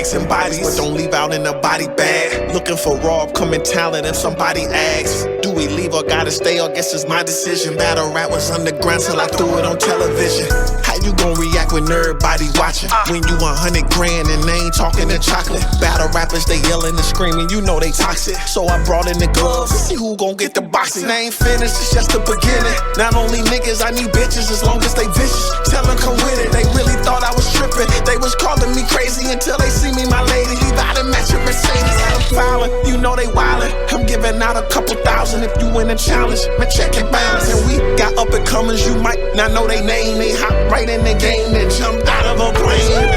bags and bodies, but don't leave out in a body bag. Looking for raw upcoming talent if somebody asks, do we leave or gotta stay? Or guess it's my decision. Battle rap was underground till I threw it on television. How you gon' react when everybody watching? When you 100 grand and they ain't talking to chocolate. Battle rappers, they yelling and screaming, you know they toxic. So I brought in the gloves, see who gon' get the boxing. I ain't finished, it's just the beginning. Not only niggas, I need bitches as long as they vicious. Tell them come with it, they really thought I was tripping. They was calling me crazy until they see me, my lady. Leave out and match with Mercedes. I'm fouling, you know they wildin'. I'm giving out a couple thousand if you win a challenge. Man, check your balance. And we got up and comers, you might not know they name. They hop right in the game and jumped out of a plane.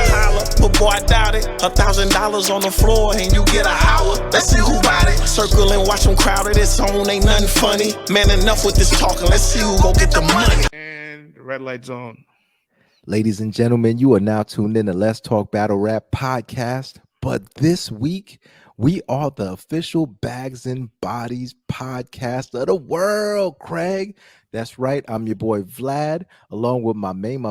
But boy, I doubt it. $1,000 on the floor and you get a hour. Let's see who bought it. Circle and watch them crowded. It's on, ain't nothing funny. Man, enough with this talking. Let's see who gon' get the money. And the red light's on. Ladies and gentlemen, you are now tuned in to Let's Talk Battle Rap podcast. But this week, we are the official Bags and Bodies podcast of the world, Craig. That's right. I'm your boy Vlad, along with my main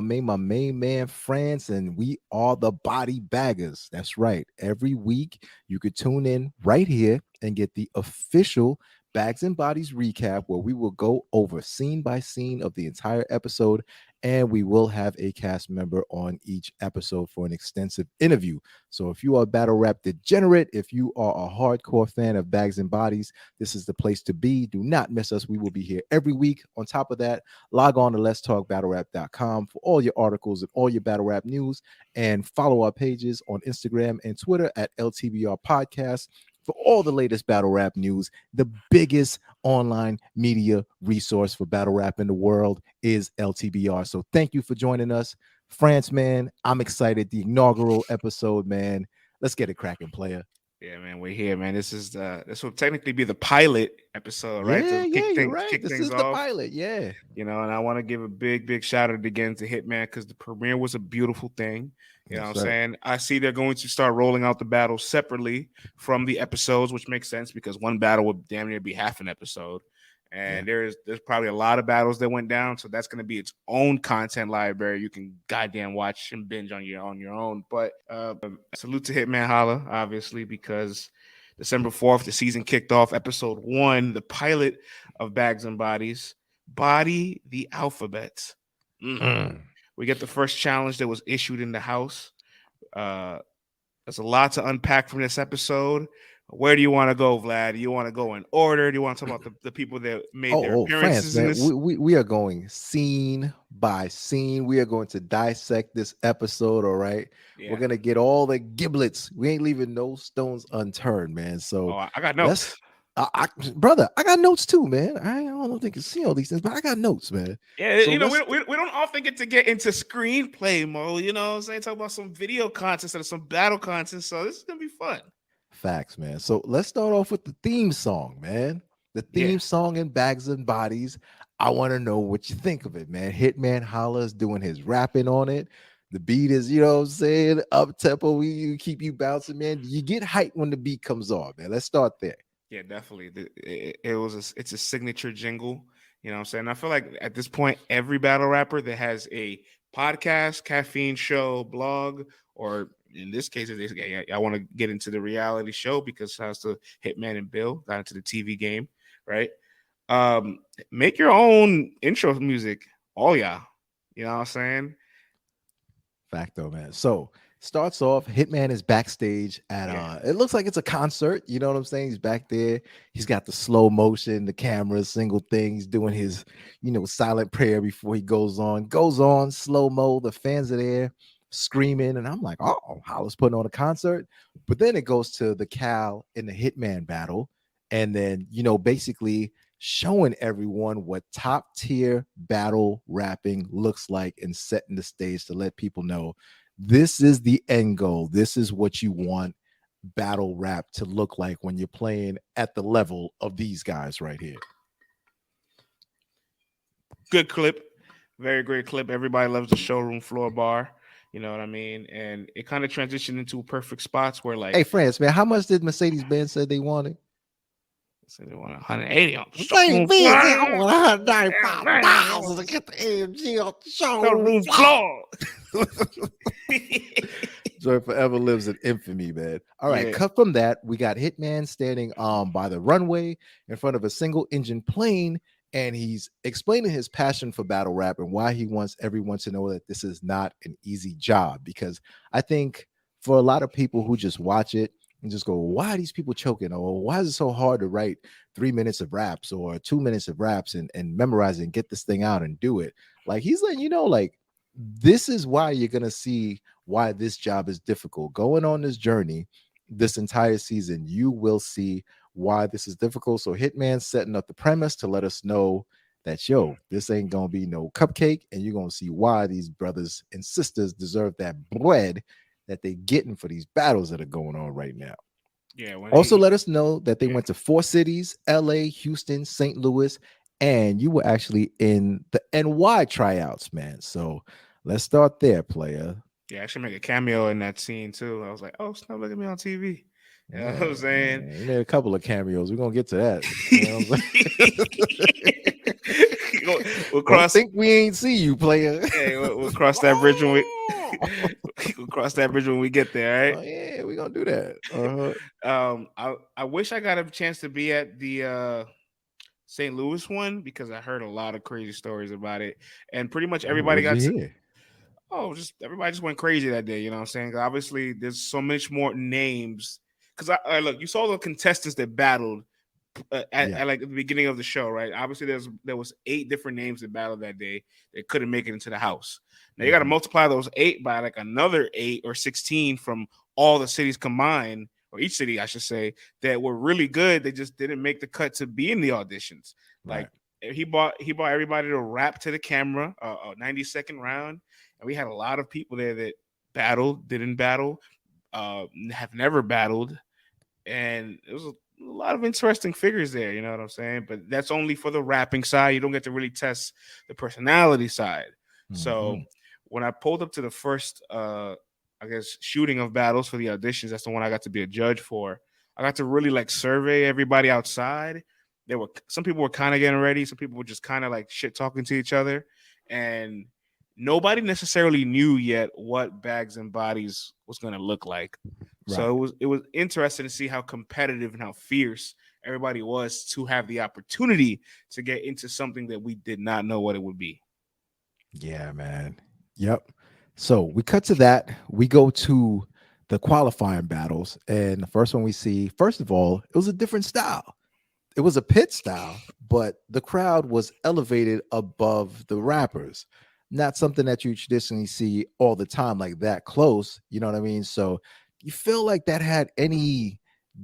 man, France, and we are the Body Baggers. That's right. Every week, you could tune in right here and get the official Bags and Bodies recap, where we will go over scene by scene of the entire episode, and we will have a cast member on each episode for an extensive interview. So if you are a battle rap degenerate, if you are a hardcore fan of Bags and Bodies, this is the place to be. Do not miss us. We will be here every week. On top of that, log on to letstalkbattlerap.com for all your articles and all your battle rap news, and follow our pages on Instagram and Twitter at LTBR Podcast. For all the latest battle rap news, the biggest online media resource for battle rap in the world is LTBR. So thank you for joining us. France, man, I'm excited. The inaugural episode, man. Let's get it cracking, player. Yeah, man, we're here, man. This will technically be the pilot episode, right? This is the pilot, yeah. You know, and I want to give a big shout out again to Hitman, because the premiere was a beautiful thing. You know what I'm saying? I see they're going to start rolling out the battles separately from the episodes, which makes sense because one battle would damn near be half an episode. And there's probably a lot of battles that went down, so that's going to be its own content library. You can goddamn watch and binge on your own. But salute to Hitman Holla, obviously, because December 4th, the season kicked off. Episode 1, the pilot of Bags and Bodies, Body the Alphabet. We get the first challenge that was issued in the house. There's a lot to unpack from this episode. Where do you want to go, Vlad? Do you want to go in order? Do you want to talk about the people that made their appearances in this? We are going scene by scene. We are going to dissect this episode, all right? Yeah. We're going to get all the giblets. We ain't leaving no stones unturned, man. So I got notes. Brother, I got notes too, man. I don't think you see all these things, but I got notes, man. Yeah, so we don't often get into screenplay mode, you know what I'm saying? Talk about some video content instead of some battle content, so this is going to be fun. Facts, man. So let's start off with the theme song, man. The theme song in Bags and Bodies. I want to know what you think of it, man. Hitman Holla's doing his rapping on it. The beat is, you know what I'm saying, up tempo. We keep you bouncing, man. You get hyped when the beat comes on, man. Let's start there. Yeah, definitely. It's a signature jingle. You know what I'm saying? I feel like at this point, every battle rapper that has a podcast, caffeine show, blog, or in this case, I want to get into the reality show because shouts to Hitman and Bill got into the TV game, right? Make your own intro music, all y'all. You know what I'm saying? Facto, man. So starts off, Hitman is backstage at it looks like it's a concert, you know what I'm saying? He's back there, he's got the slow motion, the camera, single thing, he's doing his, silent prayer before he goes on slow-mo, the fans are there screaming, and I'm like, oh, Holla's putting on a concert. But then it goes to the Cal and the Hitman battle, and then basically showing everyone what top tier battle rapping looks like and setting the stage to let people know this is the end goal. This is what you want battle rap to look like when you're playing at the level of these guys right here. Good clip. Very great clip. Everybody loves the showroom floor bar. You know what I mean? And it kind of transitioned into perfect spots where, like, hey, France, man, how much did Mercedes-Benz say they wanted? So they want 180 on the showroom floor. $195 to get the AMG on the showroom floor. So it forever lives in infamy, man. All right, Yeah. cut from that. We got Hitman standing by the runway in front of a single engine plane, and he's explaining his passion for battle rap and why he wants everyone to know that this is not an easy job. Because I think for a lot of people who just watch it and just go, why are these people choking? Or why is it so hard to write 3 minutes of raps or 2 minutes of raps and memorize it and get this thing out and do it? Like he's letting you know, like, this is why you're gonna see why this job is difficult. Going on this journey this entire season, you will see why this is difficult. So Hitman's setting up the premise to let us know that this ain't gonna be no cupcake, and you're gonna see why these brothers and sisters deserve that bread that they're getting for these battles that are going on right now. Yeah. Also, let us know that they Yeah. went to 4 cities: LA, Houston, St. Louis, and you were actually in the NY tryouts, man. So let's start there, player. Yeah, actually make a cameo in that scene too. I was like, oh, snap, look at me on TV. You know what I'm saying? You made a couple of cameos. We're gonna get to that. You know what I'm saying? We'll cross. Don't think we ain't see you, player. Hey, we'll cross that bridge when we'll cross that bridge when we get there. Right? Oh, yeah, we're gonna do that. I wish I got a chance to be at the St. Louis one because I heard a lot of crazy stories about it, and pretty much everybody got to. Oh, just everybody just went crazy that day. You know what I'm saying? 'Cause obviously, there's so much more names. Because I look, you saw the contestants that battled at like the beginning of the show, right? Obviously, there was 8 different names that battled that day that couldn't make it into the house. Now you got to multiply those 8 by like another 8 or 16 from all the cities combined, or each city, I should say, that were really good. They just didn't make the cut to be in the auditions. Like he bought everybody to rap to the camera, a 90-second round. And we had a lot of people there that battled, didn't battle, have never battled. And it was a lot of interesting figures there, you know what I'm saying? But that's only for the rapping side. You don't get to really test the personality side. So when I pulled up to the first, I guess, shooting of battles for the auditions, that's the one I got to be a judge for. I got to really like survey everybody outside. Some people were kind of getting ready. Some people were just kind of like shit talking to each other. And nobody necessarily knew yet what Bags and Bodies was going to look like. Right. So it was interesting to see how competitive and how fierce everybody was to have the opportunity to get into something that we did not know what it would be. Yeah, man. Yep. So we cut to that. We go to the qualifying battles. And the first one we see, first of all, it was a different style. It was a pit style, but the crowd was elevated above the rappers. Not something that you traditionally see all the time, like that close. You know what I mean? So you feel like that had any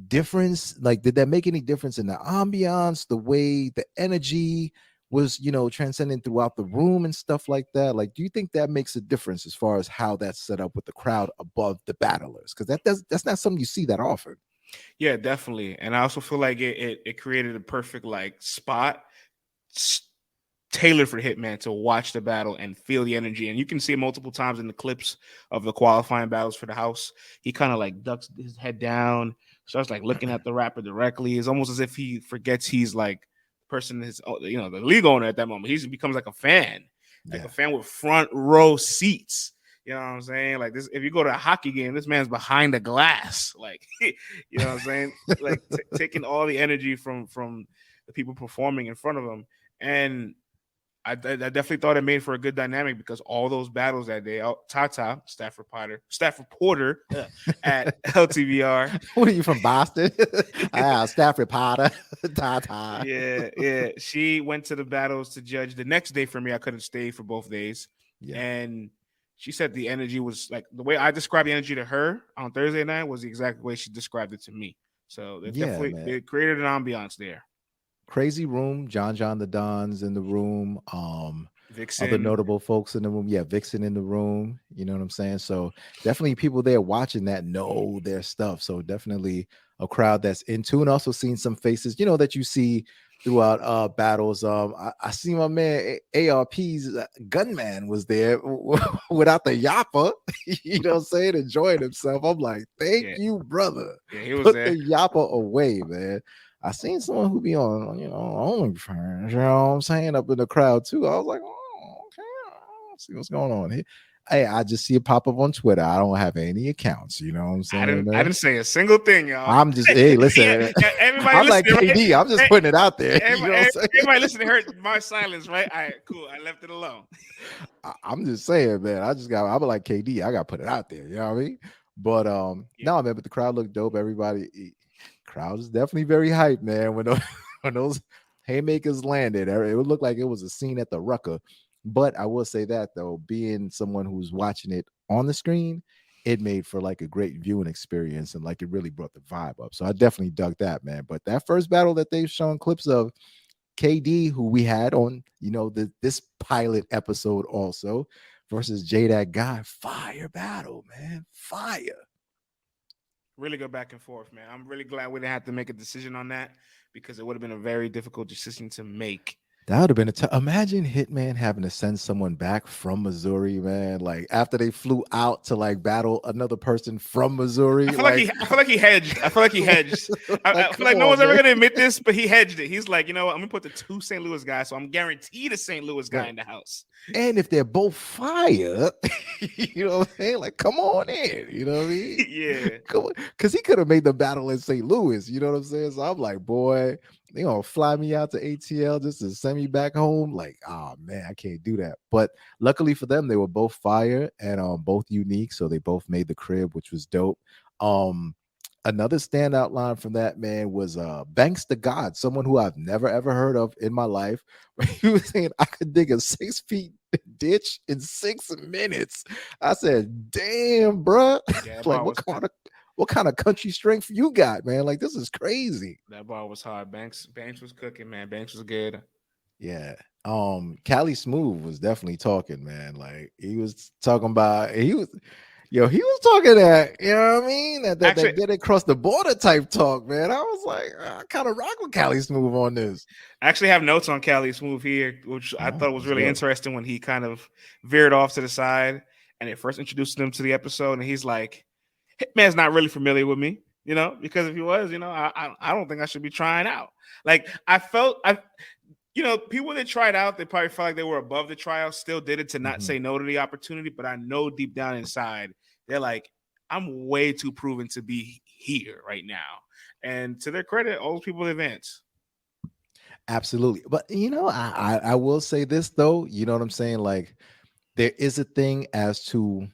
difference? Like, did that make any difference in the ambiance, the way the energy was, transcending throughout the room and stuff like that? Like, do you think that makes a difference as far as how that's set up with the crowd above the battlers? Because that's not something you see that often. Yeah, definitely. And I also feel like it created a perfect like spot tailored for Hitman to watch the battle and feel the energy. And you can see it multiple times in the clips of the qualifying battles for the house. He kind of like ducks his head down, starts like looking at the rapper directly. It's almost as if he forgets he's like the person, the league owner at that moment. He becomes like a fan, like a fan with front row seats. You know what I'm saying? Like this, if you go to a hockey game, this man's behind the glass. Like, you know what I'm saying? Like taking all the energy from the people performing in front of him. And I definitely thought it made for a good dynamic because all those battles that day, Tata, Stafford Porter at LTVR. What are you from, Boston? Stafford Potter, Tata. Yeah. She went to the battles to judge the next day for me. I couldn't stay for both days. Yeah. And she said the energy was like the way I described the energy to her on Thursday night was the exact way she described it to me. So they created an ambiance there. Crazy room. John the Don's in the room. Vixen. Other notable folks in the room. Yeah, Vixen in the room. You know what I'm saying? So definitely people there watching that know their stuff. So definitely a crowd that's in tune. Also seen some faces, that you see throughout battles. I see my man ARP's gunman was there without the yapper. You know what I'm saying? Enjoying himself. I'm like, thank you, brother. Yeah, he was Put there. the yapper away, man. I seen someone who be on, OnlyFans, you know what I'm saying, up in the crowd too. I was like, oh, okay, let's see what's going on here. Hey, I just see it pop up on Twitter. I don't have any accounts. You know what I'm saying, I man? didn't say a single thing, y'all. I'm just, hey, listen. Yeah, everybody I'm like listening, KD. right? I'm just putting it out there. You know what I'm saying? Everybody listening heard my silence, right? All right, cool. I left it alone. I'm just saying, man. I'm like KD. I got to put it out there. You know what I mean? But no, man. But the crowd looked dope. Crowd is definitely very hyped, man. When those, when those haymakers landed, it would look like it was a scene at the Rucker. But I will say that though, being someone who's watching it on the screen, it made for like a great viewing experience, and like it really brought the vibe up. So I definitely dug that, man. But that first battle that they've shown clips of, KD, who we had on, this pilot episode also, versus J That Guy, fire battle, man, fire. Really go back and forth, man. I'm really glad we didn't have to make a decision on that because it would have been a very difficult decision to make. That would have been imagine Hitman having to send someone back from Missouri, man. Like after they flew out to like battle another person from Missouri. I feel like he hedged. I feel like he hedged. I feel like no one's ever gonna admit this, but he hedged it. He's like, you know what? I'm gonna put the 2 St. Louis guys, so I'm guaranteed a St. Louis guy in the house. And if they're both fire, you know what I'm saying? Like, come on in. You know what I mean? Yeah. Because he could have made the battle in St. Louis. You know what I'm saying? So I'm like, boy, they gonna fly me out to ATL just to send me back home. Like, oh man, I can't do that. But luckily for them, they were both fire and both unique. So they both made the crib, which was dope. Another standout line from that man was Banks the God, someone who I've never ever heard of in my life. Where he was saying I could dig a 6 feet ditch in 6 minutes. I said, damn, bruh. Yeah, like what kind of country strength you got, man? Like this is crazy. That ball was hard. Banks was cooking, man. Banks was good. Yeah. Cali Smooth was definitely talking, man. Like he was talking about he was talking that, you know what I mean? That get across the border type talk, man. I was like, I kind of rock with Cali Smooth on this. I actually have notes on Cali Smooth here, which I thought was really interesting when he kind of veered off to the side and it first introduced him to the episode. And he's like, Hitman's not really familiar with me, because if he was, I don't think I should be trying out. Like people that tried out, they probably felt like they were above the trial, still did it to not say no to the opportunity. But I know deep down inside, they're like, I'm way too proven to be here right now. And to their credit, all those people advance. Absolutely. But, I will say this, though. You know what I'm saying? Like, there is a thing as to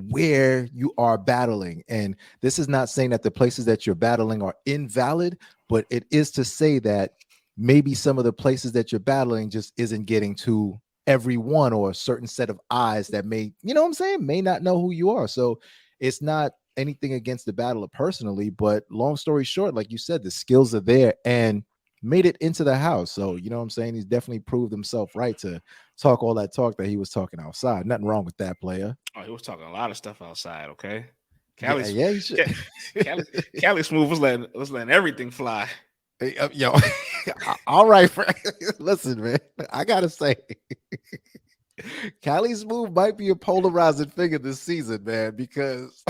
where you are battling. And this is not saying that the places that you're battling are invalid, but it is to say that maybe some of the places that you're battling just isn't getting to everyone or a certain set of eyes that may not know who you are. So it's not anything against the battler personally, but long story short, like you said, the skills are there and made it into the house. So, you know what I'm saying? He's definitely proved himself right to talk all that talk that he was talking outside. Nothing wrong with that, player. Oh, he was talking a lot of stuff outside, okay? Cali Smooth was letting everything fly. Hey, all right, listen, man. I gotta say, Cali Smooth might be a polarizing figure this season, man, because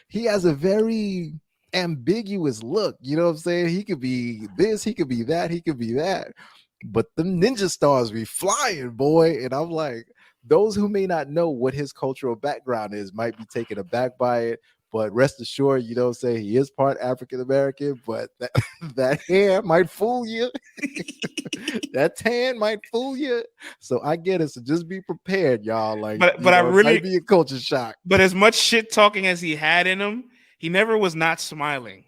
he has a very ambiguous look. You know what I'm saying? He could be this, he could be that, he could be that. But the ninja stars be flying, boy. And I'm like, those who may not know what his cultural background is might be taken aback by it. But rest assured, you don't say he is part African American, but that hair might fool you. That tan might fool you. So I get it. So just be prepared, y'all. Like, but I really might be a culture shock. But as much shit talking as he had in him, he never was not smiling.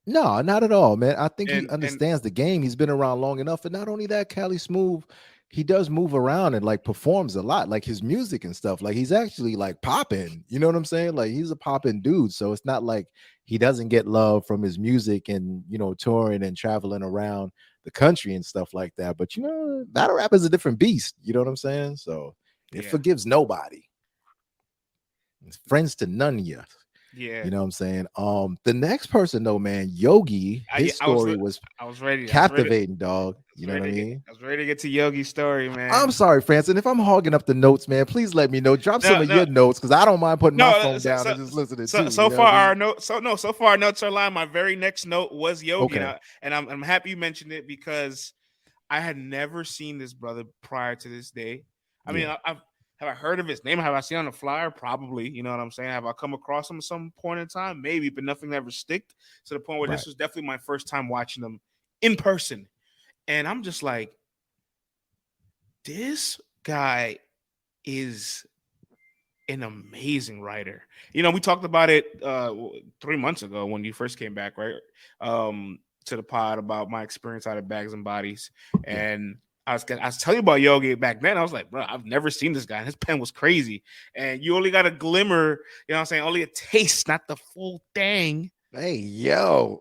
No, not at all, man. I think he understands the game. He's been around long enough. And not only that, Cali Smooth, he does move around and like performs a lot, like his music and stuff. Like he's actually like popping, you know what I'm saying? Like he's a popping dude. So it's not like he doesn't get love from his music and, touring and traveling around the country and stuff like that. But, battle rap is a different beast. You know what I'm saying? So it forgives nobody. It's friends to none of you. Yeah, you know what I'm saying. The next person though, man, Yogi, his story was captivating, dog. You know what I mean? I was ready to get to Yogi's story, man. I'm sorry, Francis. If I'm hogging up the notes, man, please let me know. Drop some of your notes because I don't mind putting my phone down and just listening to it. So far our notes are lined. My very next note was Yogi, and I'm happy you mentioned it because I had never seen this brother prior to this day. I mean, Have I heard of his name? Have I seen on the flyer? Probably. You know what I'm saying? Have I come across him at some point in time? Maybe, but nothing ever sticked to the point where Right. this was definitely my first time watching them in person. And I'm just like, this guy is an amazing writer. You know, we talked about it 3 months ago when you first came back, right? To the pod about my experience out of Bags and Bodies. Yeah. And I was telling you about Yogi back then. I was like, bro, I've never seen this guy. His pen was crazy. And you only got a glimmer, you know what I'm saying? Only a taste, not the full thing. Hey, yo.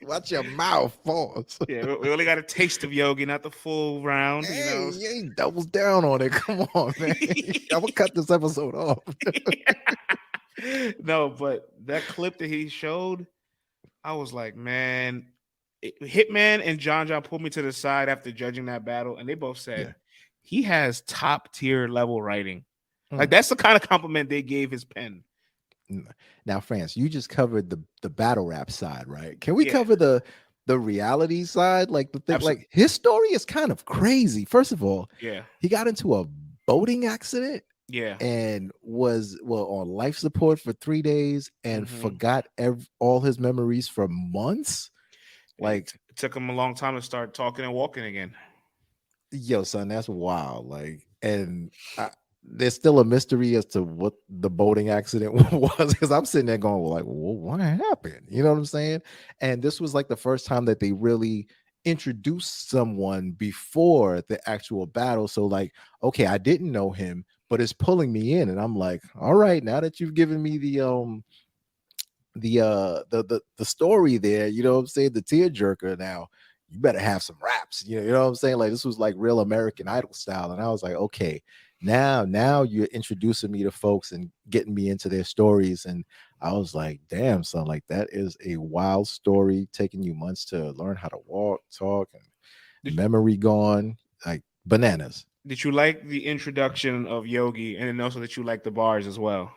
Watch your mouth, falls. Yeah, we only got a taste of Yogi, not the full round, you Hey, know. he doubles down on it. Come on, man. I'm gonna cut this episode off. No, but that clip that he showed, I was like, man, Hitman and John pulled me to the side after judging that battle, and they both said Yeah. he has top tier level writing. Like Mm. that's the kind of compliment they gave his pen. Now, France, you just covered the battle rap side, right? Can we Yeah. cover the reality side? Like the thing, Absolutely. like his story is kind of crazy. First of all, Yeah, he got into a boating accident yeah. and was on life support for 3 days and Mhm. forgot all his memories for months. Like, It took him a long time to start talking and walking again. yo, son, that's wild. Like, and there's still a mystery as to what the boating accident was, because I'm sitting there going, well, like, well, what happened? You know what I'm saying? And this was like the first time that they really introduced someone before the actual battle. So, like, okay, I didn't know him, but it's pulling me in, and I'm like, all right, now that you've given me the story there, you know what I'm saying, the tearjerker, now you better have some raps, you know what I'm saying, like this was like real American Idol style. And I was like, okay, now you're introducing me to folks and getting me into their stories. And I was like, damn, son, like that is a wild story, taking you months to learn how to walk, talk, and memory gone, like bananas. Did you like the introduction of Yogi, and then also that you like the bars as well?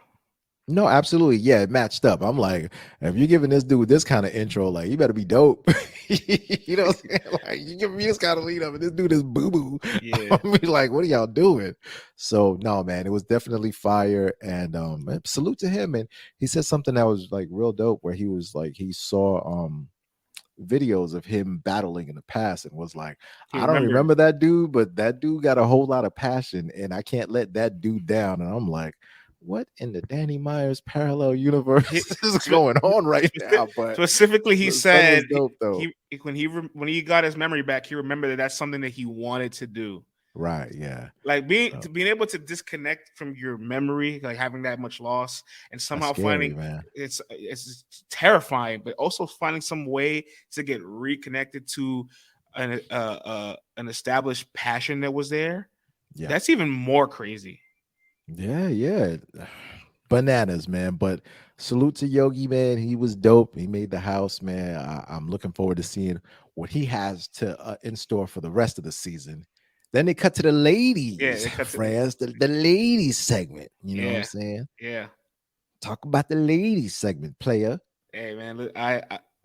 No, absolutely. Yeah, it matched up. I'm like, if you're giving this dude this kind of intro, like, you better be dope. You know what I'm saying? Like, you give me this kind of lead up, and this dude is boo boo. Yeah. I mean, like, what are y'all doing? So, no, man, it was definitely fire. And salute to him. And he said something that was like real dope, where he was like, he saw videos of him battling in the past and was like, I don't remember that dude, but that dude got a whole lot of passion, and I can't let that dude down. And I'm like, what in the Danny Myers parallel universe is going on right now? But specifically, he said dope, though. when he got his memory back, he remembered that that's something that he wanted to do. Right, yeah. Like being able to disconnect from your memory, like having that much loss, and somehow scary, finding man. It's terrifying, but also finding some way to get reconnected to an established passion that was there. Yeah, that's even more crazy. Yeah. Bananas, man. But salute to Yogi, man. He was dope. He made the house, man. I'm looking forward to seeing what he has to in store for the rest of the season. Then they cut to the ladies, friends, the ladies segment. You know what I'm saying? Yeah. Talk about the ladies segment, player. Hey, man,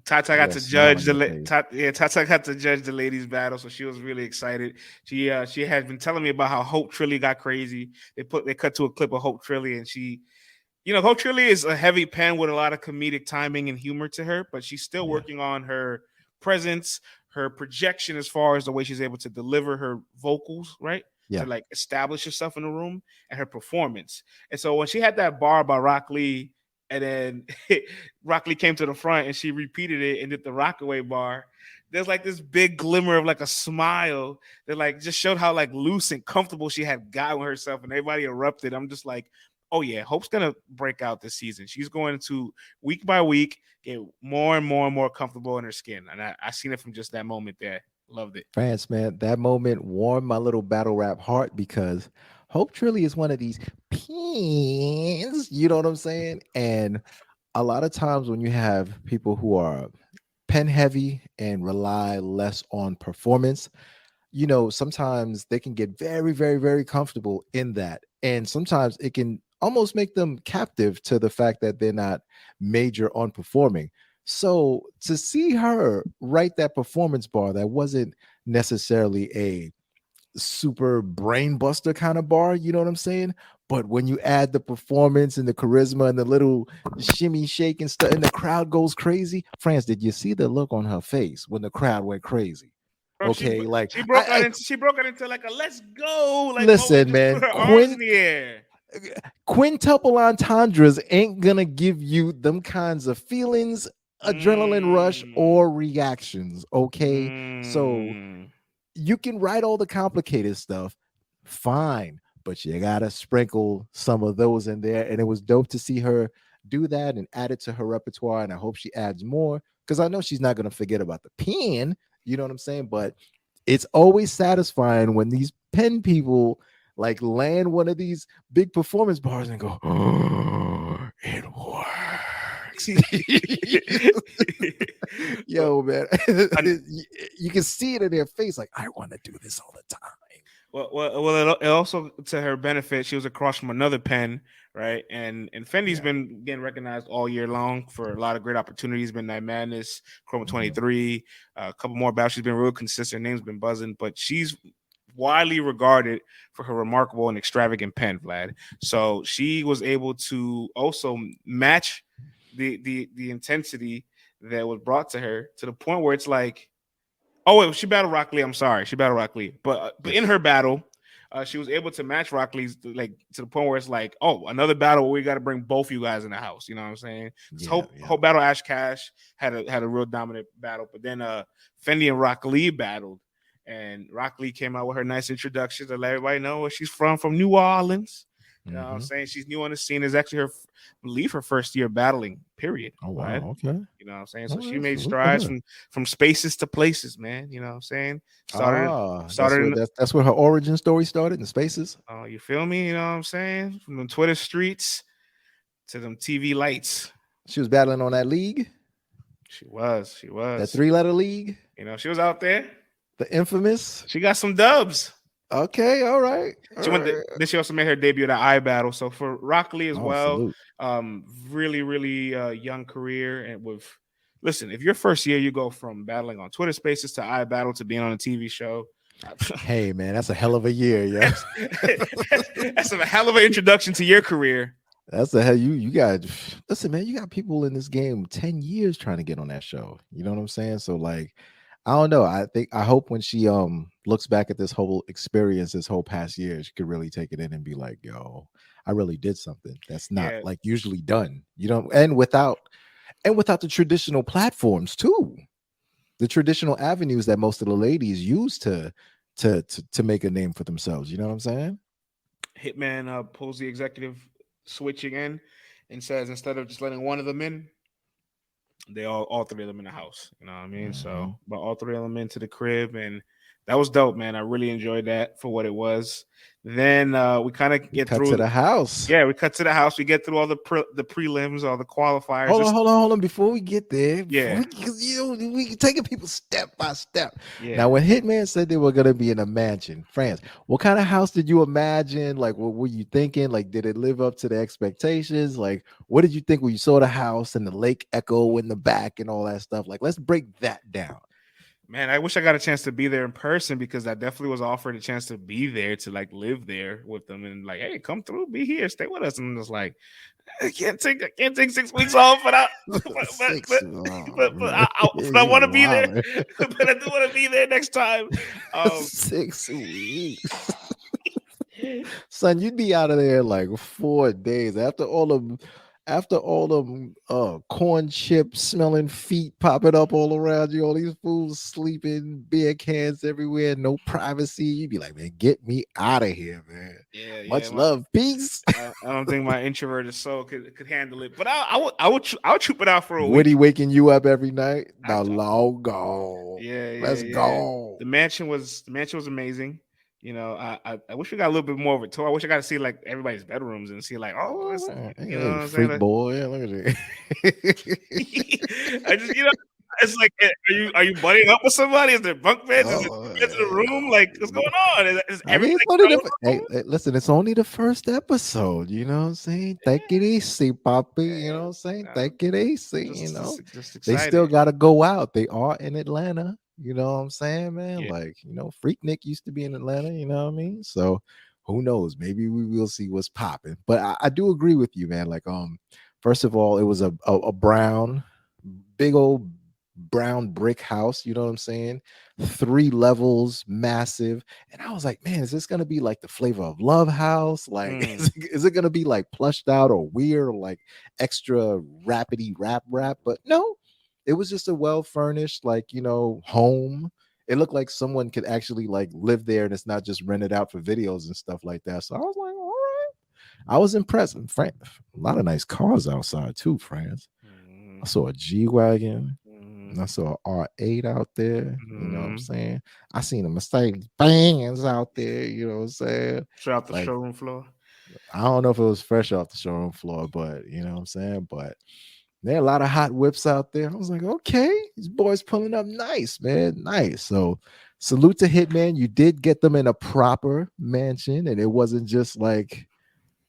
Tata got to judge Tata got to judge the ladies' battle, so she was really excited. She had been telling me about how Hope Trilly got crazy. They cut to a clip of Hope Trilly, and she, Hope Trilly is a heavy pen with a lot of comedic timing and humor to her, but she's still working on her presence, her projection as far as the way she's able to deliver her vocals, right? Yeah. To like establish herself in the room, and her performance. And so when she had that bar by Rock Lee, and then Rock Lee came to the front and she repeated it and did the Rockaway bar, there's like this big glimmer of like a smile that like just showed how like loose and comfortable she had gotten with herself, and everybody erupted. I'm just like, oh yeah, Hope's gonna break out this season. She's going to week by week get more and more and more comfortable in her skin, and I seen it from just that moment there. Loved it. France, man, that moment warmed my little battle rap heart, because Hope Trilly is one of these pins, you know what I'm saying? And a lot of times when you have people who are pen heavy and rely less on performance, sometimes they can get very, very, very comfortable in that. And sometimes it can almost make them captive to the fact that they're not major on performing. So to see her write that performance bar that wasn't necessarily a super brain buster kind of bar, you know what I'm saying? But when you add the performance and the charisma and the little shimmy shake and stuff, and the crowd goes crazy. France, did you see the look on her face when the crowd went crazy? Bro, Okay, like she broke out into like a let's go like moment, listen, just threw man, her arms in the air. quintuple entendres ain't gonna give you them kinds of feelings, adrenaline rush, Mm, or reactions. Okay, so mm. you can write all the complicated stuff, fine, but you gotta sprinkle some of those in there. And it was dope to see her do that and add it to her repertoire. And I hope she adds more because I know she's not gonna forget about the pen. You know what I'm saying? But it's always satisfying when these pen people like land one of these big performance bars and go, oh, it works. Yo, man, you can see it in their face. Like, I want to do this all the time. It also to her benefit, she was across from another pen, right? And Fendi's been getting recognized all year long for a lot of great opportunities. Been Night Madness, Chroma 23, a couple more battles. She's been real consistent. Her name's been buzzing, but she's widely regarded for her remarkable and extravagant pen, Vlad. So she was able to also match the intensity that was brought to her to the point where it's like, oh wait, she battled Rock Lee. I'm sorry, she battled Rock Lee, but in her battle, she was able to match Rock Lee's like to the point where it's like, oh, another battle where we got to bring both you guys in the house. You know what I'm saying? Whole battle, Ash Cash had a real dominant battle, but then Fendi and Rock Lee battled, and Rock Lee came out with her nice introduction to let everybody know where she's from New Orleans. You know what I'm saying? She's new on the scene. It's actually her first year battling, period. Oh, wow. Right? Okay. You know what I'm saying? So she made strides from spaces to places, man. You know what I'm saying? That's where her origin story started in spaces. Oh, you feel me? You know what I'm saying? From the Twitter streets to them TV lights. She was battling on that league. She was. That 3-letter league. You know, she was out there. The infamous. She got some dubs. Okay, all right. Then she also made her debut at I Battle. So for Rock Lee as well, really, really young career. And listen, if your first year you go from battling on Twitter Spaces to I Battle to being on a TV show. Hey man, that's a hell of a year, yeah. That's a hell of an introduction to your career. That's the hell you got. Listen, man, you got people in this game 10 years trying to get on that show. You know what I'm saying? So like, I don't know. I hope when she looks back at this whole experience, this whole past year, she could really take it in and be like, yo, I really did something that's not like usually done, you know, and without the traditional platforms too, the traditional avenues that most of the ladies use to make a name for themselves. You know what I'm saying? Hitman pulls the executive switching in and says instead of just letting one of them in, they all three of them in the house. You know what I mean? So, but all three of them into the crib, and that was dope, man. I really enjoyed that for what it was. Then we kind of get through to the house. Yeah, we cut to the house. We get through all the prelims, all the qualifiers. Hold on. Before we get there, we taking people step by step. Yeah. Now, when Hitman said they were gonna be in a mansion, France, what kind of house did you imagine? Like, what were you thinking? Like, did it live up to the expectations? Like, what did you think when you saw the house and the lake echo in the back and all that stuff? Like, let's break that down. Man, I wish I got a chance to be there in person because I definitely was offered a chance to be there to like live there with them and like, hey, come through, be here, stay with us. And it's like, I can't take 6 weeks off, but I want to be there. But I do want to be there next time. 6 weeks. Son, you'd be out of there like 4 days after all them corn chips smelling feet popping up all around you, all these fools sleeping, beer cans everywhere, no privacy. You'd be like, man, get me out of here, man. Yeah, much love, peace. I don't think my introverted soul could handle it, but I would troop it out for a week. Woody waking you up every night? Now long gone. Yeah, let's go. The mansion was amazing. You know, I wish we got a little bit more of a tour. I wish I got to see like everybody's bedrooms and see like, oh, you know, what I'm freak saying? Boy, look at you. I just, you know, it's like, are you buddying up with somebody? Is there bunk beds? Is it into the room? Like, what's going on? Is everything? Hey, listen, it's only the first episode. You know what I'm saying? Take it easy, Poppy. You know what I'm saying? Take it easy. You know, they still got to go out. They are in Atlanta. You know what I'm saying, man? Yeah. Like, Freak Nick used to be in Atlanta, you know what I mean? So who knows? Maybe we will see what's popping. But I do agree with you, man. Like, first of all, it was a brown, big old brown brick house, you know what I'm saying? 3 levels, massive. And I was like, man, is this gonna be like the Flavor of Love house? Like, is it gonna be like plushed out or weird or like extra rapidy rap? But no, it was just a well furnished, like, home. It looked like someone could actually like live there and it's not just rented out for videos and stuff like that. So I was like, all right. I was impressed. And a lot of nice cars outside too, France. Mm-hmm. I saw a G Wagon. Mm-hmm. I saw an R8 out there. You know what I'm Mm-hmm. saying? I seen a Mercedes Benz out there. You know what I'm saying? Straight off the Like, showroom floor. I don't know if it was fresh off the showroom floor, but you know what I'm saying? But there are a lot of hot whips out there. I was like, okay, these boys pulling up nice, man. Nice. So salute to Hitman. You did get them in a proper mansion, and it wasn't just like,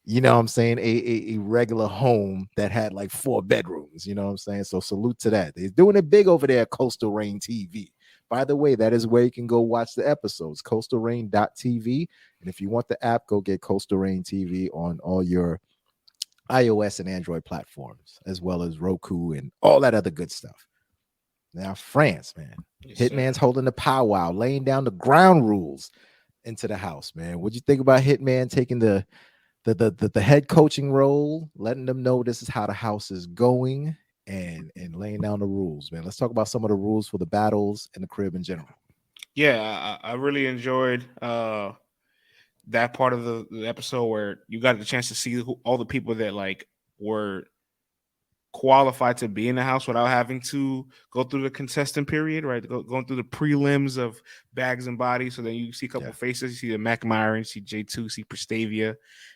you know what I'm saying, a regular home that had like 4 bedrooms. You know what I'm saying? So salute to that. They're doing it big over there at Coastal Rain TV. By the way, that is where you can go watch the episodes, coastalrain.tv. And if you want the app, go get Coastal Rain TV on all your iOS and Android platforms, as well as Roku and all that other good stuff. Now, France, man. Yes, Hitman's sir. holding the powwow, laying down the ground rules into the house, man. What'd you think about Hitman taking the head coaching role, letting them know this is how the house is going, and laying down the rules, man? Let's talk about some of the rules for the battles and the crib in general. Yeah, I really enjoyed that part of the episode where you got the chance to see all the people that like were qualified to be in the house without having to go through the contestant period, right? Going through the prelims of bags and bodies. So then you see a couple Yeah. faces. You see the McMyron, you see J2, you see Prestavia.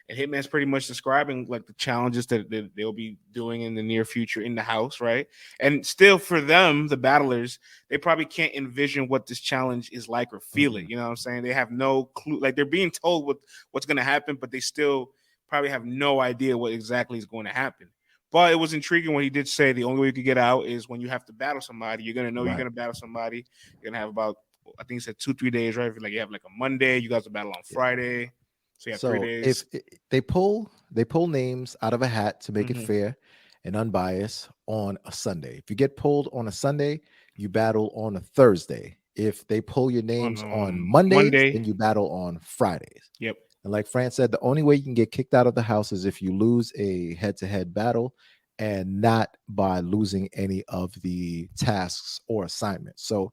And Hitman's pretty much describing like the challenges that they'll be doing in the near future in the house, right? And still for them, the battlers, they probably can't envision what this challenge is like or feel it. You know what I'm saying? They have no clue. Like they're being told what's going to happen, but they still probably have no idea what exactly is going to happen. But it was intriguing when he did say the only way you could get out is when you have to battle somebody. You're gonna know you're Right. gonna battle somebody. You're gonna have about, I think he said 2-3 days, right? Like you have like a Monday, you guys will battle on Yeah. Friday, so you have 3 So if days. they pull names out of a hat to make it Mhm. fair and unbiased on a Sunday. If you get pulled on a Sunday, you battle on a Thursday. If they pull your On names on Mondays, Monday. then you battle on Fridays. Yep. And like Fran said, the only way you can get kicked out of the house is if you lose a head-to-head battle and not by losing any of the tasks or assignments. So,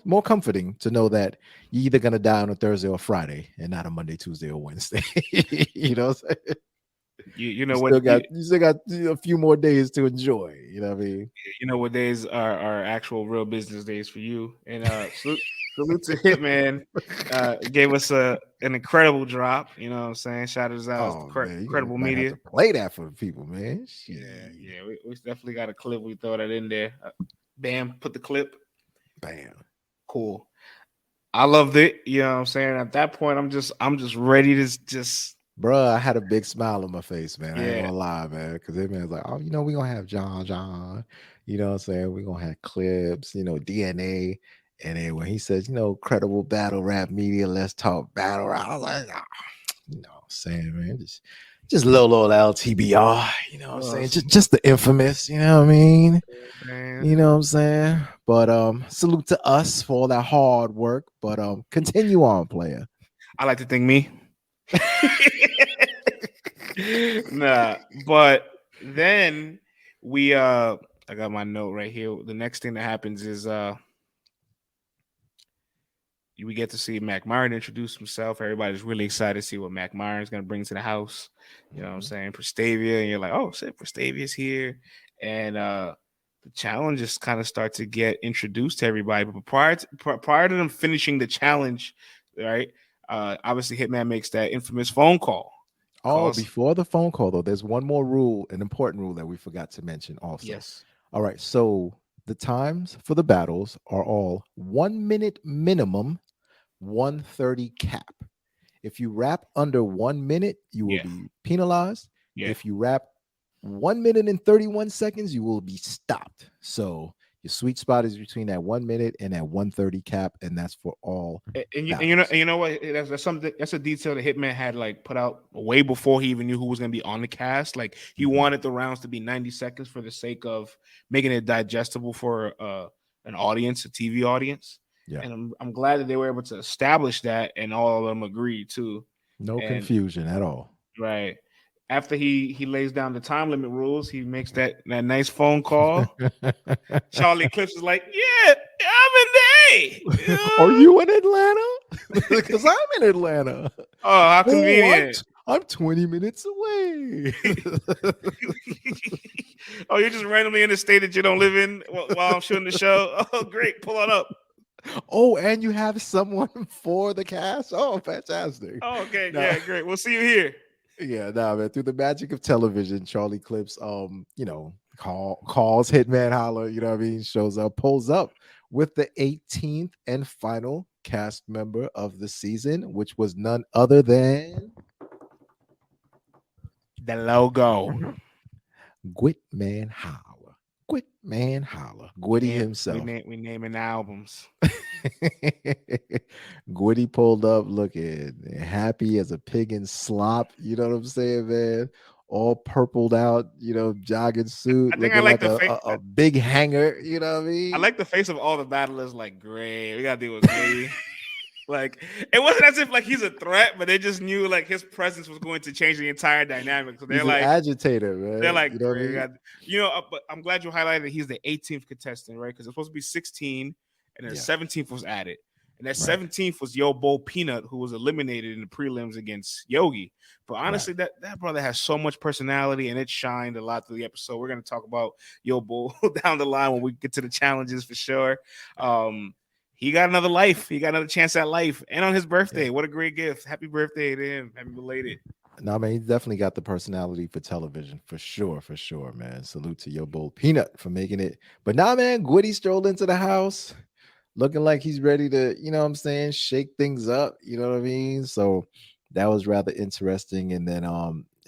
more comforting to know that you're either going to die on a Thursday or Friday and not a Monday, Tuesday, or Wednesday. What I'm saying? You You know what still got a few more days to enjoy. You know what I mean? you know what days are actual real business days for you. And salute to Hitman. Gave us an incredible drop. You know what I'm saying? Shout us out, Oh man, you incredible might have media. to play that for people, man. Yeah, Shit. yeah, we definitely got a clip. We throw that in there. Bam, put the clip. Bam. Cool. I loved it. You know what I'm saying? At that point, I'm just ready to just Bruh, I had a big smile on my face, man. I ain't yeah. gonna lie, man. Cause that man's like, oh, we gonna have John. You know what I'm saying? We're gonna have clips, DNA. And then when he says, credible battle rap media, let's talk battle rap. I was like, you know what I'm saying, man? Just little LTBR, you know what I'm saying? Just the infamous, you know what I mean? Man, You know what I'm saying? But salute to us for all that hard work. But continue on, player. I like to think me. Nah, but then I got my note right here. The next thing that happens is we get to see Mac Myron introduce himself. Everybody's really excited to see what Mac Myron's gonna bring to the house. You know what I'm saying? Prestavia, and you're like, oh shit, Prestavia's here. And the challenges kind of start to get introduced to everybody. But prior to them finishing the challenge, right? Obviously Hitman makes that infamous phone call. Oh, before the phone call, though, there's one more rule, an important rule that we forgot to mention also. Yes. All right. So the times for the battles are all 1 minute minimum, 130 cap. If you rap under 1 minute, you will Yeah. be penalized. Yeah. If you rap 1 minute and 31 seconds, you will be stopped. So Your sweet spot is between that 1 minute and that 130 cap, and that's for all And battles. you know what? That's something. That's a detail that Hitman had like put out way before he even knew who was going to be on the cast. Like he Mhm. wanted the rounds to be 90 seconds for the sake of making it digestible for an audience, a TV audience. Yeah. And I'm glad that they were able to establish that, and all of them agreed too. No And confusion at all. right after he lays down the time limit rules, he makes that nice phone call. Charlie Clips is like, "Yeah, I'm in day." Are you in Atlanta? Because I'm in Atlanta. Oh, how Oh, convenient. I'm 20 minutes away. Oh, you're just randomly in a state that you don't live in while I'm shooting the show. Oh, great. Pull on up. Oh, and you have someone for the cast? Oh, fantastic. Oh, okay. Nah, Yeah, great. We'll see you here. yeah, nah, man. Through the magic of television, Charlie Clips, calls Hitman Holler, you know what I mean? Shows up, pulls up with the 18th and final cast member of the season, which was none other than The logo. Gwitman Holler. Gwitman Holler. Gwitty himself. We naming albums. Gwitty pulled up looking happy as a pig in slop. You know what I'm saying, man? All purpled out, jogging suit, I think I looking like like the a big hanger. You know what I I mean? like the face of all the battlers. Like, great. We gotta deal with Gritty. Like, it wasn't as if like he's a threat, but they just knew like his presence was going to change the entire dynamic. So they're He's an like, agitator, man. they're like, You know what I great. mean? But I'm glad you highlighted that he's the 18th contestant, right? Because it's supposed to be 16, and then Yeah. 17th was added. And that Right. 17th was Yo Bo Peanut, who was eliminated in the prelims against Yogi. But honestly, that brother has so much personality, and it shined a lot through the episode. We're going to talk about Yo Bo down the line when we get to the challenges for sure. He got another life. He got another chance at life. And on his birthday, what a great gift. Happy birthday to him. Happy belated. No, I mean, he's definitely got the personality for television, for sure, man. Salute to your bold peanut for making it. But now, man, Gwitty strolled into the house looking like he's ready to, you know what I'm saying, shake things up. You know what I mean? So that was rather interesting. And then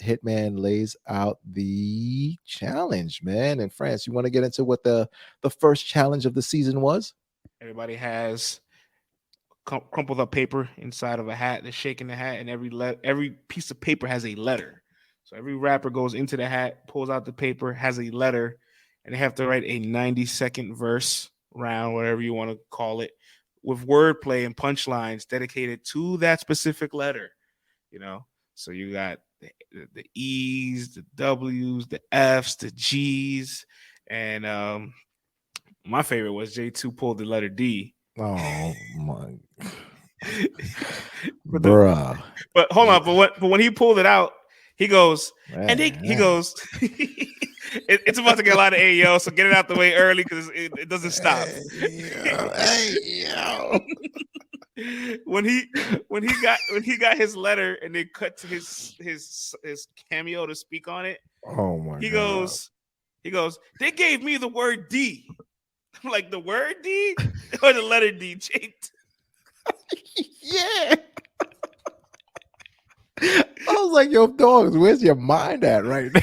Hitman lays out the challenge, man. And France, you want to get into what the first challenge of the season was? Everybody has crumpled up paper inside of a hat. They're shaking the hat, and every piece of paper has a letter. So every rapper goes into the hat, pulls out the paper, has a letter, and they have to write a 90-second verse round, whatever you want to call it, with wordplay and punchlines dedicated to that specific letter. So you got the E's, the W's, the F's, the G's, and my favorite was J2 pulled the letter D. Oh my but bruh. But hold on, but when he pulled it out, he goes, and he goes, it's about to get a lot of AO, so get it out the way early because it doesn't stop. Hey, yo. When he got his letter and they cut to his cameo to speak on it. Oh my God. He goes, they gave me the word D. I'm like, the word D or the letter D, Jake? Yeah. I was like, yo, dogs, where's your mind at right now?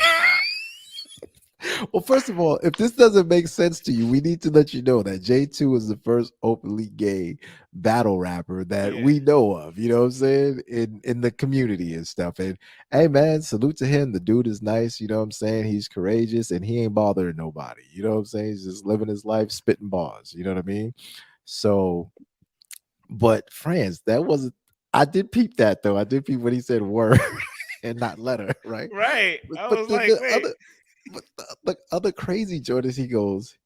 Well, first of all, if this doesn't make sense to you, we need to let you know that J2 is the first openly gay battle rapper that we know of, you know what I'm saying, in the community and stuff. And hey, man, salute to him. The dude is nice, you know what I'm saying? He's courageous and he ain't bothering nobody, you know what I'm saying? He's just living his life, spitting bars, you know what I mean? So, but friends, I did peep that though. I did peep when he said word and not letter, right? Right. But the other crazy joint is he goes,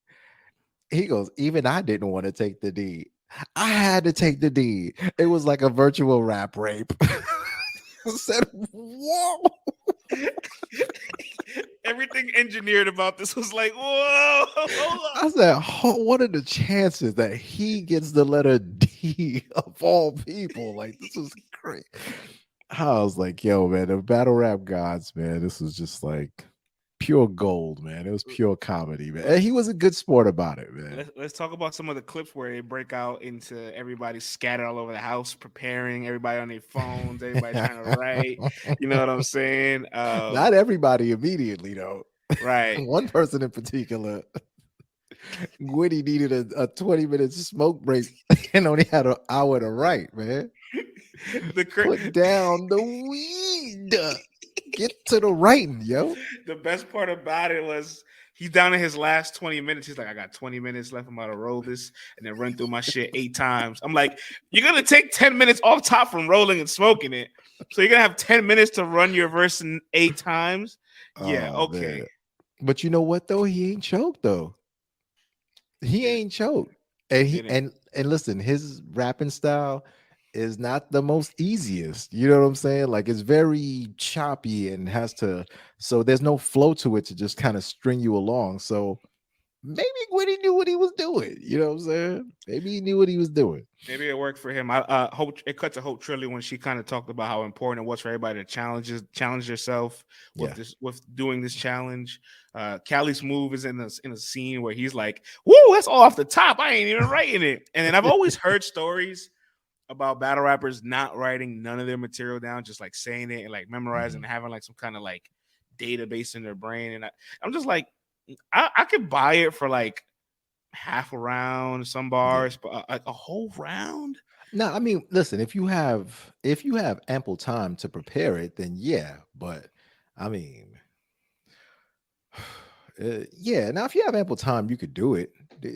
even I didn't want to take the D. I had to take the D. It was like a virtual rap rape. I said, whoa. Everything engineered about this was like, whoa. I said, what are the chances that he gets the letter D of all people? Like, this is great. I was like, yo, man, the battle rap gods, man, this was just like pure gold, man. It was pure comedy, man. And he was a good sport about it, man. Let's talk about some of the clips where they break out into everybody scattered all over the house, preparing, everybody on their phones, everybody trying to write. You know what I'm saying? Not everybody immediately, though. Right. One person in particular. Woody needed a 20-minute smoke break and only had an hour to write, man. Put down the weed. Get to the writing, yo. The best part about it was he's down to his last 20 minutes. He's like, I got 20 minutes left. I'm about to roll this and then run through my shit 8 times. I'm like, you're going to take 10 minutes off top from rolling and smoking it. So you're going to have 10 minutes to run your verse in 8 times. Yeah, okay. Man. But you know what though? He ain't choked though. He ain't choked. And and listen, his rapping style is not the most easiest. You know what I'm saying? Like it's very choppy and so there's no flow to it to just kind of string you along. So maybe Gwitty knew what he was doing. You know what I'm saying? Maybe he knew what he was doing. Maybe it worked for him. I hope it cut to Hope Trilly when she kind of talked about how important it was for everybody to challenge yourself with doing this challenge. Cali Smooth is in a scene where he's like, "Woo, that's all off the top. I ain't even writing it." And then I've always heard stories about battle rappers not writing none of their material down, just like saying it and like memorizing and having like some kind of like database in their brain. And I'm just like, I could buy it for like half a round, some bars, but a whole round. No, I mean, listen, if you have ample time to prepare it, then yeah. But I mean, yeah. Now, if you have ample time, you could do it.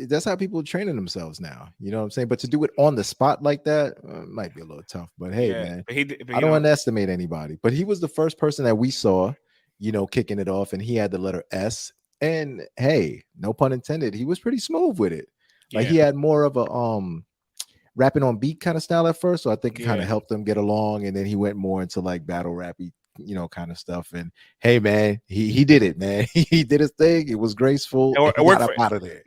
That's how people are training themselves now. You know what I'm saying? But to do it on the spot like that might be a little tough. But hey, man, I don't underestimate anybody. But he was the first person that we saw, kicking it off, and he had the letter S. And hey, no pun intended, he was pretty smooth with it. Like he had more of a rapping on beat kind of style at first, so I think it kind of helped him get along. And then he went more into like battle rappy, kind of stuff. And hey, man, he did it, man. He did his thing. It was graceful. It worked got out of there.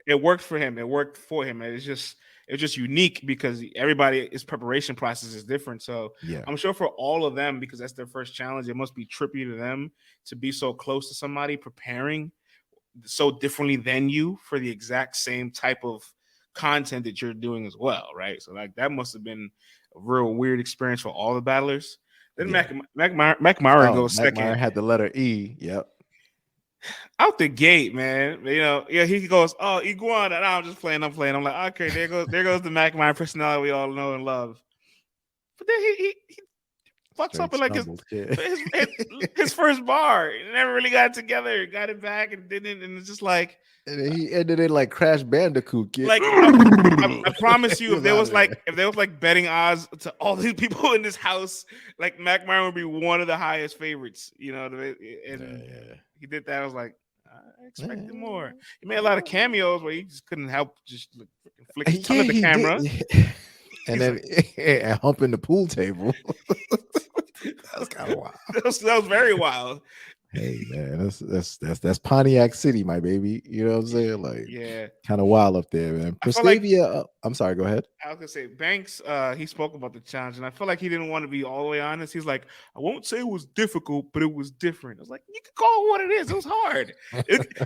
It worked for him. It worked for him. It's just unique because everybody's preparation process is different. So I'm sure for all of them, because that's their first challenge, it must be trippy to them to be so close to somebody preparing so differently than you for the exact same type of content that you're doing as well, right? So like that must have been a real weird experience for all the battlers. Then Mac Myron goes second. Myron had the letter E. Yep. Out the gate, man. He goes, "Oh, Iguana." And I'm just playing. I'm like, okay, there goes the Mac Myron personality we all know and love. But then he fucks up in like his first bar. He never really got it together, got it back, and didn't. And it's just like, and then he ended it like Crash Bandicoot. Kid. Like I promise you, if there was like betting odds to all these people in this house, like Mac Myron would be one of the highest favorites. And he did that. I was like, I expected more. He made a lot of cameos where he just couldn't help just flick his tongue at the camera. And then humping the pool table. That was kind of wild. That was very wild. Hey man, that's Pontiac City, my baby. You know what I'm saying? Like, kind of wild up there, man. Prestavia, I'm sorry, go ahead. I was gonna say Banks. He spoke about the challenge, and I feel like he didn't want to be all the way honest. He's like, I won't say it was difficult, but it was different. I was like, you can call it what it is. It was hard.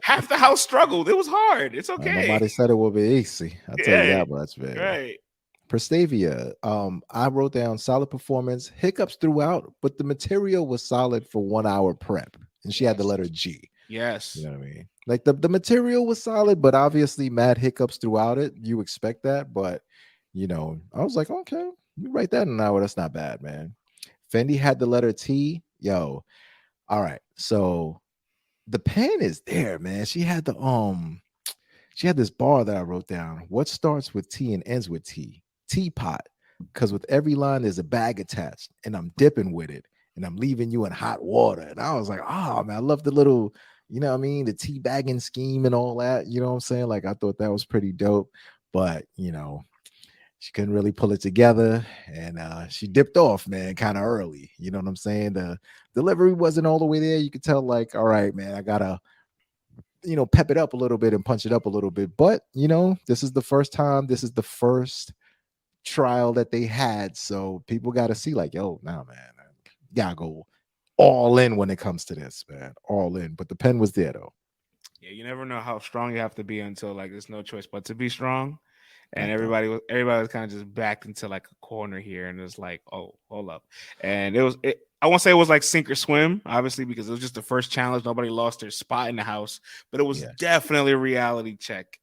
Half the house struggled. It was hard. It's okay. Nobody said it would be easy. I'll tell you that much, man. Right. Prestavia, I wrote down solid performance, hiccups throughout, but the material was solid for 1 hour prep. And she had the letter G. Yes. You know what I mean? Like the material was solid, but obviously mad hiccups throughout it. You expect that, but I was like, okay, you write that in an hour. That's not bad, man. Fendi had the letter T. Yo. All right. So the pen is there, man. She had this bar that I wrote down. What starts with T and ends with T? Teapot. Because with every line, there's a bag attached, and I'm dipping with it. And I'm leaving you in hot water. And I was like, oh man, I love the little, the tea bagging scheme and all that. You know what I'm saying? Like, I thought that was pretty dope. But, she couldn't really pull it together. And she dipped off, man, kind of early. You know what I'm saying? The delivery wasn't all the way there. You could tell, like, all right, man, I gotta, pep it up a little bit and punch it up a little bit. But, this is the first time. This is the first trial that they had. So people got to see, like, yo, nah, man. Gotta go all in when it comes to this, man. All in. But the pen was there though. Yeah, you never know how strong you have to be until like there's no choice but to be strong. And everybody was kind of just backed into like a corner here, and it's like, oh, hold up. And I won't say it was like sink or swim, obviously, because it was just the first challenge. Nobody lost their spot in the house, but it was Yeah. definitely a reality check.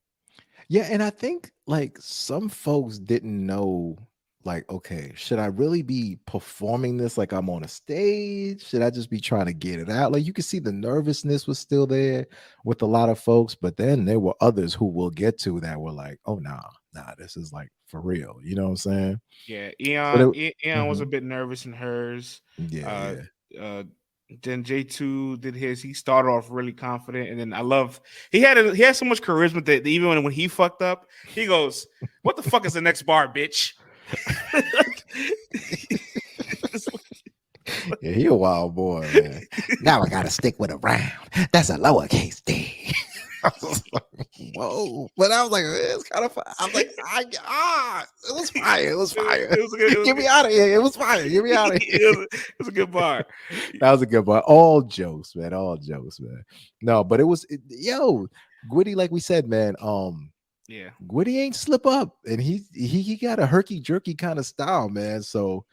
Yeah, and I think like some folks didn't know, like, okay, should I really be performing this like I'm on a stage? Should I just be trying to get it out? Like you can see the nervousness was still there with a lot of folks, but then there were others who we'll get to that were like, oh nah, this is like for real. You know what I'm saying? Yeah, But Eon was a mhm. bit nervous in hers. Yeah, Uh, yeah. uh, then J2 did his. He started off really confident, and then I love he had so much charisma that even when he fucked up, he goes, "What the fuck is the next bar, bitch?" Yeah, he a wild boy, man. Now I gotta stick with a round. That's a lowercase d. I was like, whoa. But I was like, it's kind of fun. I was like, it was fire. It was fire. It was a good. It was a Get me good. out of here. It was fire. Get me out of here. It was a good bar. That was a good one. All jokes, man. All jokes, man. No, but yo, Gwitty, like we said, man. Yeah, Gwitty ain't slip up, and he got a herky jerky kind of style, man. So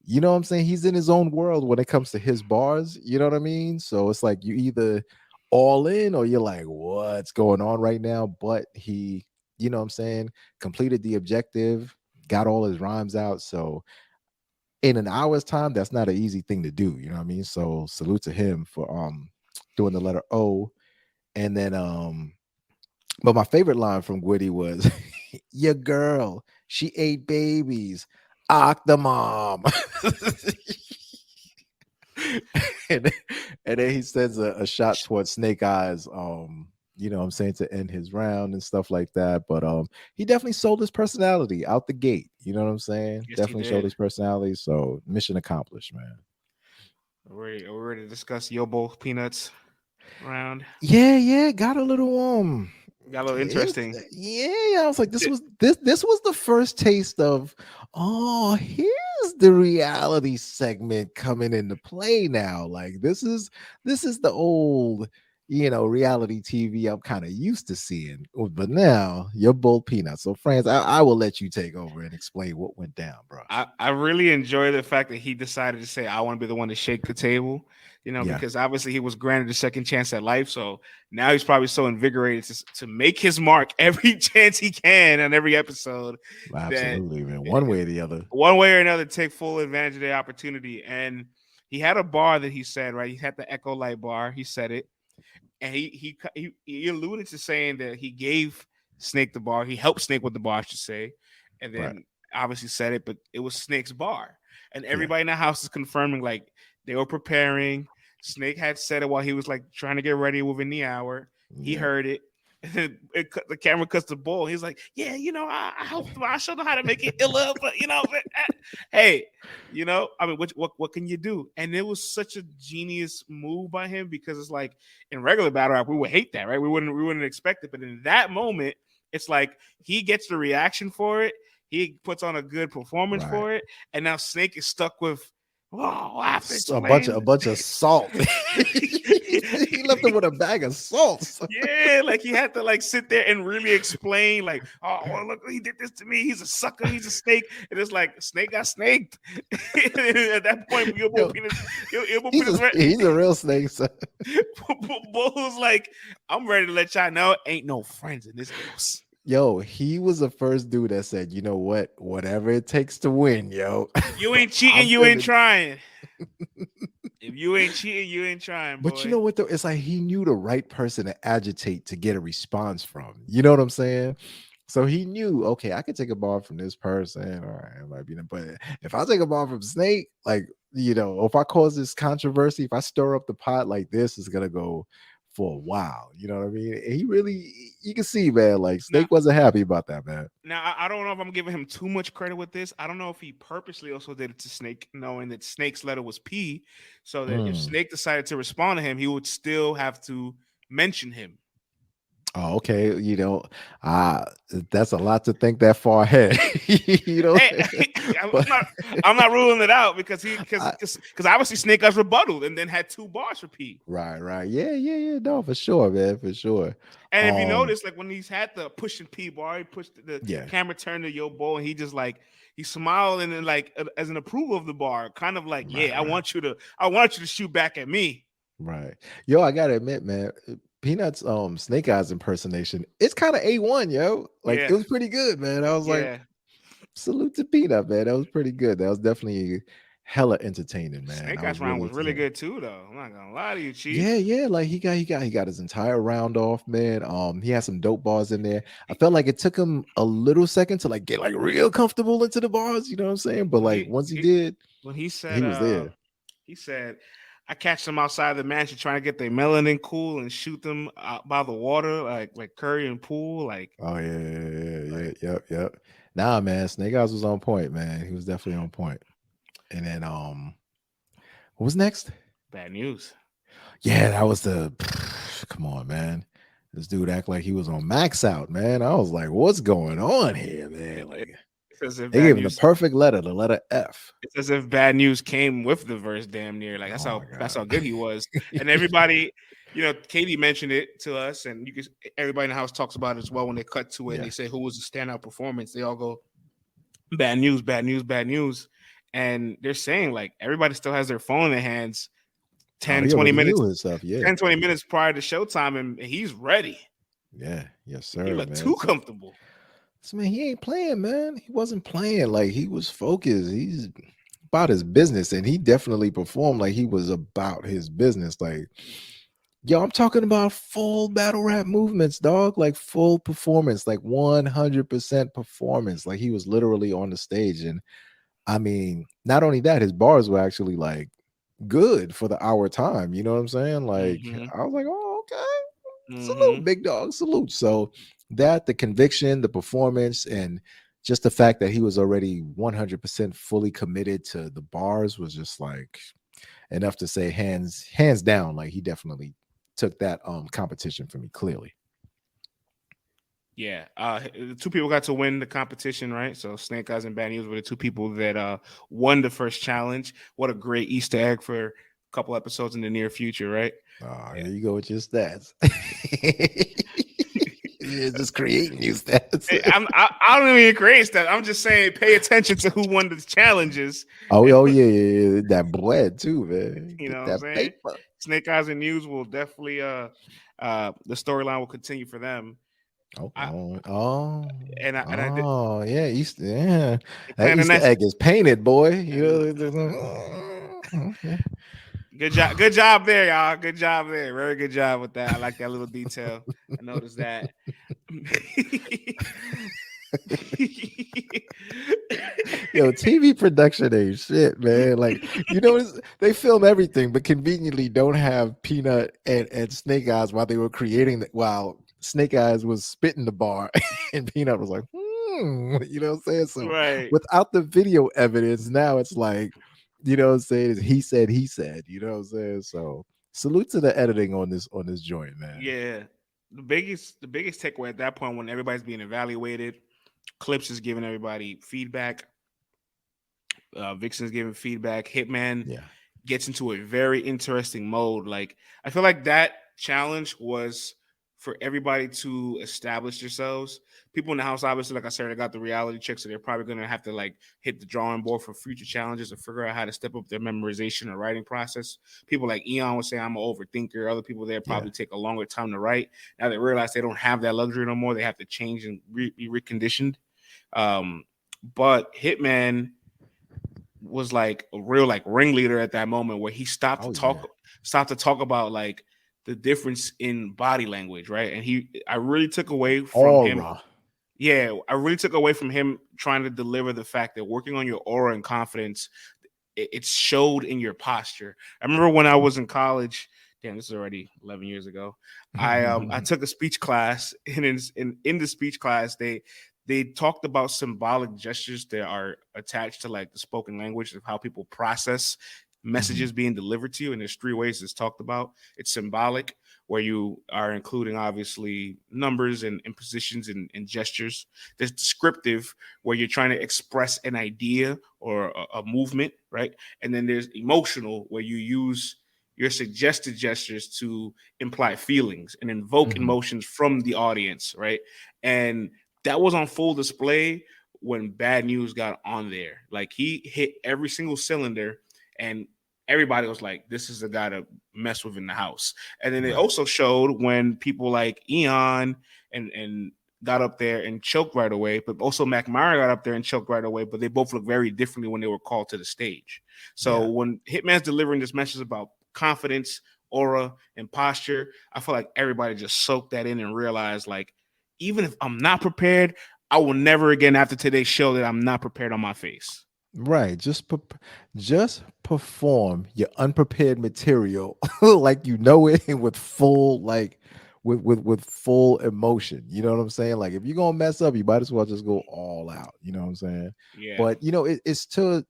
you know what I'm saying? He's in his own world when it comes to his bars. You know what I mean? So it's like you either all in or you're like, what's going on right now? But he, you know what I'm saying, completed the objective, got all his rhymes out. So in an hour's time, that's not an easy thing to do. You know what I mean? So salute to him for doing the letter O. And then but my favorite line from Gwitty was your girl, she ate babies. Ock the mom. and, and then he sends a shot towards Snake Eyes, you know what I'm saying, to end his round and stuff like that. But he definitely sold his personality out the gate. You know what I'm saying? yes, he Definitely showed did. his personality. So mission accomplished, man. We're ready to discuss Yobo Peanuts round. Yeah, got a little Got a little interesting. yeah, I was like, this was the first taste of, oh, here's the reality segment coming into play now. Like this is the old, you know, reality TV I'm kind of used to seeing. But now you're bold peanuts. So friends, I will let you take over and explain what went down, bro. I really enjoy the fact that he decided to say, I want to be the one to shake the table, Yeah, because obviously he was granted a second chance at life. So now he's probably so invigorated to make his mark every chance he can on every episode that absolutely, man. One way or the other. one way or another take full advantage of the opportunity. And he had a bar that he said, right? He had the Echo Light bar. He said it. And he alluded to saying that he gave Snake the bar. He helped Snake with the bar, I should say. And Right. then obviously said it, but it was Snake's bar. And Yeah. everybody in the house is confirming like they were preparing. Snake had said it while he was like trying to get ready within the hour. He Yeah. heard it. And then the camera cuts the bull. He's like, yeah, I helped him. I showed him how to make it illa, but hey, I mean, what can you do? And it was such a genius move by him because it's like in regular battle rap, we would hate that, right? We wouldn't expect it, but in that moment, it's like he gets the reaction for it. He puts on a good performance Right. for it, and now Snake is stuck with, oh, I have to A bunch explain. of salt. He left him with a bag of salt. Yeah, like he had to like sit there and really explain, like, oh, well, look, he did this to me. He's a sucker. He's a snake. And it's like Snake got snaked. At that point, He's a real snake. So. Bull was like, I'm ready to let y'all know, ain't no friends in this house. Yo, he was the first dude that said, you know what? Whatever it takes to win, yo. You ain't cheating, you ain't trying. If you ain't cheating, you ain't trying, boy. But you know what though? It's like he knew the right person to agitate to get a response from. You know what I'm saying? So he knew, okay, I could take a ball from this person, or it might be, but if I take a ball from Snake, like, if I cause this controversy, if I stir up the pot like this, is gonna go for a while. You know what I mean? And he really, you can see, man, like Snake wasn't happy about that, man. Now, I don't know if I'm giving him too much credit with this. I don't know if he purposely also did it to Snake, knowing that Snake's letter was P, so that if Snake decided to respond to him, he would still have to mention him. Oh, okay. That's a lot to think that far ahead. Hey, I'm not ruling it out because I, obviously Snake Eyes rebutted and then had 2 bars for P. right. Yeah. No, for sure, man, for sure. And if you notice, like when he's had the pushing P bar, he pushed the Yeah, camera turned to Yo Bo, and he just like he smiled and then like as an approval of the bar, kind of like, right, yeah, I right, want you to shoot back at me. right. Yo, I gotta admit, man, Peanuts Snake Eyes impersonation, it's kind of A1, yo. Like it Yeah, was pretty good, man. I was like, yeah. salute to Peanut, man. That was pretty good. That was definitely hella entertaining, man. Snake I was Eyes round really was really entertained. good too, though. I'm not gonna lie to you, Yeah, Chief. yeah, like he got his entire round off, man. He had some dope bars in there. I felt like it took him a little second to like get like real comfortable into the bars, you know what I'm saying? But When like he, once he he did, when he said he was there. he said, I catch them outside the mansion trying to get their melanin cool and shoot them out by the water like Curry and Pool, Oh yeah, like yep. Nah, man, Snake Eyes was on point, man. He was definitely on point. And then what was next? bad news. Yeah, that was the come on, man. This dude act like he was on max out, man. I was like, what's going on here, man? Like It's as if they bad gave him the news. perfect letter, the letter F. It's as if bad news came with the verse. Damn near, like Oh my that's god. how good he was. And everybody, Katie mentioned it to us, and everybody in the house talks about it as well. When they cut to it and Yeah. they say who was the standout performance, they all go bad news, bad news, bad news. And they're saying like everybody still has their phone in their hands Oh, 10, he 20 already minutes, knew his stuff. Yeah. 10, 20 minutes prior to showtime, and he's ready. Yeah. Yes, He sir, looked man. too comfortable. So man, he ain't playing, man. He wasn't playing. Like he was focused. He's about his business, and he definitely performed like he was about his business. Like, yo, I'm talking about full battle rap movements, dog. Like full performance, like 100% performance. Like he was literally on the stage. And I mean, not only that, his bars were actually like good for the hour time. You know what I'm saying? Like, Mm-hmm. I was like, oh, okay. Mm-hmm. Salute, big dog. Salute. So that the conviction, the performance, and just the fact that he was already 100% fully committed to the bars was just like enough to say hands down. Like he definitely took that competition for me clearly. Yeah, the 2 people got to win the competition, right? So Snake Eyes and Bad News were the 2 people that won the first challenge. What a great Easter egg for a couple episodes in the near future, right? Oh, Yeah. here you go with your stats. It's just creating new stats. I don't even create that. I'm just saying, pay attention to who won the challenges. Oh yeah. That bread too, man. You know Get what I'm that saying? paper. Snake Eyes and News will definitely the storyline will continue for them. Oh, I and I did yeah, Easter, yeah. That plan the Easter next. egg is painted, boy. You know, okay. Good job there, y'all. Good job there. Very good job with that. I like that little detail. I noticed that. Yo, TV production ain't shit, man. Like, they film everything, but conveniently don't have Peanut and Snake Eyes while they were creating while Snake Eyes was spitting the bar and Peanut was like, you know what I'm saying? So Right. without the video evidence, now it's like, you know what I'm saying? He said, you know what I'm saying? So salute to the editing on this joint, man. Yeah. The biggest takeaway at that point when everybody's being evaluated, Clips is giving everybody feedback. Vixen's giving feedback. Hitman Yeah. gets into a very interesting mode. Like I feel like that challenge was for everybody to establish themselves. People in the house, obviously, like I said, they got the reality check, so they're probably gonna have to like hit the drawing board for future challenges and figure out how to step up their memorization or writing process. People like Eon would say I'm an overthinker. Other people there probably take a longer time to write. Now they realize they don't have that luxury no more. They have to change and be reconditioned. But Hitman was like a real like ringleader at that moment where he stopped to talk about like the difference in body language, right? And I really took away from him. Yeah, I really took away from him trying to deliver the fact that working on your aura and confidence, it showed in your posture. I remember when I was in college. Damn, this is already 11 years ago. I took a speech class, and in the speech class, they talked about symbolic gestures that are attached to like the spoken language of how people process messages being delivered to you. And there's 3 ways it's talked about. It's symbolic, where you are including obviously numbers and positions and gestures. There's descriptive, where you're trying to express an idea or a movement, right? And then there's emotional, where you use your suggested gestures to imply feelings and invoke emotions from the audience, right? And that was on full display when Bad News got on there. Like, he hit every single cylinder, and everybody was like, this is the guy to mess with in the house. And then it also showed when people like Eon and got up there and choked right away, but also McMara got up there and choked right away, but they both look very differently when they were called to the stage. So when Hitman's delivering this message about confidence, aura, and posture, I feel like everybody just soaked that in and realized, like, even if I'm not prepared, I will never again after today's show that I'm not prepared on my face. Right. Just perform your unprepared material like you know it, and with full, like, with full emotion. You know what I'm saying? Like, if you're gonna mess up, you might as well just go all out. You know what I'm saying? Yeah. But it's to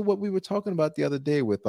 what we were talking about the other day with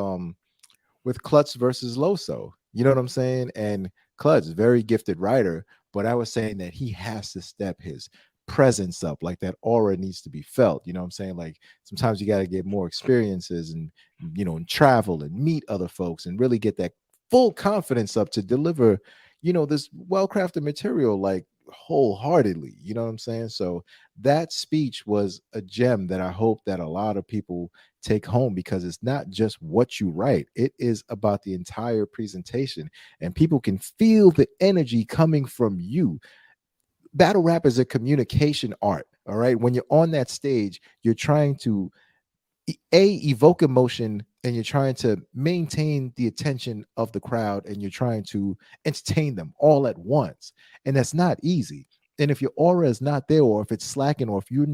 Klutz versus Loso. You know what I'm saying? And Klutz, very gifted writer, but I was saying that he has to step his presence up. Like, that aura needs to be felt. You know what I'm saying? Like, sometimes you got to get more experiences and, and travel and meet other folks and really get that full confidence up to deliver, this well-crafted material, like, wholeheartedly. You know what I'm saying? So that speech was a gem that I hope that a lot of people take home, because it's not just what you write, it is about the entire presentation, and people can feel the energy coming from you. Battle rap is a communication art. All right, when you're on that stage, you're trying to evoke emotion, and you're trying to maintain the attention of the crowd, and you're trying to entertain them all at once, and that's not easy. And if your aura is not there, or if it's slacking, or if you're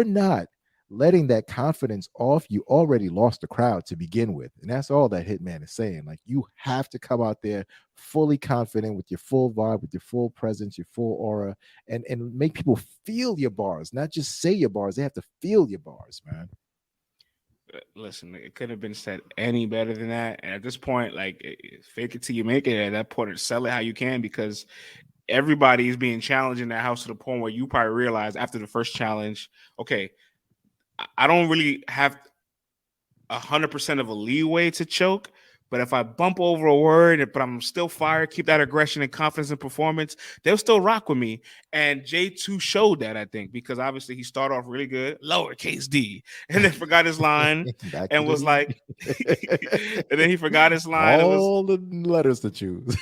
not letting that confidence off, you already lost the crowd to begin with. And that's all that Hitman is saying. Like, you have to come out there fully confident, with your full vibe, with your full presence, your full aura, and make people feel your bars, not just say your bars. They have to feel your bars, man. Listen, it couldn't have been said any better than that. And at this point, like, fake it till you make it. At that point, sell it how you can, because everybody is being challenged in that house to the point where you probably realize after the first challenge, okay, I don't really have 100% of a leeway to choke, but if I bump over a word, but I'm still fire, keep that aggression and confidence in performance, they'll still rock with me. And J2 showed that, I think, because obviously he started off really good, lowercase d, and then forgot his line and was like, and then he forgot his line. All the letters to choose.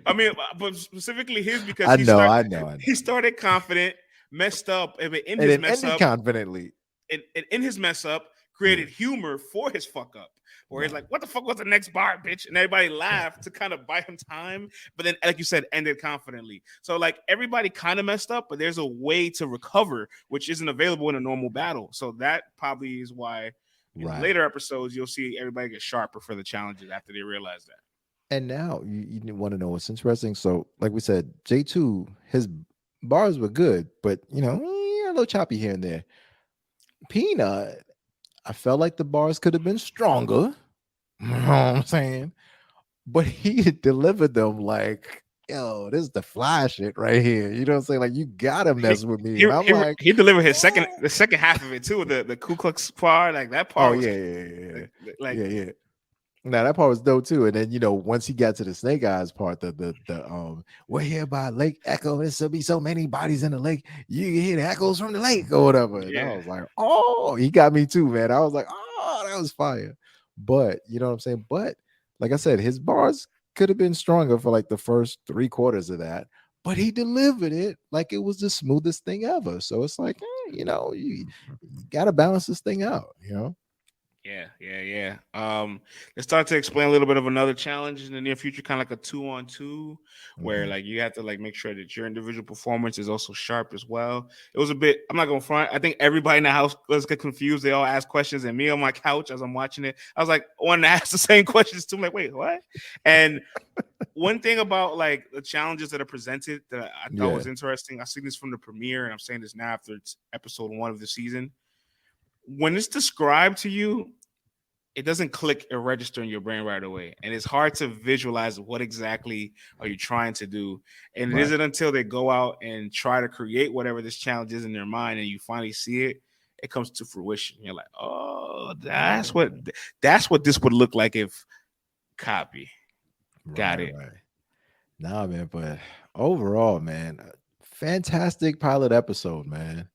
I mean, but specifically his, because I know. He started confident, messed up, and in And his then mess ended up, confidently. and in his mess up, created humor for his fuck up, where he's like, what the fuck was the next bar, bitch? And everybody laughed to kind of buy him time. But then, like you said, ended confidently. So, like, everybody kind of messed up, but there's a way to recover, which isn't available in a normal battle. So that probably is why in later episodes, you'll see everybody get sharper for the challenges after they realize that. And now you want to know what's interesting. So, like we said, J2, his bars were good, but, a little choppy here and there. Peanut, I felt like the bars could have been stronger. You know what I'm saying? But he delivered them like, yo, this is the fly shit right here. You know what I'm saying? Like, you gotta mess with me. And I'm like, he delivered the second half of it too, the Ku Klux part, like that part. Oh, yeah. Like, yeah. Now that part was dope too. And then, once he got to the Snake Eyes part, the we're here by Lake Echo. There'll be so many bodies in the lake. You can hear the echoes from the lake or whatever. And I was like, oh, he got me too, man. I was like, oh, that was fire. But you know what I'm saying? But like I said, his bars could have been stronger for like the first 3/4 of that. But he delivered it like it was the smoothest thing ever. So it's like, you gotta balance this thing out, Yeah. Let's start to explain a little bit of another challenge in the near future, kind of like a 2-on-2, where like you have to like make sure that your individual performance is also sharp as well. It was a bit, I'm not gonna front. I think everybody in the house let's get confused. They all ask questions, and me on my couch as I'm watching it, I was like, wanting to ask the same questions too. I'm like, wait, what? And one thing about like the challenges that are presented that I thought was interesting, I see this from the premiere, and I'm saying this now after it's episode 1 of the season. When it's described to you, it doesn't click or register in your brain right away, and it's hard to visualize what exactly are you trying to do. And it Right. isn't until they go out and try to create whatever this challenge is in their mind, and you finally see it, it comes to fruition. You're like, oh, that's what this would look like if copy. Got Right, it. right. Nah, man, but overall, man, fantastic pilot episode, man.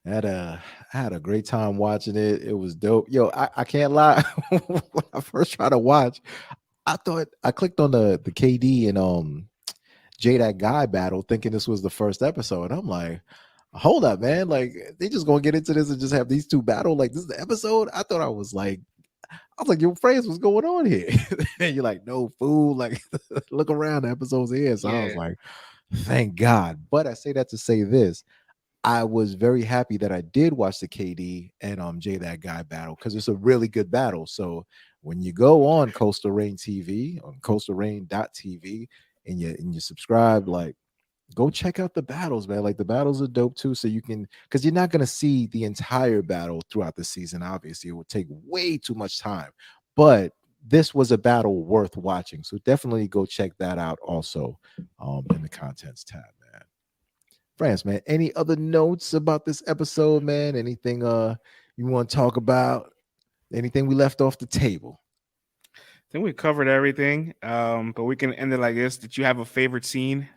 Had a I had a great time watching it. It was dope. Yo, I can't lie. When I first tried to watch, I thought I clicked on the KD and J that guy battle, thinking this was the first episode. I'm like, hold up, man. Like they just gonna get into this and just have these two battle. Like this is the episode. I was like, your phrase, what's going on here? And you're like, no fool. Like, look around, the episode's here. So I was Yeah. like, thank God. But I say that to say this. I was very happy that I did watch the KD and Jay that guy battle because it's a really good battle. So when you go on Coastal Rain TV on coastalrain.tv and you subscribe, like go check out the battles, man. Like the battles are dope too. So you can, because you're not gonna see the entire battle throughout the season. Obviously, it would take way too much time. But this was a battle worth watching. So definitely go check that out also in the contents tab, man. France, man. Any other notes about this episode, man? Anything you want to talk about? Anything we left off the table? I think we covered everything. But we can end it like this. Did you have a favorite scene?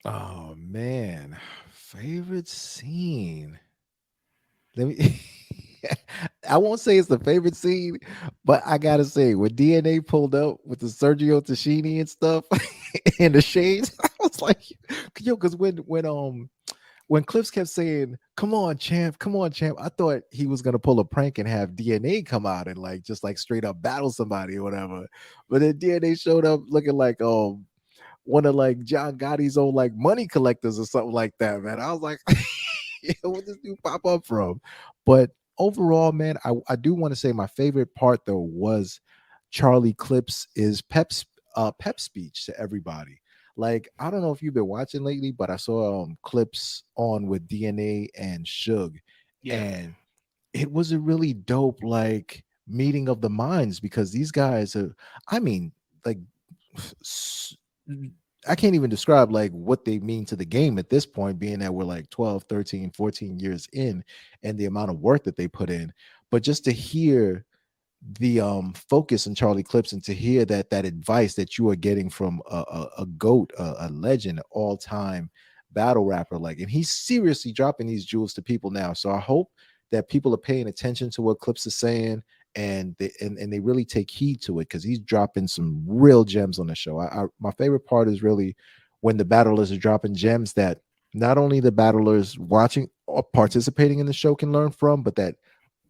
Oh man, favorite scene. Let me. I won't say it's the favorite scene, but I gotta say when DNA pulled up with the Sergio Tashini and stuff and the shades, I was like, yo, because when Clips kept saying, come on, champ," I thought he was gonna pull a prank and have DNA come out and like just like straight up battle somebody or whatever. But then DNA showed up looking like one of like John Gotti's old like money collectors or something like that, man. I was like, yeah, where this dude pop up from? But overall, man, I do want to say my favorite part though was Charlie Clips is pep speech to everybody. Like, I don't know if you've been watching lately, but I saw clips on with DNA and Suge, Yeah. and it was a really dope like meeting of the minds because these guys are, I mean, like s- I can't even describe like what they mean to the game at this point, being that we're like 12, 13, 14 years in and the amount of work that they put in. But just to hear the focus on Charlie Clips and to hear that advice that you are getting from a goat, a legend, all-time battle rapper, like, and he's seriously dropping these jewels to people now. So I hope that people are paying attention to what Clips is saying and they really take heed to it because he's dropping some real gems on the show. My favorite part is really when the battlers are dropping gems that not only the battlers watching or participating in the show can learn from, but that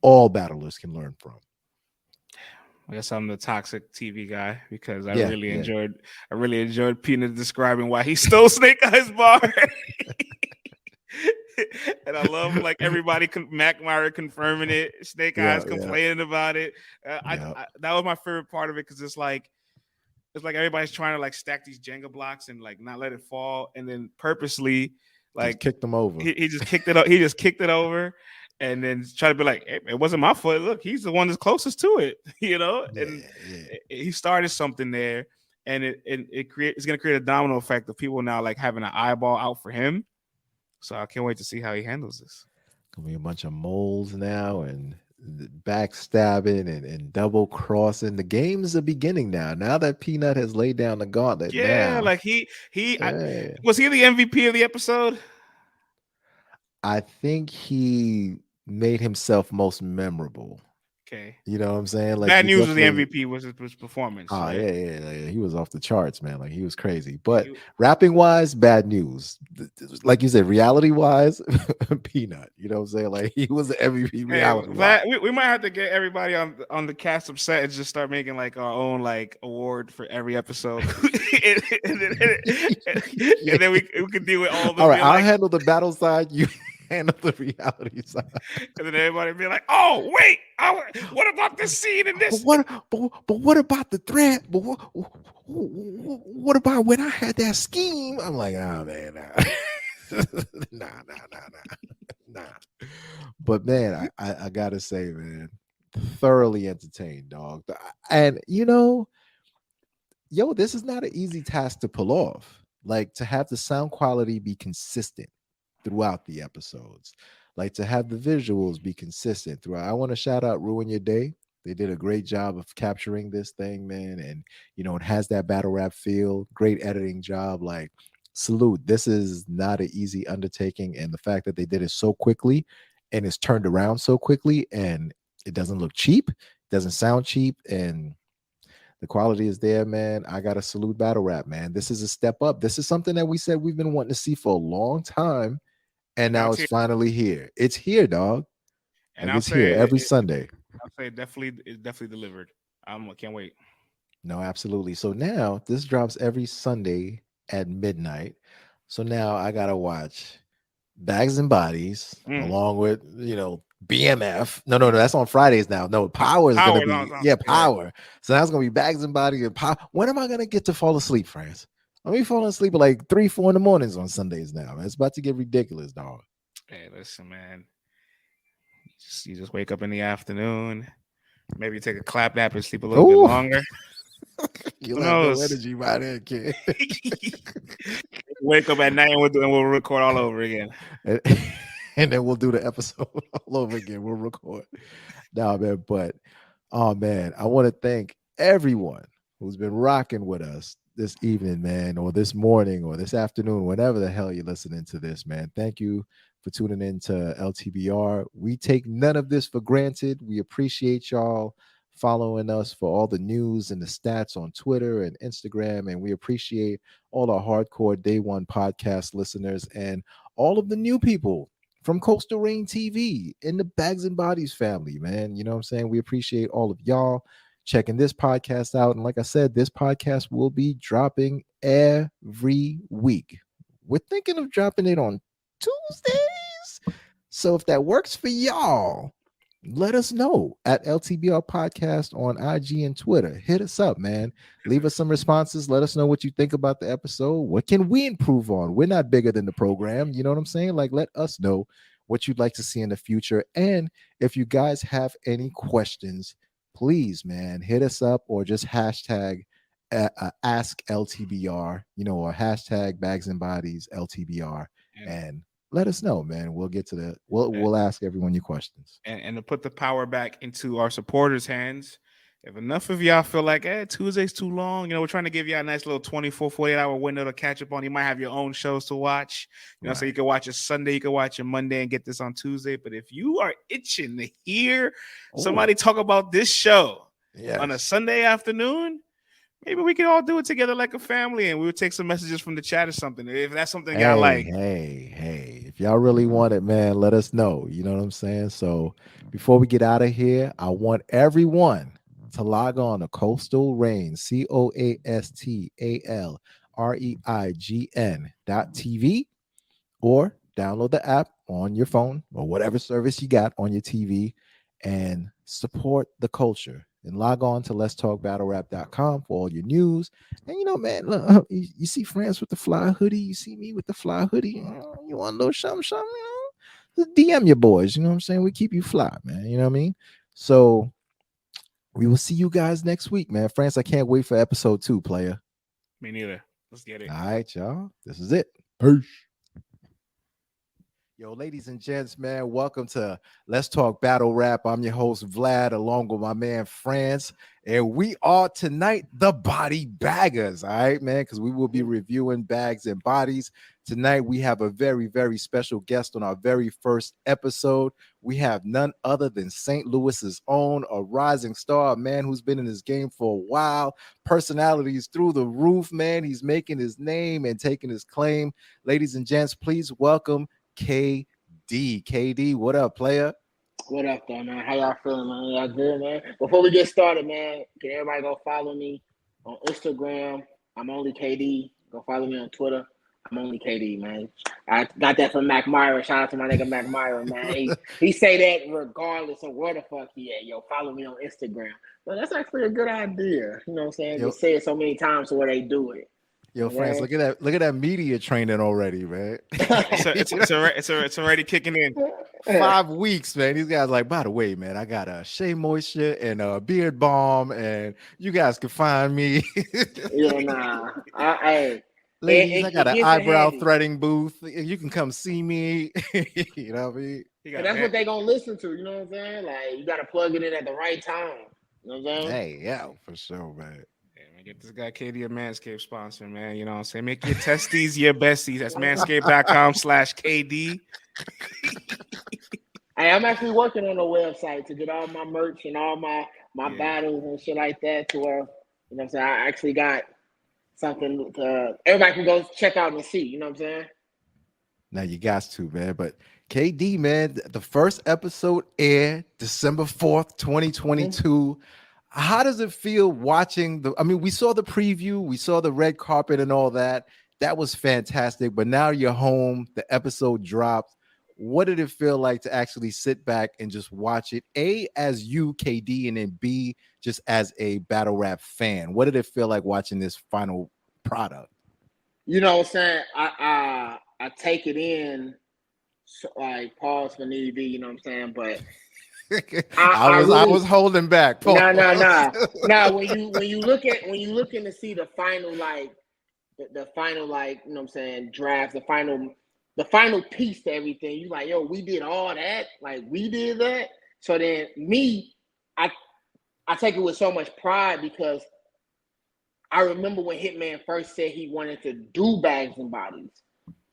all battlers can learn from. I guess I'm the toxic TV guy because I Yeah, really yeah. enjoyed Peanut describing why he stole Snake Eyes bar. And I love like everybody, Mac Meyer confirming it, Snake Yeah, Eyes yeah, complaining about it. yeah. That was my favorite part of it because it's like everybody's trying to like stack these Jenga blocks and like not let it fall, and then purposely Just like kick them over. he just kicked it. He just kicked it over, and then try to be like, hey, it wasn't my foot. Look, he's the one that's closest to it, you know. Yeah, And yeah. he started something there, and it's going to create a domino effect of people now like having an eyeball out for him. So I can't wait to see how he handles this. Gonna be a bunch of moles now and backstabbing and double crossing. The game's a beginning now. Now that Peanut has laid down the gauntlet, Yeah, now like yeah, was he the MVP of the episode? I think he made himself most memorable. Okay. You know what I'm saying? Like Bad he News was the definitely. MVP was his performance, Oh right? yeah, yeah, yeah. He was off the charts, man. Like he was crazy. Yeah, But rapping wise, Bad News. Like you said, reality wise, Peanut. You know what I'm saying? Like he was the MVP hey, reality wise. Vlad, we might have to get everybody on the cast upset and just start making like our own like award for every episode, Yeah. and then we could deal with all of All them right, being I'll like, handle the battle side. You handle the reality side. and then everybody be like, oh wait, what about this scene in But this? what about the threat? But what about when I had that scheme? I'm like, oh man, nah. Nah. But man, I gotta say, man, thoroughly entertained, dog. And this is not an easy task to pull off. Like to have the sound quality be consistent throughout the episodes, like to have the visuals be consistent throughout. I want to shout out Ruin Your Day. They did a great job of capturing this thing, man. And, it has that battle rap feel. Great editing job. Like, salute. This is not an easy undertaking. And the fact that they did it so quickly and it's turned around so quickly and it doesn't look cheap, doesn't sound cheap, and the quality is there, man. I got to salute battle rap, man. This is a step up. This is something that we said we've been wanting to see for a long time. And now it's finally here. It's here, dog. And like it's here every Sunday. I'll say it's definitely delivered. I can't wait. No, absolutely. So now this drops every Sunday at midnight. So now I gotta watch Bags and Bodies along with BMF. No, that's on Fridays now. No, Power is gonna be Power. So that's gonna be Bags and Bodies and Power. When am I gonna get to fall asleep, friends? I'm be falling asleep at like 3-4 in the mornings on Sundays now. Man. It's about to get ridiculous, dog. Hey, listen, man. You just wake up in the afternoon, maybe take a clap nap and sleep a little bit longer. You have no energy by then, kid. Wake up at night and we'll record all over again. And then we'll do the episode all over again. We'll record. Nah, man, but man, I want to thank everyone who's been rocking with us this evening, man, or this morning or this afternoon, whenever the hell you're listening to this, man. Thank you for tuning in to LTBR. We take none of this for granted. We appreciate y'all following us for all the news and the stats on Twitter and Instagram. And we appreciate all our hardcore Day One podcast listeners and all of the new people from Coastal Rain TV and the Bags and Bodies family, man. You know what I'm saying? We appreciate all of y'all checking this podcast out. And like I said, this podcast will be dropping every week. We're thinking of dropping it on Tuesdays. So if that works for y'all, let us know at LTBR Podcast on IG and Twitter. Hit us up, man. Leave us some responses. Let us know what you think about the episode. What can we improve on? We're not bigger than the program. You know what I'm saying? Like, let us know what you'd like to see in the future. And if you guys have any questions, please, man, hit us up or just hashtag ask LTBR, or hashtag Bags and Bodies LTBR. And let us know, man. We'll get to we'll ask everyone your questions. And to put the power back into our supporters' hands, if enough of y'all feel like, Tuesday's too long, we're trying to give y'all a nice little 24, 48-hour window to catch up on. You might have your own shows to watch. So you can watch it Sunday, you can watch it Monday and get this on Tuesday. But if you are itching to hear somebody talk about this show on a Sunday afternoon, maybe we could all do it together like a family, and we would take some messages from the chat or something. If that's something y'all like. Hey, if y'all really want it, man, let us know. You know what I'm saying? So before we get out of here, I want everyone to log on to Coastal Rain, CoastalReign.TV, or download the app on your phone or whatever service you got on your TV and support the culture. And log on to letstalkbattlerap.com for all your news. And man, look, you see France with the fly hoodie, you see me with the fly hoodie. You want a little something, just DM your boys. You know what I'm saying? We keep you fly, man. You know what I mean? So we will see you guys next week, man. France, I can't wait for episode 2, player. Me neither. Let's get it. All right, y'all. This is it. Peace. Yo, ladies and gents, man, welcome to Let's Talk Battle Rap. I'm your host, Vlad, along with my man, France. And we are tonight the Body Baggers, all right, man, because we will be reviewing Bags and Bodies. Tonight, we have a very, very special guest on our very first episode. We have none other than St. Louis's own, a rising star, a man who's been in this game for a while. Personalities through the roof, man. He's making his name and taking his claim. Ladies and gents, please welcome KD. KD, what up, player? What up, though, man? How y'all feeling, man? Y'all good, man? Before we get started, man, can everybody go follow me on Instagram? I'm only KD. Go follow me on Twitter. I'm only KD, man. I got that from Mac Myra. Shout out to my nigga Mac Myra, man. He say that regardless of where the fuck he at. Yo, follow me on Instagram. But that's actually a good idea. You know what I'm saying? They say it so many times to where they do it. Yo, friends, look at that media training already, man. It's already kicking in. 5 weeks, man. These guys like, by the way, man, I got a Shea Moisture and a beard balm, and you guys can find me. Yeah, nah. Ladies, I got an gets eyebrow handy. threading booth. You can come see me. You know what I mean? And that's what they gonna listen to. You know what I'm saying? Like you gotta plug it in at the right time. You know what I'm saying? Hey, yeah, for sure, man. Yeah, man, get this guy KD a Manscaped sponsor, man. You know what I'm saying? Make your testes your besties. That's manscaped.com/KD. Hey, I'm actually working on a website to get all my merch and all my battles and shit like that to where, you know what I'm saying, I actually got something everybody can go check out and see, you know what I'm saying? Now you got to, man. But KD, man, the first episode aired December 4th, 2022. Mm-hmm. How does it feel watching we saw the preview, we saw the red carpet and all that. That was fantastic. But now you're home, the episode dropped. What did it feel like to actually sit back and just watch it? A, as you, KD, and then B, just as a battle rap fan. What did it feel like watching this final product? You know what I'm saying? I take it in, like pause for need be, you know what I'm saying? But I was holding back. Pause. Nah. When you looking to see the final, like the final, like, you know what I'm saying, draft, the final piece to everything, you like, yo, we did all that, like we did that. So then I take it with so much pride because I remember when Hitman first said he wanted to do Bags and Bodies.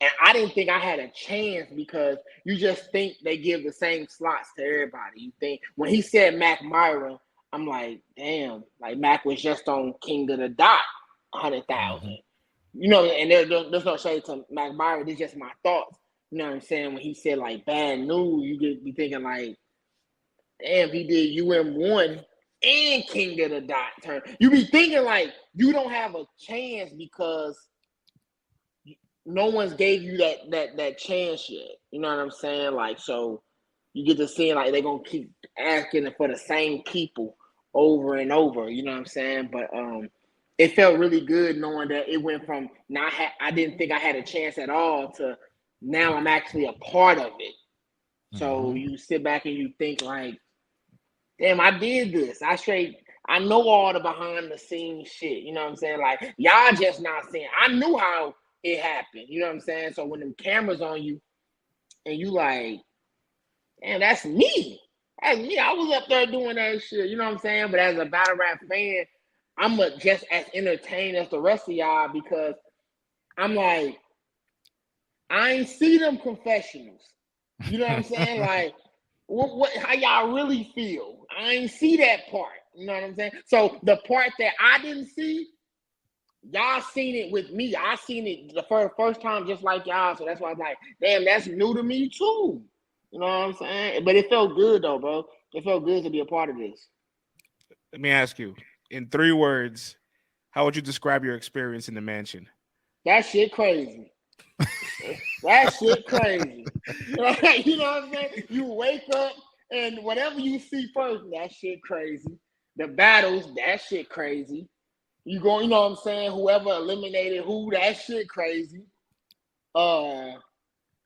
And I didn't think I had a chance because you just think they give the same slots to everybody. You think when he said Mac Myra, I'm like, damn, like Mac was just on King of the Dot, 100,000. Mm-hmm. You know, and there's no shade to Mac Myra. It's just my thoughts. You know what I'm saying? When he said like Bad News, you get be thinking like, damn, he did UM1 and King of the Dot turn. You be thinking like you don't have a chance because no one's gave you that chance yet. You know what I'm saying? Like, so you get to see like they're gonna keep asking for the same people over and over. You know what I'm saying? But it felt really good knowing that it went from I didn't think I had a chance at all to now I'm actually a part of it. So you sit back and you think like, damn, I did this. I know all the behind the scenes shit. You know what I'm saying? Like y'all just not seeing. I knew how it happened. You know what I'm saying? So when them cameras on you and you like, damn, that's me. That's me. I was up there doing that shit. You know what I'm saying? But as a battle rap fan, I'm just as entertained as the rest of y'all because I'm like, I ain't see them confessionals. You know what I'm saying? Like, what how y'all really feel? I ain't see that part. You know what I'm saying? So the part that I didn't see, y'all seen it with me. I seen it the first time just like y'all. So that's why I was like, damn, that's new to me too. You know what I'm saying? But it felt good though, bro. It felt good to be a part of this. Let me ask you, in 3 words, how would you describe your experience in the mansion? That shit crazy. That shit crazy. You know what I'm saying? You wake up and whatever you see first, that shit crazy. The battles, that shit crazy. You go, you know what I'm saying? Whoever eliminated who, that shit crazy.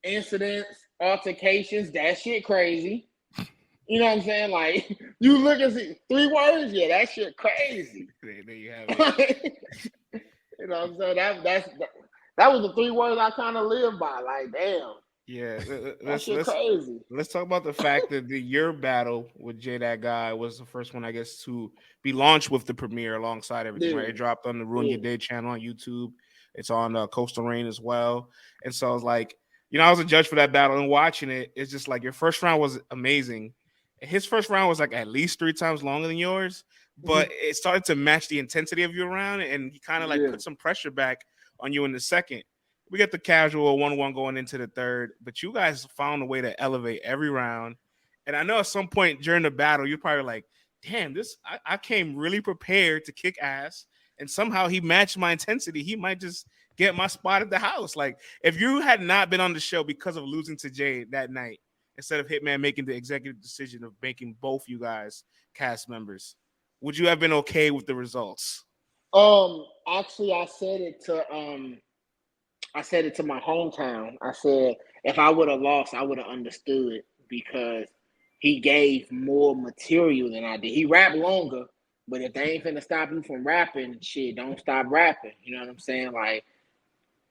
Incidents, altercations, that shit crazy. You know what I'm saying? Like, you look and see 3 words, yeah, that shit crazy. There you have it. You know what I'm saying? That was the 3 words I kind of live by. Like, damn. Yeah, that's crazy. Let's talk about the fact that your battle with Jay That Guy was the first one, I guess, to be launched with the premiere alongside everything. Yeah. Right? It dropped on the Ruin Your Day channel on YouTube. It's on Coastal Rain as well. And so I was like, you know, I was a judge for that battle and watching it. It's just like your first round was amazing. His first round was like at least 3 times longer than yours, but it started to match the intensity of your round, and he kind of like put some pressure back on you in the second. We got the casual 1-1 going into the third, but you guys found a way to elevate every round. And I know at some point during the battle, you're probably like, damn, I came really prepared to kick ass, and somehow he matched my intensity. He might just get my spot at the house. Like, if you had not been on the show because of losing to Jay that night, instead of Hitman making the executive decision of making both you guys cast members, would you have been okay with the results? Actually, I said it to my hometown. I said if I would have lost, I would have understood because he gave more material than I did. He rapped longer, but if they ain't finna stop you from rapping, shit, don't stop rapping. You know what I'm saying? Like,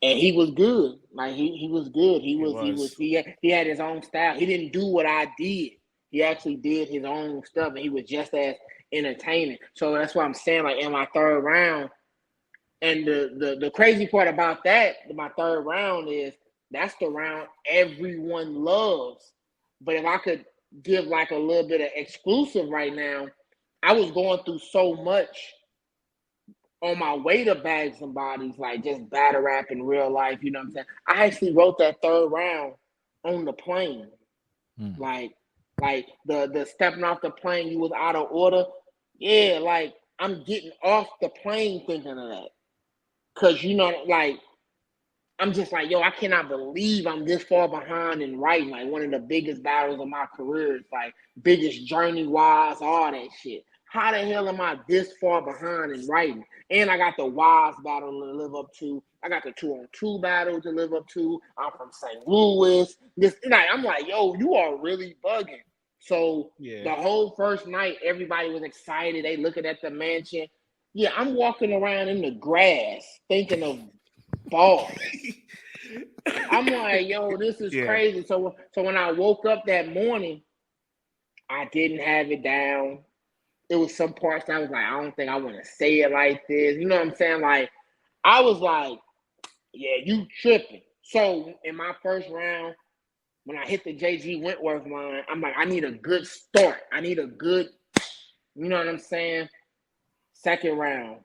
and he was good. Like he was good. He had his own style. He didn't do what I did. He actually did his own stuff, and he was just as entertaining. So that's what I'm saying. Like in my third round. And the crazy part about that, my third round is that's the round everyone loves. But if I could give like a little bit of exclusive right now, I was going through so much on my way to Bags and Bodies, like just battle rap in real life, you know what I'm saying? I actually wrote that third round on the plane. Like the stepping off the plane, you was out of order. Yeah, like I'm getting off the plane thinking of that. Cause you know, like I'm just like, yo, I cannot believe I'm this far behind in writing. Like one of the biggest battles of my career. It's like biggest journey wise, all that shit. How the hell am I this far behind in writing? And I got the Wise battle to live up to. I got the 2-on-2 battle to live up to. I'm from St. Louis. I'm like, yo, you are really bugging. So the whole first night, everybody was excited. They looking at the mansion. Yeah, I'm walking around in the grass thinking of balls. I'm like, yo, this is crazy. So when I woke up that morning, I didn't have it down. It was some parts that I was like, I don't think I want to say it like this. You know what I'm saying? Like, I was like, yeah, you tripping. So in my first round, when I hit the JG Wentworth line, I'm like, I need a good start. I need a good, you know what I'm saying? Second round,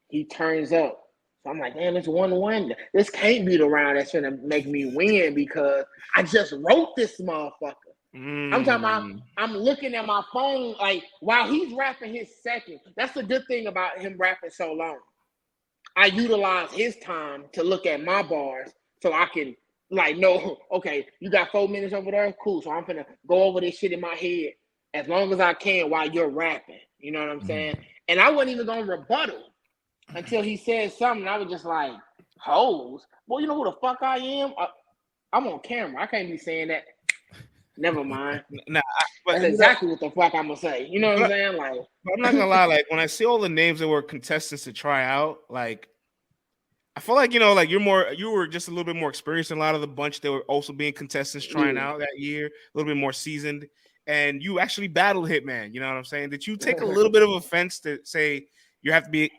he turns up. So I'm like, damn, it's 1-1. This can't be the round that's gonna make me win because I just wrote this motherfucker. I'm talking about, I'm looking at my phone, like, while he's rapping his second. That's the good thing about him rapping so long. I utilize his time to look at my bars so I can, like, know, okay, you got 4 minutes over there? Cool. So I'm gonna go over this shit in my head as long as I can while you're rapping. You know what I'm saying? And I wasn't even gonna rebuttal until he said something. I was just like, hoes? Well, you know who the fuck I am? I'm on camera. I can't be saying that. Never mind. That's exactly what the fuck I'm gonna say. You know what I'm saying? Like, I'm not gonna lie. Like when I see all the names that were contestants to try out, like I feel like you were just a little bit more experienced than a lot of the bunch that were also being contestants trying out that year, a little bit more seasoned, and you actually battled Hitman. You know what I'm saying? Did you take a little bit of offense to say you have to be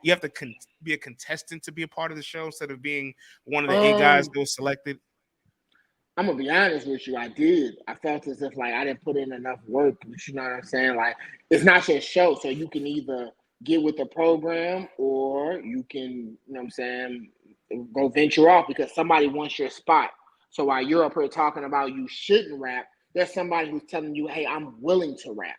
a contestant to be a part of the show instead of being one of the 8 guys that was selected? I'm gonna be honest with you. I did. I felt as if like I didn't put in enough work. You know what I'm saying? Like it's not your show, so you can either get with the program or you can, you know what I'm saying, go venture off because somebody wants your spot. So while you're up here talking about you shouldn't rap, there's somebody who's telling you, hey, I'm willing to rap.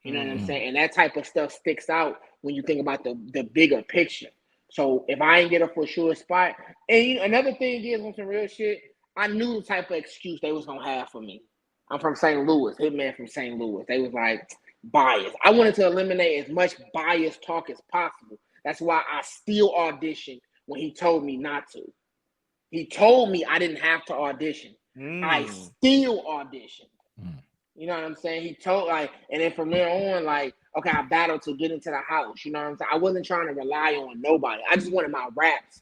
You know what I'm saying? And that type of stuff sticks out when you think about the bigger picture. So if I ain't get a for sure spot, and another thing is on some real shit, I knew the type of excuse they was gonna have for me. I'm from St. Louis, Hitman from St. Louis. They was like bias. I wanted to eliminate as much bias talk as possible. That's why I still auditioned when he told me not to. He told me I didn't have to audition. I still auditioned. You know what I'm saying? He told and then from there on, like, okay, I battled to get into the house. You know what I'm saying? I wasn't trying to rely on nobody. I just wanted my raps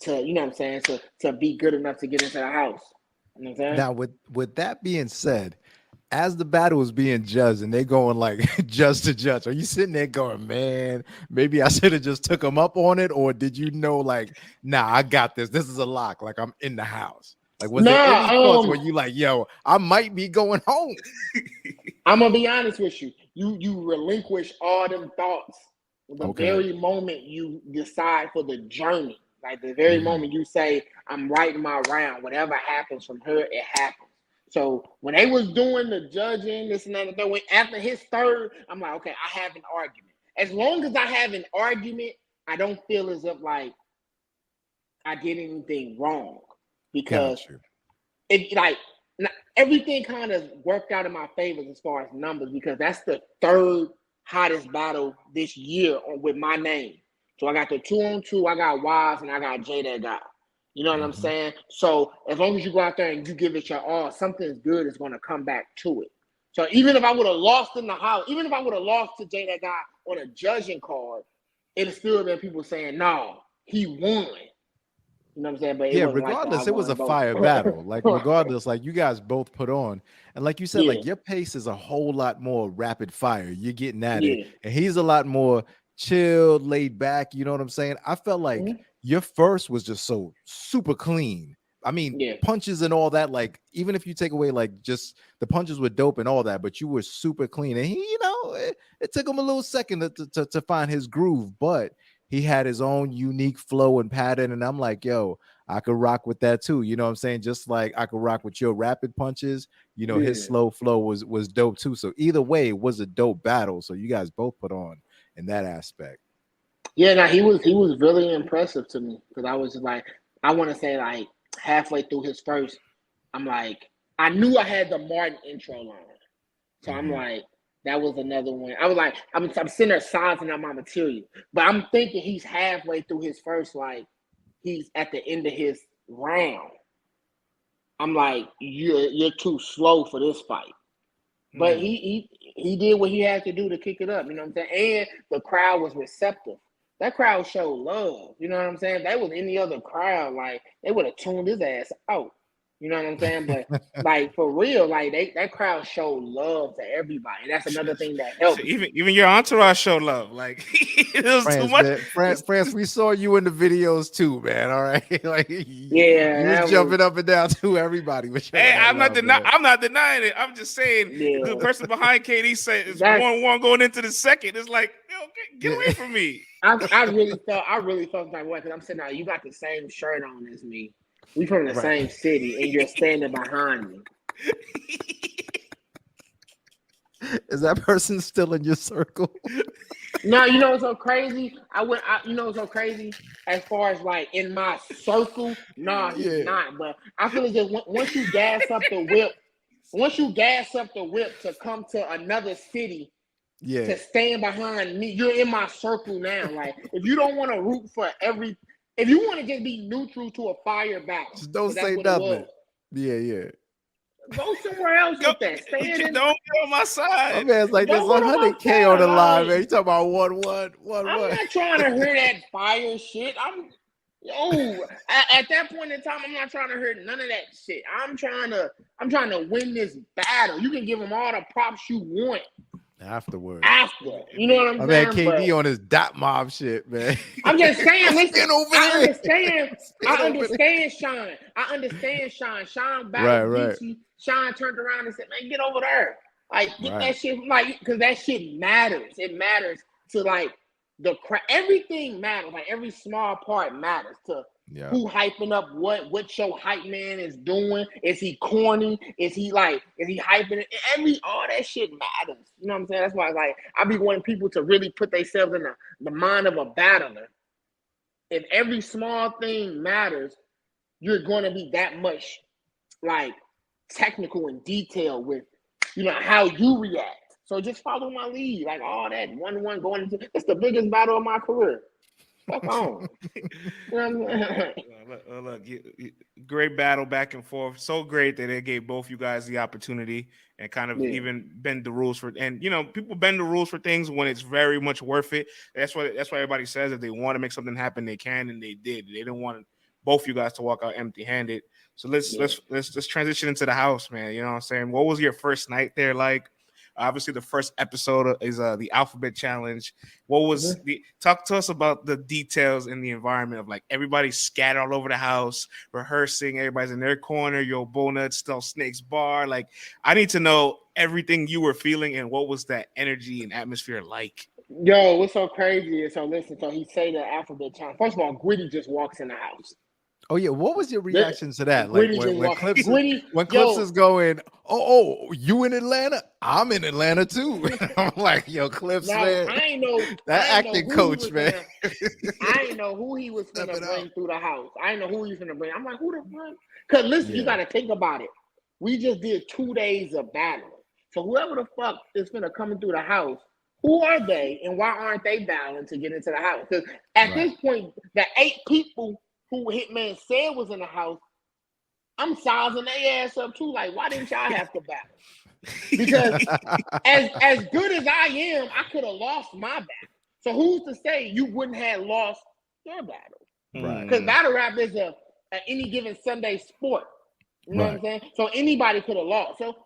to, you know what I'm saying, to be good enough to get into the house. You know what I'm saying? Now, with that being said, as the battle is being judged and they going like judge to judge, are you sitting there going, man, maybe I should have just took them up on it? Or did you know, like, nah, I got this. This is a lock. Like, I'm in the house. Like, was there any thoughts where you like, yo, I might be going home? I'm going to be honest with you. You relinquish all them thoughts the very moment you decide for the journey. Like the very moment you say, I'm writing my round, whatever happens from her, it happens. So when they was doing the judging, this and that, after his third, I'm like, okay, I have an argument. As long as I have an argument, I don't feel as if like I did anything wrong. Because everything kind of worked out in my favor as far as numbers, because that's the third hottest battle this year with my name. So I got the 2-on-2, I got Wise, and I got Jay that guy. You know what I'm saying? So as long as you go out there and you give it your all, something good is going to come back to it. So even if I would have lost in the house, even if I would have lost to Jay that guy on a judging card, it'd still been people saying, no, he won. You know what I'm saying? But it wasn't regardless, like it was a fire battle. Like, regardless, like you guys both put on. And like you said, like your pace is a whole lot more rapid fire. You're getting at it. And he's a lot more chilled, laid back. You know what I'm saying? I felt like your first was just so super clean. I mean, punches and all that, like, even if you take away like just the punches were dope and all that, but you were super clean. And he, you know, it took him a little second to find his groove, but he had his own unique flow and pattern. And I'm like, yo, I could rock with that too. You know what I'm saying? Just like I could rock with your rapid punches, you know, his slow flow was dope too. So either way, it was a dope battle. So you guys both put on in that aspect. Yeah, no, he was really impressive to me because I was just like, I want to say like halfway through his first, I'm like, I knew I had the Martin intro line. So I'm like, that was another one. I was like, I'm sitting there sizing out my material, but I'm thinking he's halfway through his first, like he's at the end of his round. I'm like, you're too slow for this fight. But he did what he had to do to kick it up. You know what I'm saying? And the crowd was receptive. That crowd showed love. You know what I'm saying? If that was any other crowd, like they would have tuned his ass out. You know what I'm saying? But like for real, like that crowd showed love to everybody. And that's another thing that helped. So even your entourage showed love. Like it was too much. France, we saw you in the videos too, man. All right, like yeah, you was jumping up and down too. Everybody was. Hey, I'm not denying it. I'm just saying the person behind KD said it's 1-1 going into the second. It's like, yo, get away from me. I really felt that way because I'm saying, now you got the same shirt on as me. We from the same city, and you're standing behind me. Is that person still in your circle? No, you know what's so crazy? You know what's so crazy? As far as like in my circle, he's not. But I feel as if once you gas up the whip to come to another city, to stand behind me, you're in my circle now. Like if you don't want to root for if you want to just be neutral to a fire battle, just don't say nothing. Yeah. Go somewhere else with that. Don't be on my side. My man's like, there's 100K on the line, man. You talking about 1-1. I'm not trying to hear that fire shit. At that point in time, I'm not trying to hear none of that shit. I'm trying to win this battle. You can give them all the props you want. Afterwards. You know what I'm saying? Man, KD on his dot mob shit, man. I'm just saying, listen, I understand Sean. Sean battled Geechee. Sean turned around and said, man, get over there. Like, get that shit, like, because that shit matters. It matters to, like, everything matters. Like, every small part matters to who hyping up what your hype man is doing. Is he corny? Is he hyping it? All that shit matters. You know what I'm saying? That's why, like, I be wanting people to really put themselves in the mind of a battler. If every small thing matters, you're going to be that much, like, technical and detailed with, you know, how you react. So just follow my lead. Like, all that 1-1 going into it's the biggest battle of my career. Fuck on. Look, great battle back and forth. So great that it gave both you guys the opportunity and kind of even bend the rules for. And you know, people bend the rules for things when it's very much worth it. That's why everybody says if they want to make something happen, they can, and they did. They didn't want both you guys to walk out empty-handed. So let's transition into the house, man. You know what I'm saying? What was your first night there like? Obviously, the first episode is the Alphabet Challenge. What was talk to us about the details in the environment of like everybody scattered all over the house, rehearsing, everybody's in their corner, Yo Bonut, Still Snake's bar. Like, I need to know everything you were feeling and what was that energy and atmosphere like? Yo, what's so crazy is, so listen, so he say the Alphabet Challenge. First of all, Gritty just walks in the house. Oh yeah, what was your reaction to that? Like when Clips is going, oh, you in Atlanta? I'm in Atlanta too. I'm like, yo, Clips, man. I ain't know that acting coach, man. I didn't know who he was gonna bring through the house. I didn't know who he was gonna bring. I'm like, who the fuck? Because listen, you gotta think about it. We just did 2 days of battling. So whoever the fuck is gonna come through the house, who are they and why aren't they battling to get into the house? Because at this point, the 8 people who Hitman said was in the house, I'm sizing their ass up too. Like, why didn't y'all have to battle? Because as good as I am, I could have lost my battle. So who's to say you wouldn't have lost your battle? Right. Because battle rap is a any given Sunday sport. You know what I'm saying? So anybody could have lost. So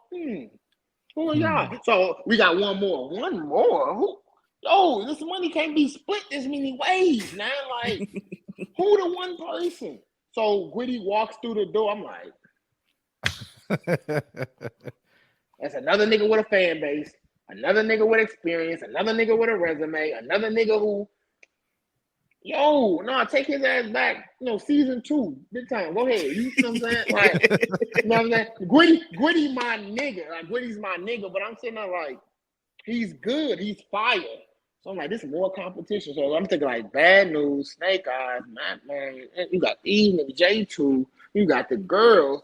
who are y'all? So we got one more. One more? Who? Yo, this money can't be split this many ways, man. Like, who the one person? So Gritty walks through the door. I'm like, that's another nigga with a fan base, another nigga with experience, another nigga with a resume, another nigga who, take his ass back. Season 2, big time. Go ahead. You know what I'm saying? Like, you know what I'm saying? Gritty, my nigga. Like, Gritty's my nigga, but I'm sitting there like, he's good. He's fire. So I'm like, this is more competition. So I'm thinking like Bad News, Snake Eyes, man. You got these niggas, J2. You got the girls.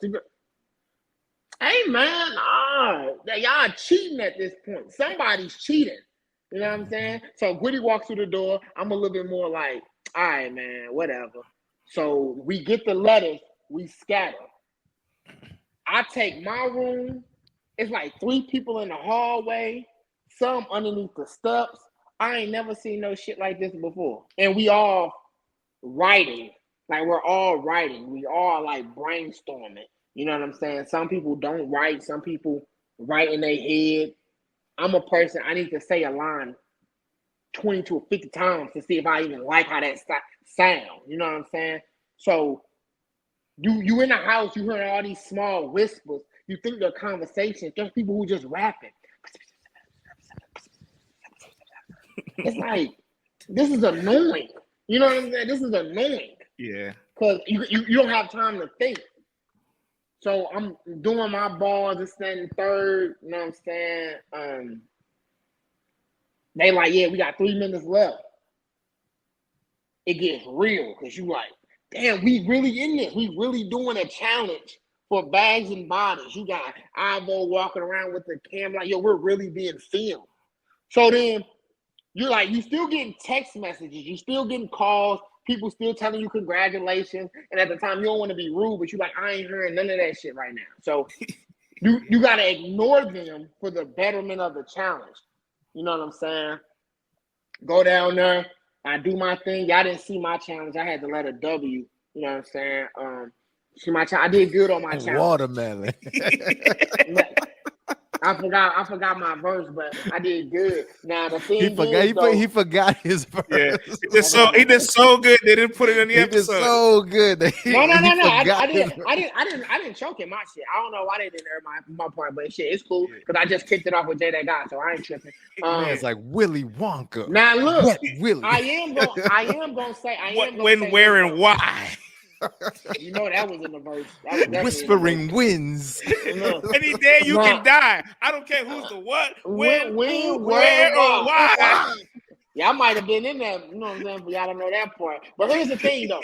Hey, man, y'all cheating at this point. Somebody's cheating. You know what I'm saying? So Gritty walks through the door. I'm a little bit more like, all right, man, whatever. So we get the letters. We scatter. I take my room. It's like 3 people in the hallway. Some underneath the steps. I ain't never seen no shit like this before. And we all writing. Like, we're all writing. We all, like, brainstorming. You know what I'm saying? Some people don't write. Some people write in their head. I'm a person, I need to say a line 20 to 50 times to see if I even like how that sound. You know what I'm saying? So you in the house, you hearing all these small whispers. You think they're conversations. There's people who just rapping. It's like, this is annoying. You know what I'm saying? This is annoying. Yeah. Because you don't have time to think. So I'm doing my balls, this, that, and third. You know what I'm saying? They like, yeah, we got 3 minutes left. It gets real because you like, damn, we really in this. We really doing a challenge for bags and bodies. You got Ivo walking around with the camera like, yo, we're really being filmed. So then you're like, you still getting text messages. You still getting calls. People still telling you congratulations. And at the time, you don't want to be rude, but you're like, I ain't hearing none of that shit right now. So you got to ignore them for the betterment of the challenge. You know what I'm saying? Go down there. I do my thing. Y'all didn't see my challenge. I had to let a W. You know what I'm saying? See my challenge. I did good on my challenge. Watermelon. I forgot my verse, but I did good. Now the thing he forgot his verse. Yeah. He did so good they didn't put it in the episode. Did so good. No. I didn't choke in my shit. I don't know why they didn't air my part, but shit, it's cool because I just kicked it off with Jay that guy, so I ain't tripping. It's like Willy Wonka. Now look, Wet Willy. I am gonna say where, and why. You know that was in the verse. Whispering winds. Any day you can die. I don't care who's the what, when, who, where, or why. Yeah, I might have been in there. You know what I'm saying? But y'all don't know that part. But here's the thing, though.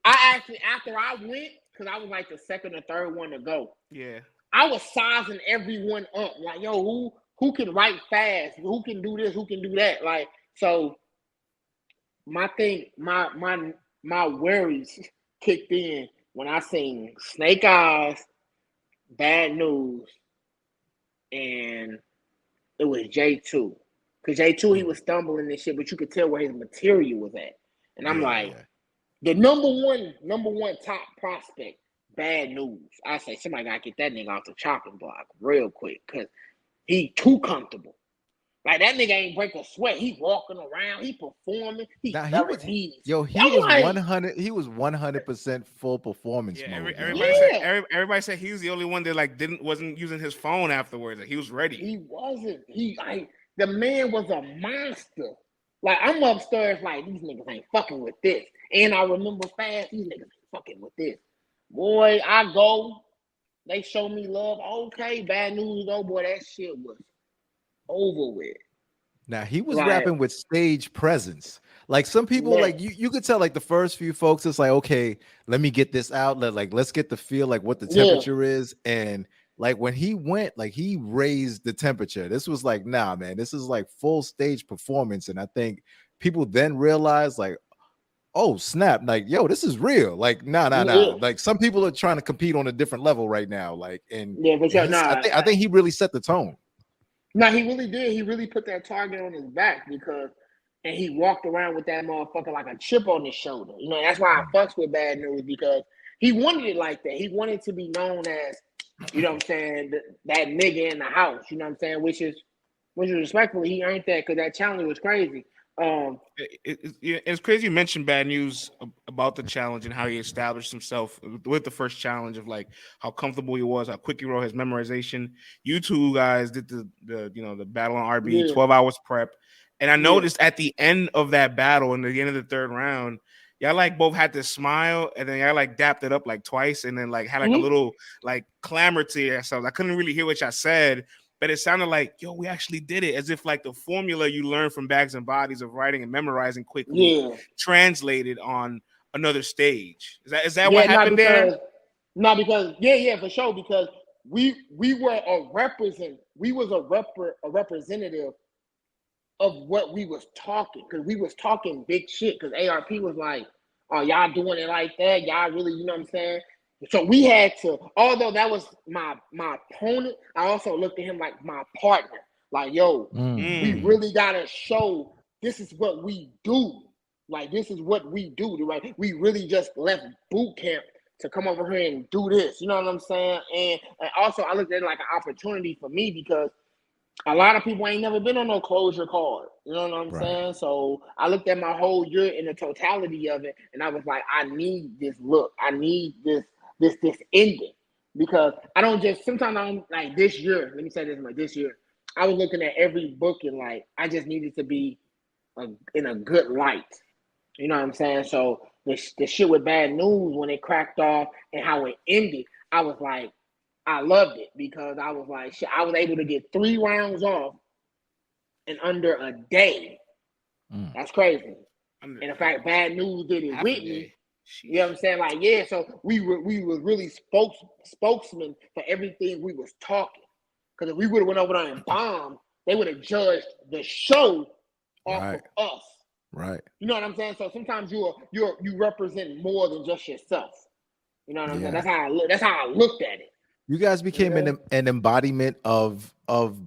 I actually, after I went, because I was like the second or third one to go. Yeah. I was sizing everyone up. Like, yo, who can write fast? Who can do this? Who can do that? Like, so my thing, my worries kicked in when I seen Snake Eyes, Bad News, and it was J2. Because J2, he was stumbling and shit, but you could tell where his material was at. And I'm the number one top prospect, Bad News. I say somebody gotta get that nigga off the chopping block real quick because he too comfortable. Like, that nigga ain't break a sweat. He walking around. He performing. He was 100. He was 100% full performance mode. Everybody said he was the only one that wasn't using his phone afterwards. He was ready. He wasn't. The man was a monster. Like, I'm upstairs like, these niggas ain't fucking with this. And I remember fast, these niggas ain't fucking with this. Boy, I go. They show me love. Okay, Bad News though. Boy, that shit was over with. Now he was rapping with stage presence. Like, some people, like you could tell, like, the first few folks, it's like, okay, let me get this out. Let's get the feel, like, what the temperature is. And like when he went, like he raised the temperature. This was like, nah, man, this is like full stage performance. And I think people then realized, like, oh snap, like, yo, this is real. Like, nah. Yeah. Like some people are trying to compete on a different level right now. Like, and Yeah, but I think he really set the tone. No, he really did. He really put that target on his back and he walked around with that motherfucker like a chip on his shoulder. You know, that's why I fucks with Bad News, because he wanted it like that. He wanted to be known as, you know what I'm saying, that nigga in the house. You know what I'm saying? Which is respectfully, he earned that because that challenge was crazy. It's crazy you mentioned Bad News about the challenge and how he established himself with the first challenge of like how comfortable he was, how quick he wrote his memorization. You two guys did the battle on RB, 12 hours prep. And I noticed at the end of that battle, in the end of the third round, y'all like both had to smile, and then y'all like dapped it up like twice, and then like had like a little like clamor to yourselves. I couldn't really hear what y'all said, but it sounded like, yo, we actually did it, as if like the formula you learned from Bags and Bodies of writing and memorizing quickly translated on another stage. Is that what happened there? No, because for sure, because we were a representative of what we was talking, because we was talking big shit, because ARP was like, oh, y'all doing it like that, y'all really, you know what I'm saying? So we had to, although that was my opponent, I also looked at him like my partner. Like, yo, we really gotta show this is what we do. Like, this is what we do, right? We really just left boot camp to come over here and do this. You know what I'm saying? And also I looked at it like an opportunity for me, because a lot of people ain't never been on no closure card. You know what I'm saying? So I looked at my whole year in the totality of it, and I was like, I need this look. I need this ending, because I don't just, sometimes I'm like, this year, let me say this, like this year, I was looking at every book and like, I just needed to be in a good light. You know what I'm saying? So the shit with Bad News, when it cracked off and how it ended, I was like, I loved it, because I was like, shit, I was able to get 3 rounds off in under a day. That's crazy. And in fact, Bad News did it with me. You know what I'm saying? Like, yeah, so we were really spokesmen for everything we was talking. Because if we would have went over there and bombed, they would have judged the show off of us. Right. You know what I'm saying? So sometimes you represent more than just yourself. You know what I'm saying? That's how I looked at it. You guys became an embodiment of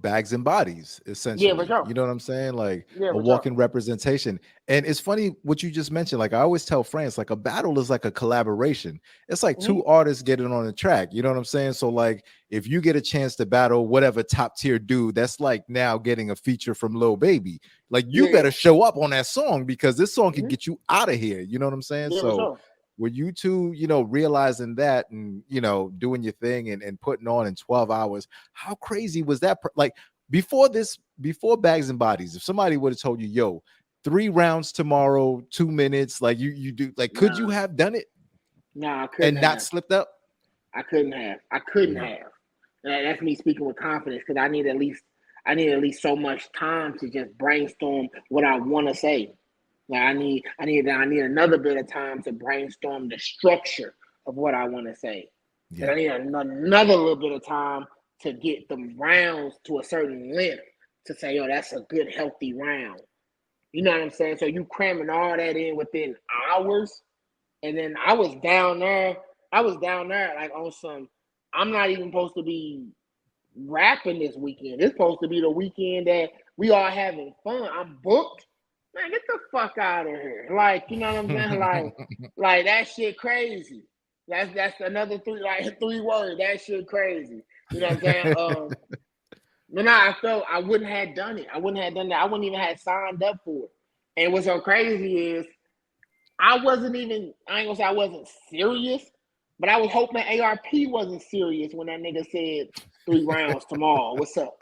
Bags and Bodies, essentially. Yeah, for sure. You know what I'm saying? Like a walking representation. And it's funny what you just mentioned. Like I always tell friends, like a battle is like a collaboration. It's like 2 artists getting on the track. You know what I'm saying? So like if you get a chance to battle whatever top tier dude, that's like now getting a feature from Lil Baby. Like you better show up on that song, because this song can get you out of here. You know what I'm saying? So were you two, realizing that and, doing your thing and putting on in 12 hours, how crazy was that? Like before Bags and Bodies, if somebody would have told you, yo, 3 rounds tomorrow, 2 minutes, like you do, like, could you have done it? No, I couldn't. And not slipped up? I couldn't have. That's me speaking with confidence, because I need at least so much time to just brainstorm what I want to say. Like I need another bit of time to brainstorm the structure of what I want to say. But I need another little bit of time to get the rounds to a certain length to say, yo, that's a good, healthy round. You know what I'm saying? So you cramming all that in within hours. And then I was down there like on some, I'm not even supposed to be rapping this weekend. It's supposed to be the weekend that we all having fun. I'm booked. Man, get the fuck out of here. Like, you know what I'm saying? Like that shit crazy. That's another 3 words. That shit crazy. You know what I'm saying? But I felt I wouldn't have done it. I wouldn't have done that. I wouldn't even have signed up for it. And what's so crazy is I ain't gonna say I wasn't serious, but I was hoping ARP wasn't serious when that nigga said 3 rounds tomorrow. What's up?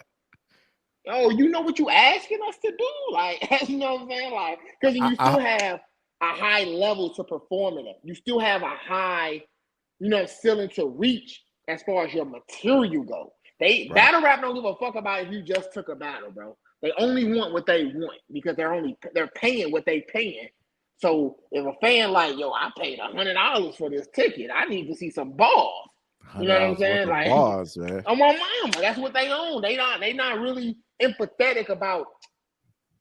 Oh, you know what you asking us to do? Like, you know what I'm saying? Like, because you still have a high level to perform in it. You still have a high, ceiling to reach as far as your material go. Battle rap don't give a fuck about if you just took a battle, bro. They only want what they want, because they're paying what they paying. So if a fan like, yo, I paid $100 for this ticket, I need to see some balls. You know what I'm saying? Like, bars, man. on my mama, that's what they own. They not really empathetic about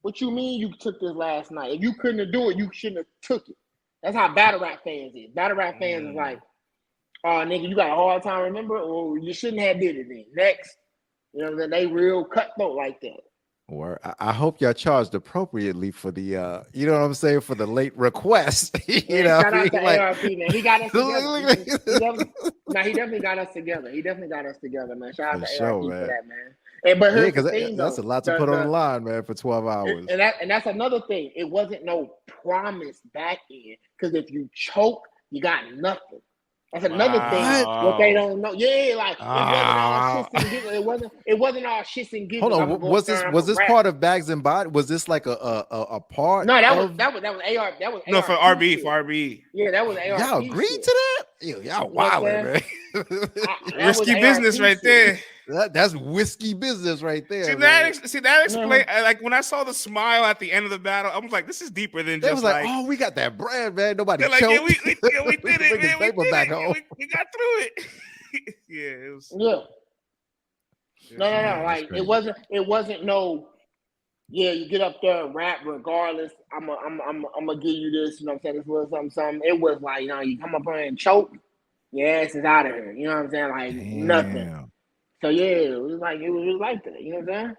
what you mean you took this last night. If you couldn't do it, you shouldn't have took it. That's how battle rap fans is. Battle rap fans is like, oh, nigga, you got a hard time, remember? Or you shouldn't have did it then. Next. You know what I'm saying? They real cutthroat like that. Or I hope y'all charged appropriately for the you know what I'm saying, for the late request. You know, shout out to ARP, man. He got us together. He definitely got us together. He definitely got us together, man. Shout out to ARP for that, man. And but here's the thing, that's a lot to put on the line, man, for 12 hours. And that's another thing. It wasn't no promise back in, because if you choke, you got nothing. That's another thing. What they don't know. Yeah, like it wasn't all shits and giggles. Hold on, was this part of Bags and Body? Was this like a part? No, that was AR. That was no, for RB, for RB. Yeah, that was AR. Y'all agreed to that? Y'all wildin', man. Risky business right there. That's whiskey business right there. See that explain. Like when I saw the smile at the end of the battle, I was like, "This is deeper than just like." Oh, we got that brand, man. Nobody choked. Like, we did it, man. We got through it. Yeah, it was. Yeah. No. Like it wasn't no. Yeah, you get up there and rap regardless. I'm gonna give you this. You know what I'm saying? This was something. It was like, you come up here and choke. Your ass is out of here. You know what I'm saying? Like nothing. So yeah, it was like that. You know what I'm saying?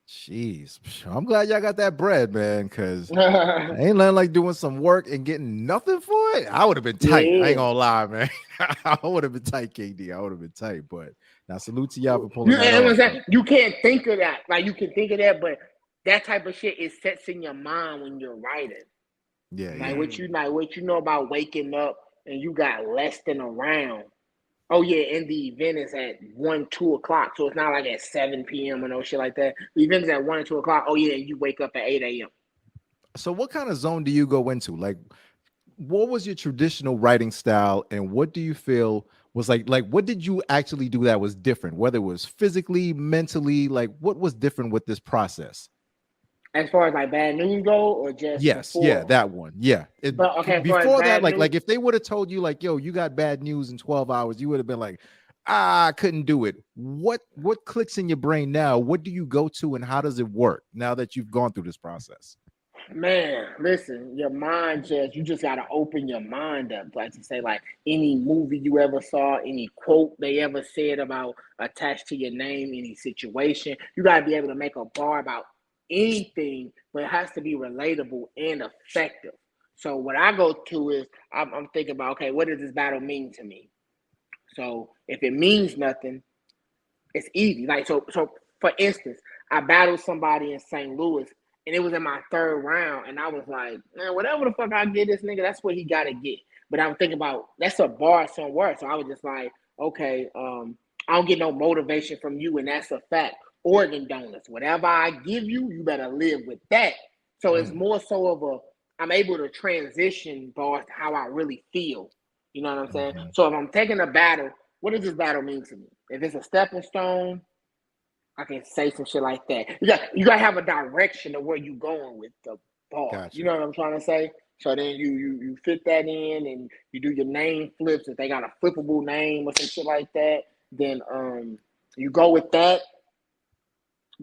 Jeez, I'm glad y'all got that bread, man. Because ain't nothing like doing some work and getting nothing for it. I would have been tight. I ain't gonna lie, man. I would have been tight, KD. I would have been tight. But now, salute to y'all for pulling that off. You can't think of that. Like you can think of that, but that type of shit is sets in your mind when you're writing. Yeah. What you know about waking up and you got less than a round. Oh yeah, and the event is at 1, 2 o'clock, so it's not like at 7 p.m. or no shit like that. The event is at 1 or 2 o'clock. Oh yeah, you wake up at 8 a.m. So what kind of zone do you go into? Like, what was your traditional writing style, and what do you feel was like what did you actually do that was different? Whether it was physically, mentally, like what was different with this process? As far as like bad news go, or just before? Yeah, that one, yeah. Before that, like if they would have told you like, yo, you got bad news in 12 hours, you would have been like, I couldn't do it. What clicks in your brain now? What do you go to, and how does it work now that you've gone through this process? Man, listen, your mind you just gotta open your mind up, like to say, like any movie you ever saw, any quote they ever said about attached to your name, any situation, you gotta be able to make a bar about anything, but it has to be relatable and effective. So what I go to is I'm thinking about, okay, what does this battle mean to me? So if it means nothing, it's easy. Like so for instance, I battled somebody in St. Louis and it was in my third round, and I was like, man, whatever the fuck I get this nigga, that's what he gotta get. But I'm thinking about that's a bar somewhere. So I was just like, okay, I don't get no motivation from you, and that's a fact. Organ donors, whatever I give you, you better live with that. So it's more so of I'm able to transition bars to how I really feel. You know what I'm saying? So if I'm taking a battle, what does this battle mean to me? If it's a stepping stone, I can say some shit like that. You got to have a direction of where you going with the bar. Gotcha. You know what I'm trying to say? So then you fit that in, and you do your name flips. If they got a flippable name or some shit like that, then you go with that.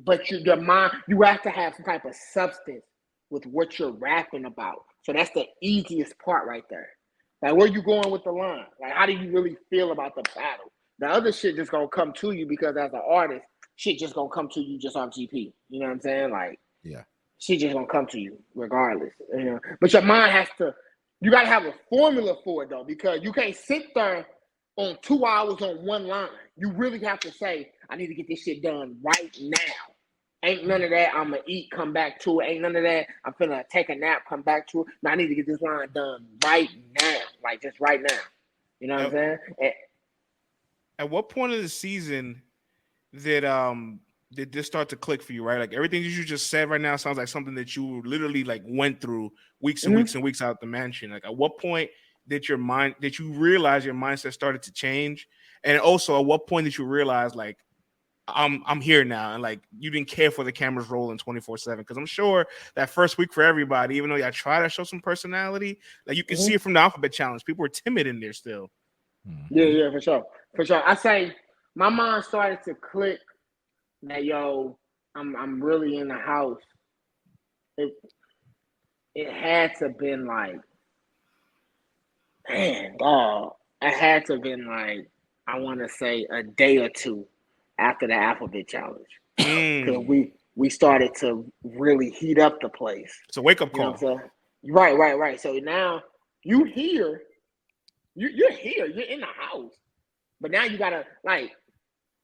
But your mind, you have to have some type of substance with what you're rapping about. So that's the easiest part right there. Like, where you going with the line? Like, how do you really feel about the battle? The other shit just gonna come to you because as an artist, shit just gonna come to you just off GP. You know what I'm saying? Like, yeah, shit just gonna come to you regardless. You know? But your mind has to. You gotta have a formula for it though, because you can't sit there on 2 hours on one line. You really have to say, I need to get this shit done right now. Ain't none of that, I'm going to eat, come back to it. Ain't none of that, I'm finna take a nap, come back to it. No, I need to get this line done right now. Like, just right now. You know what I'm saying? At what point of the season did this start to click for you, right? Like, everything that you just said right now sounds like something that you literally, like, went through weeks and weeks and weeks out the mansion. Like, at what point did you realize your mindset started to change? And also, at what point did you realize, like, I'm here now, and like you didn't care for the cameras rolling 24/7? Because I'm sure that first week for everybody, even though y'all try to show some personality, like you can see it from the alphabet challenge, people were timid in there still. Yeah, for sure. I say my mind started to click that I'm really in the house. It had to been like, man, dog. It had to been like, I want to say a day or two after the alphabet challenge, because we started to really heat up the place. It's a wake up You know call. what I'm saying? Right. So now you're here, you're in the house, but now you gotta like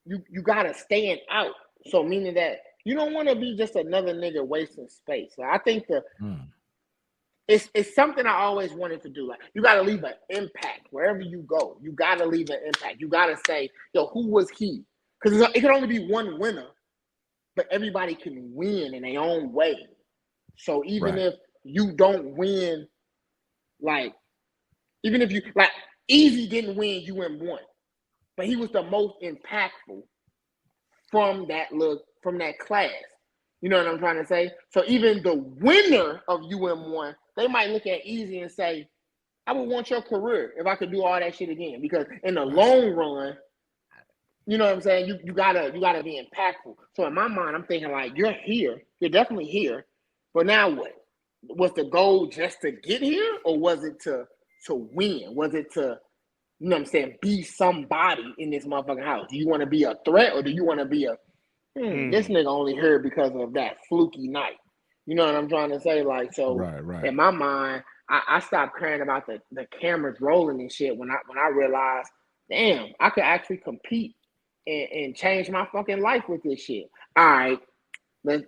you gotta stand out. So meaning that you don't want to be just another nigga wasting space. So I think it's something I always wanted to do. Like you gotta leave an impact wherever you go. You gotta leave an impact. You gotta say, yo, who was he? Because it can only be one winner, but everybody can win in their own way. So even if you don't win, like even if you like Easy didn't win UM1, but he was the most impactful from that class. You know what I'm trying to say? So even the winner of UM1, they might look at Easy and say, I would want your career if I could do all that shit again. Because in the long run, you know what I'm saying? You gotta be impactful. So in my mind, I'm thinking like, you're here, you're definitely here, but now what? Was the goal just to get here, or was it to win? Was it to, you know what I'm saying, be somebody in this motherfucking house? Do you want to be a threat, or do you want to be a this nigga only here because of that fluky night? You know what I'm trying to say? Like, so in my mind, I stopped caring about the cameras rolling and shit when I realized, damn, I could actually compete and change my fucking life with this shit. All right, let's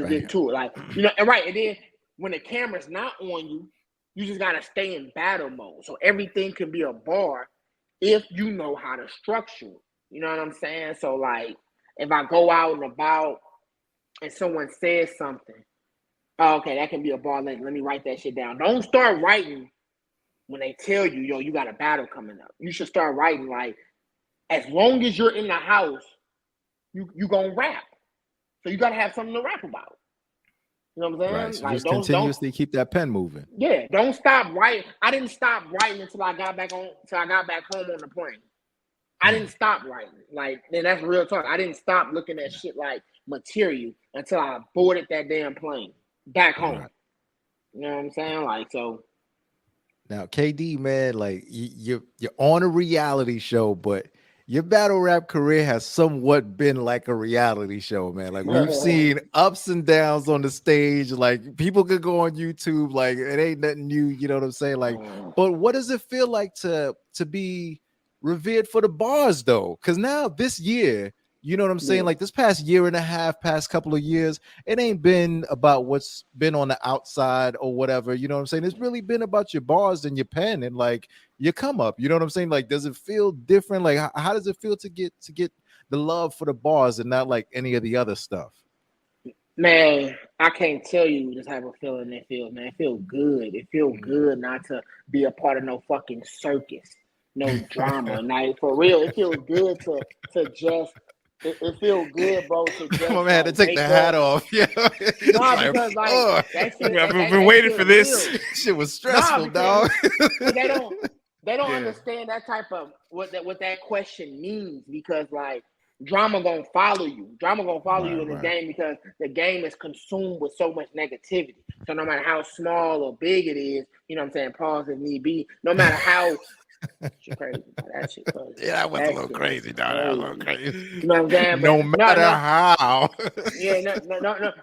get to it. Like, you know, and then when the camera's not on you, you just gotta stay in battle mode. So everything can be a bar if you know how to structure it. You know what I'm saying? So like, if I go out and about and someone says something, oh, okay, that can be a bar. Let me write that shit down. Don't start writing when they tell you, yo, you got a battle coming up. You should start writing like, as long as you're in the house, you gonna rap. So you gotta have something to rap about. You know what I'm saying? Right. So like, just continuously keep that pen moving. Yeah, don't stop writing. I didn't stop writing until I got back home on the plane. I didn't stop writing. Like, then that's real talk. I didn't stop looking at shit like material until I boarded that damn plane back home. Right. You know what I'm saying? Like, so. Now, KD, man, like you're on a reality show, but your battle rap career has somewhat been like a reality show, man. Like we've seen ups and downs on the stage. Like people could go on YouTube, like it ain't nothing new. You know what I'm saying? Like, but what does it feel like to be revered for the bars though? Because now this year, you know what I'm saying? Like this past year and a half, past couple of years, it ain't been about what's been on the outside or whatever. You know what I'm saying? It's really been about your bars and your pen and like your come up. You know what I'm saying? Like, does it feel different? Like, how does it feel to get the love for the bars and not like any of the other stuff? Man, I can't tell you the type of feeling it feels, man. It feels good. It feels good not to be a part of no fucking circus, no drama. Like, for real, it feels good to just. It feels good, bro. To just, my man, to take the hat off. Yeah, nah, because like that shit. I've been waiting for this. Shit was stressful, dog. They don't understand that type of what that question means, because like drama gonna follow you. Drama gonna follow you in this game because the game is consumed with so much negativity. So no matter how small or big it is, you know what I'm saying, pause if need be. No matter how. Shit crazy. That shit crazy. Yeah, that was a little crazy, dog. That was a little crazy. You know what I'm saying? No matter how. Yeah,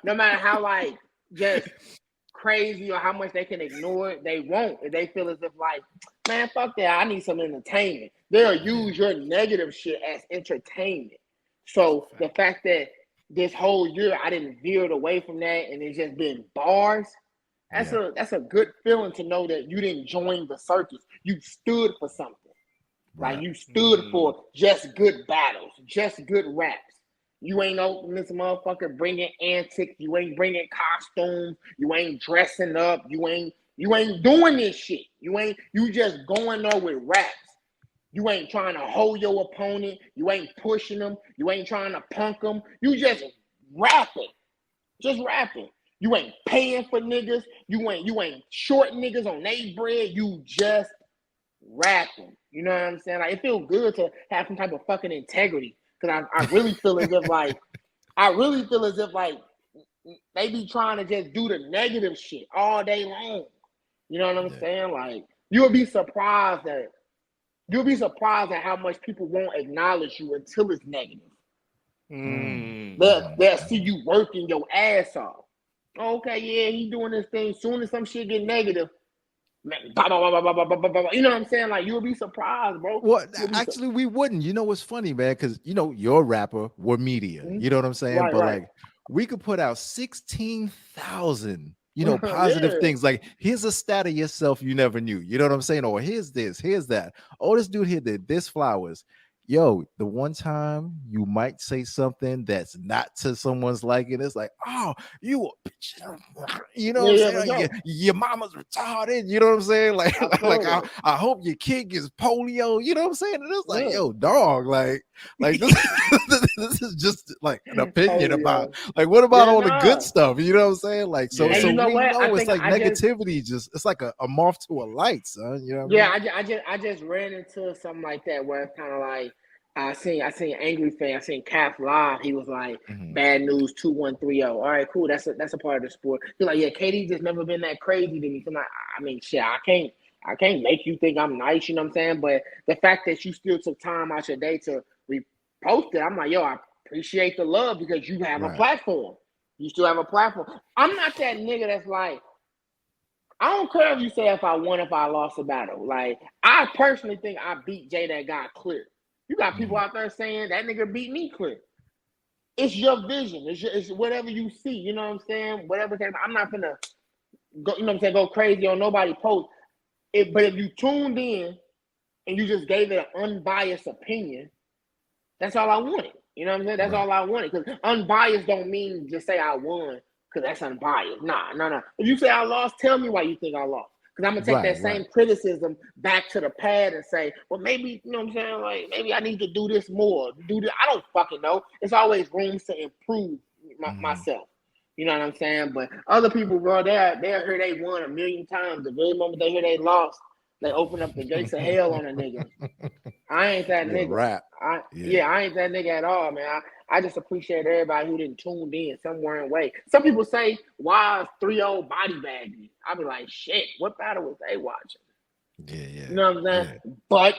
no matter how like just crazy or how much they can ignore it, they won't. If they feel as if like, man, fuck that, I need some entertainment. They'll use your negative shit as entertainment. So the fact that this whole year I didn't veer away from that and it's just been bars. That's a good feeling to know that you didn't join the circus. You stood for something. Right. Like you stood for just good battles, just good raps. You ain't opening this motherfucker bringing antics. You ain't bringing costumes. You ain't dressing up. You ain't doing this shit. You just going there with raps. You ain't trying to hold your opponent. You ain't pushing them. You ain't trying to punk them. You just rapping. Just rapping. You ain't paying for niggas. You ain't short niggas on they bread. You just rapping. You know what I'm saying? Like, it feels good to have some type of fucking integrity. Because I really feel as if like they be trying to just do the negative shit all day long. You know what I'm saying? Like, you'll be surprised at how much people won't acknowledge you until it's negative. They'll see you working your ass off. Okay, yeah, he doing this thing. Soon as some shit get negative, man, you know what I'm saying? Like, you'll be surprised, bro. Well, actually, we wouldn't. You know what's funny, man? Because you're a rapper, we're media. You know what I'm saying? But like, we could put out 16,000, positive things. Like, here's a stat of yourself you never knew. You know what I'm saying? Or here's this, here's that. Oh, this dude here did this flowers. Yo, the one time you might say something that's not to someone's liking, it's like, oh, you a bitch. You know what I'm saying? Your mama's retarded. You know what I'm saying? Like I hope your kid gets polio. You know what I'm saying? And it's like, yo, dog, like this, this is just like an opinion about, like, what about all the good stuff? You know what I'm saying? Like, so we know it's like negativity, it's like a moth to a light, son. You know what I mean? I just ran into something like that where it's kind of like, I seen Angry Fan. I seen Calf Live. He was like, bad news 2130. All right, cool. That's a part of the sport. He's like, yeah, KD just never been that crazy to me. So I mean, shit, I can't make you think I'm nice. You know what I'm saying? But the fact that you still took time out your day to repost it, I'm like, yo, I appreciate the love because you have a platform. You still have a platform. I'm not that nigga that's like, I don't care if you say if I won, if I lost a battle. Like, I personally think I beat Jay that guy clear. You got people out there saying that nigga beat me clear. It's your vision. It's whatever you see. You know what I'm saying? Whatever. I'm not gonna go. You know what I'm saying? Go crazy on nobody post. But if you tuned in and you just gave it an unbiased opinion, that's all I wanted. You know what I'm saying? That's all I wanted. Because unbiased don't mean just say I won because that's unbiased. Nah. If you say I lost, tell me why you think I lost. Because I'm going to take that same criticism back to the pad and say, well, maybe, you know what I'm saying? Like, maybe I need to do this more. Do this. I don't fucking know. It's always room to improve myself. You know what I'm saying? But other people, bro, they'll hear they won a million times. The very moment they hear they lost, they open up the gates of hell on a nigga. I ain't that nigga. I ain't that nigga at all, man. I just appreciate everybody who didn't tune in somewhere in way. Some people say, why is 3-0 body bagged me? I be like, shit, what battle was they watching? Yeah. You know what I'm saying? Yeah. But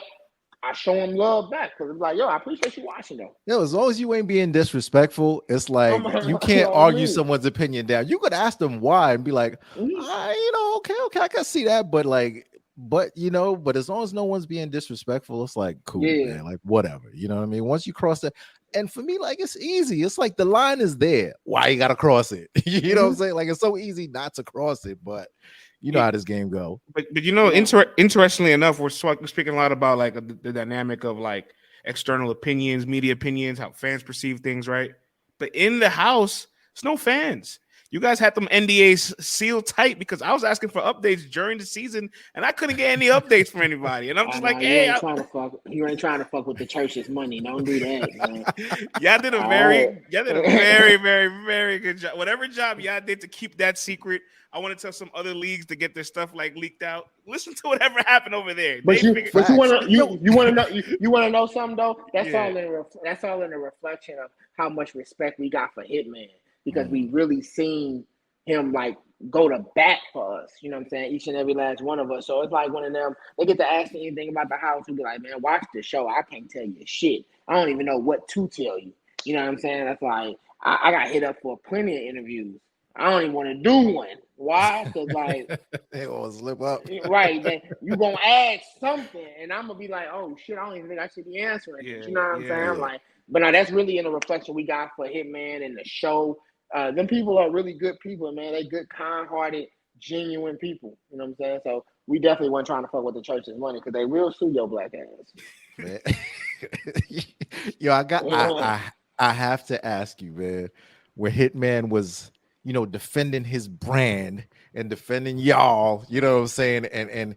I show them love back because it's like, yo, I appreciate you watching though. Yo, as long as you ain't being disrespectful, it's like you can't argue someone's opinion down. You could ask them why and be like, okay, I can see that, but as long as no one's being disrespectful, it's like cool, man. Like whatever, you know what I mean? Once you cross that, and for me, like it's easy. It's like the line is there. Why you gotta cross it? You know what I'm saying? Like it's so easy not to cross it, but you know how this game go. But interestingly enough, we're speaking a lot about like the dynamic of like external opinions, media opinions, how fans perceive things, right? But in the house, it's no fans. You guys had them NDAs sealed tight because I was asking for updates during the season and I couldn't get any updates from anybody. And I'm just like, hey, you ain't trying to fuck with the church's money. Don't do that, man. Y'all did a very, very, very good job. Whatever job y'all did to keep that secret. I want to tell some other leagues to get their stuff like leaked out. Listen to whatever happened over there. But you want to know something though? That's all in the reflection of how much respect we got for Hitman. Because we really seen him like go to bat for us, you know what I'm saying? Each and every last one of us. So it's like one of them, they get to ask me anything about the house, we be like, man, watch the show. I can't tell you shit. I don't even know what to tell you. You know what I'm saying? That's like, I got hit up for plenty of interviews. I don't even want to do one. Why? Because like they always slip up. Right. Then you gonna ask something and I'm gonna be like, oh shit, I don't even think I should be answering it. You know what I'm saying? Like, but now that's really in the reflection we got for Hitman and the show. Them people are really good people, man. They good, kind-hearted, genuine people. You know what I'm saying? So we definitely weren't trying to fuck with the church's money because they will sue your black ass. Man. Yo, I have to ask you, man, where Hitman was, defending his brand and defending y'all, you know what I'm saying, and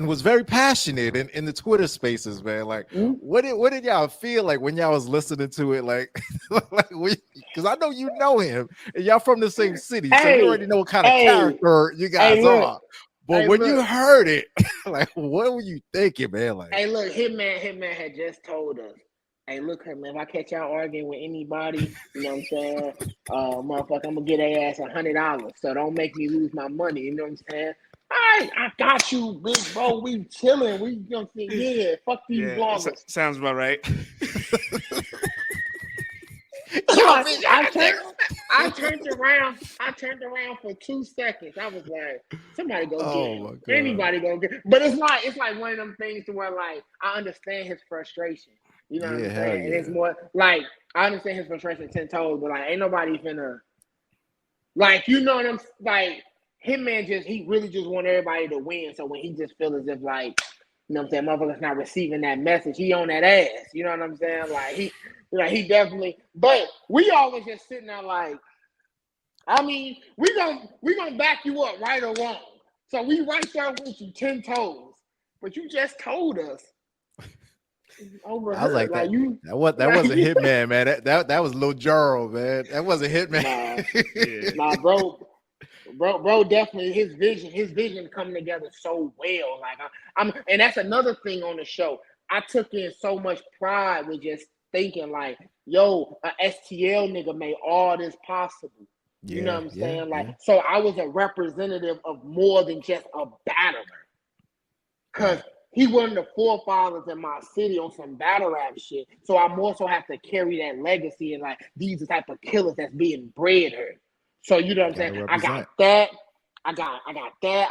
was very passionate in the Twitter spaces, man. Like, what did y'all feel like when y'all was listening to it? Like, because I know you know him, and y'all from the same city, so you already know what kind of character you guys are. But when you heard it, like, what were you thinking, man? Like, hey, look, Hitman had just told us, hey, look, man, if I catch y'all arguing with anybody, you know what I'm saying? Motherfucker, I'm gonna get their ass $100. So don't make me lose my money. You know what I'm saying? All right, I got you, big bro. We chilling. We gonna say, yeah, fuck these bloggers. Sounds about right. I turned around for 2 seconds. I was like, somebody go get him. Anybody go get him. But it's like one of them things to where, like, I understand his frustration. You know what I'm saying? And it's more like, I understand his frustration 10 toes, but like, ain't nobody finna, like, you know what I'm like, Hitman he really just want everybody to win. So when he just feels as if, like, you know what I'm saying, motherfucker's not receiving that message, he on that ass. You know what I'm saying? Like, he definitely, but we always just sitting there like, I mean, we gonna back you up, right or wrong. So we right there with you 10 toes. But you just told us. Over I was like that. You, that wasn't Hitman, man. That was Lil Jaro, man. That wasn't Hitman. Nah, bro, definitely his vision coming together so well. Like I'm, and that's another thing on the show. I took in so much pride with just thinking like, yo, a STL nigga made all this possible. You know what I'm saying? Like, so I was a representative of more than just a battler. Cause he one of the forefathers in my city on some battle rap shit. So I more so have to carry that legacy and like these the type of killers that's being bred here. So you know what I'm saying? Represent. I got that. I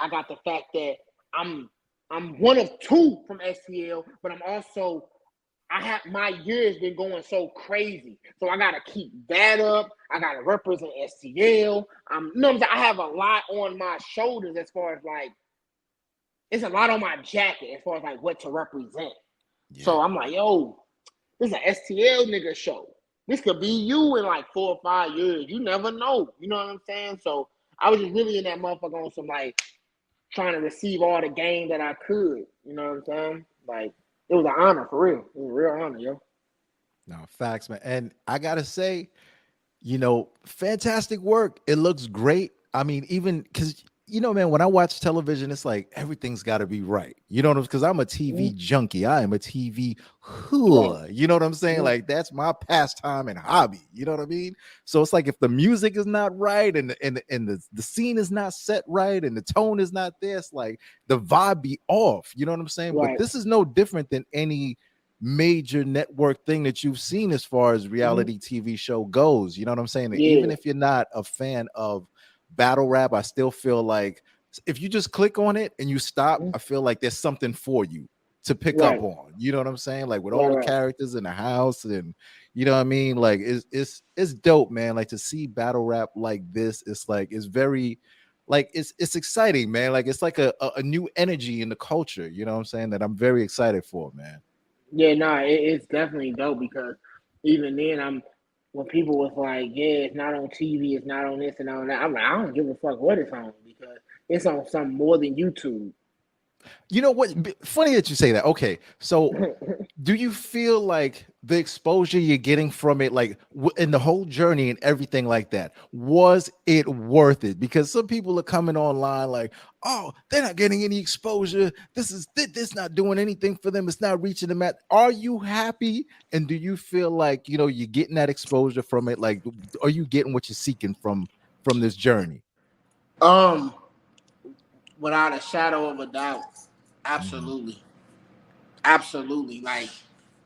got the fact that I'm one of two from STL, but I'm also my year's been going so crazy. So I gotta keep that up. I gotta represent STL. You know what I'm saying? I have a lot on my shoulders as far as like it's a lot on my jacket as far as like what to represent. Yeah. So I'm like, yo, this is an STL nigga show. This could be you in like 4 or 5 years. You never know. You know what I'm saying? So I was just really in that motherfucker on some like trying to receive all the game that I could. You know what I'm saying? Like it was an honor for real. It was a real honor, yo. No, facts, man. And I gotta say, you know, fantastic work. It looks great. I mean, even because you know, man, when I watch television, it's like everything's got to be right. You know what I'm saying? Because I'm a TV junkie. I am a TV hula. You know what I'm saying? Like that's my pastime and hobby. You know what I mean? So it's like if the music is not right and the scene is not set right and the tone is not there, it's like the vibe be off. You know what I'm saying? Right. But this is no different than any major network thing that you've seen as far as reality TV show goes. You know what I'm saying? Yeah. Even if you're not a fan of battle rap, I still feel like if you just click on it and you stop, I feel like there's something for you to pick up on. You know what I'm saying? Like with all the characters in the house, and you know what I mean? Like it's dope, man. Like to see battle rap like this, it's like it's very like it's exciting, man. Like it's like a new energy in the culture, you know what I'm saying? That I'm very excited for, man. Yeah, no, it's definitely dope because even then when people was like, yeah, it's not on TV, it's not on this and on that, I'm like, I don't give a fuck what it's on because it's on something more than YouTube. You know what? Funny that you say that. Okay, so do you feel like the exposure you're getting from it, like in the whole journey and everything like that, was it worth it? Because some people are coming online like, oh, they're not getting any exposure. This not doing anything for them. It's not reaching them. Are you happy? And do you feel like, you know, you're getting that exposure from it? Like, are you getting what you're seeking from this journey? Without a shadow of a doubt. Absolutely. Absolutely. Like,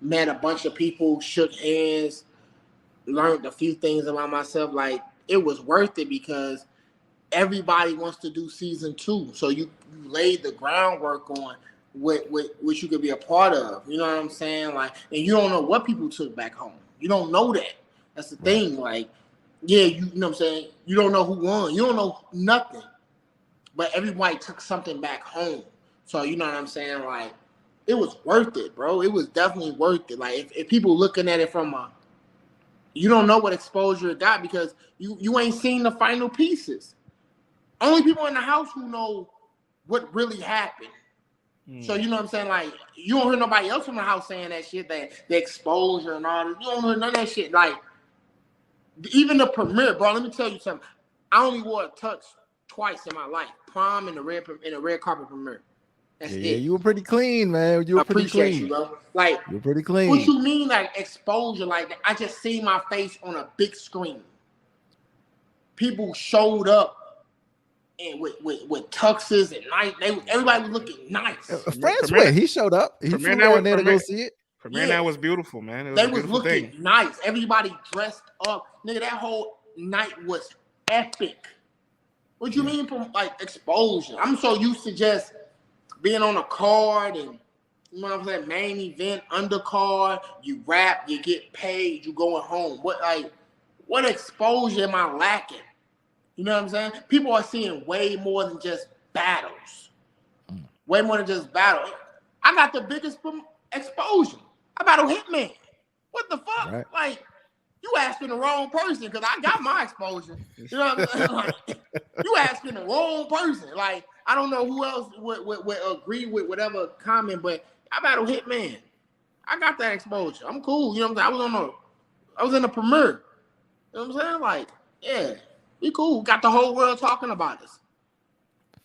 met a bunch of people, shook hands, learned a few things about myself. Like, it was worth it because everybody wants to do season 2. So you laid the groundwork on what you could be a part of. You know what I'm saying? Like, and you don't know what people took back home. You don't know that. That's the thing. Like, yeah, you know what I'm saying? You don't know who won. You don't know nothing. But everybody took something back home. So you know what I'm saying? Like, it was worth it, bro. It was definitely worth it. Like, if people looking at it from you don't know what exposure it got because you ain't seen the final pieces. Only people in the house who know what really happened. So you know what I'm saying? Like, you don't hear nobody else from the house saying that shit, that the exposure and all this. You don't hear none of that shit. Like, even the premiere, bro, let me tell you something. I only wore a tux twice in my life, prom and the red carpet premiere. That's it. Yeah, you were pretty clean, man. You were pretty clean. You, bro. Like, you were pretty clean. What you mean, like exposure? Like, I just see my face on a big screen. People showed up and with tuxes and night. Everybody was looking nice. France went. He showed up. He flew down there to go see it. Premiere night was beautiful, man. It was they was looking nice. Everybody dressed up. Nigga, that whole night was epic. What you mean from like exposure? I'm so used to just being on a card and you know what I'm saying, main event, undercard, you rap, you get paid, you going home. What exposure am I lacking? You know what I'm saying? People are seeing way more than just battles. Way more than just battle. I got the biggest exposure. I battle Hitman. What the fuck? Right. Like, you asking the wrong person because I got my exposure. You know what I'm saying? Like, you asking the wrong person. Like, I don't know who else would agree with whatever comment, but I battle Hitman. I got that exposure. I'm cool. You know what I'm saying? I was in the premiere. You know what I'm saying? Like, yeah, we cool. Got the whole world talking about us.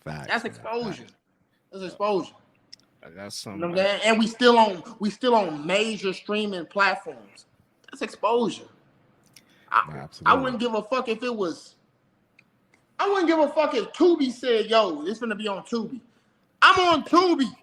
Facts. That's exposure. That's exposure. I got some. You know what I'm saying? And we still on major streaming platforms. That's exposure. I wouldn't give a fuck if it was. I wouldn't give a fuck if Tubi said, "Yo, it's gonna be on Tubi." I'm on Tubi.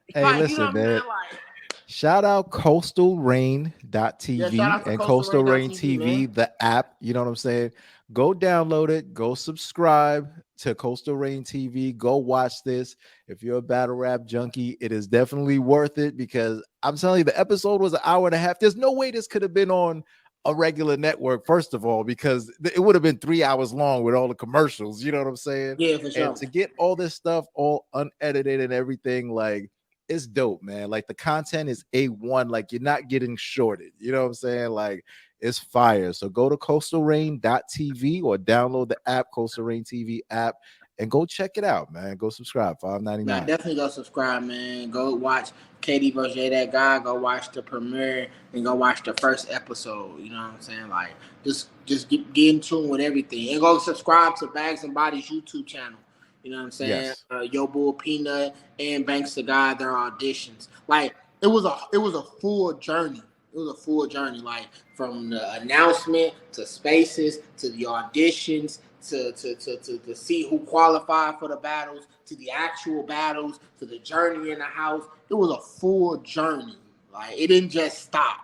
Hey, like, listen, you know man. Like, shout out coastalrain.tv and Coastal Rain TV, man. The app. You know what I'm saying? Go download it. Go subscribe to Coastal Rain TV. Go watch this. If you're a battle rap junkie, it is definitely worth it because I'm telling you, the episode was an hour and a half. There's no way this could have been on a regular network, first of all, because it would have been 3 hours long with all the commercials. You know what I'm saying? Yeah, for sure. And to get all this stuff all unedited and everything, like, it's dope, man. Like, the content is A1. Like, you're not getting shorted. You know what I'm saying? Like, it's fire. So go to coastalrain.tv or download the app, Coastal Rain TV app, and go check it out, man. Go subscribe, $5.99. Nah, definitely go subscribe, man. Go watch KD vs. That Guy. Go watch the premiere and go watch the first episode. You know what I'm saying? Like, just get in tune with everything. And go subscribe to Bags and Bodies YouTube channel. You know what I'm saying? Yes. Yo Bull Peanut and Banks to God, their auditions. Like, it was a full journey. It was a full journey, like from the announcement to spaces to the auditions to see who qualified for the battles to the actual battles to the journey in the house. It was a full journey. Like, it didn't just stop.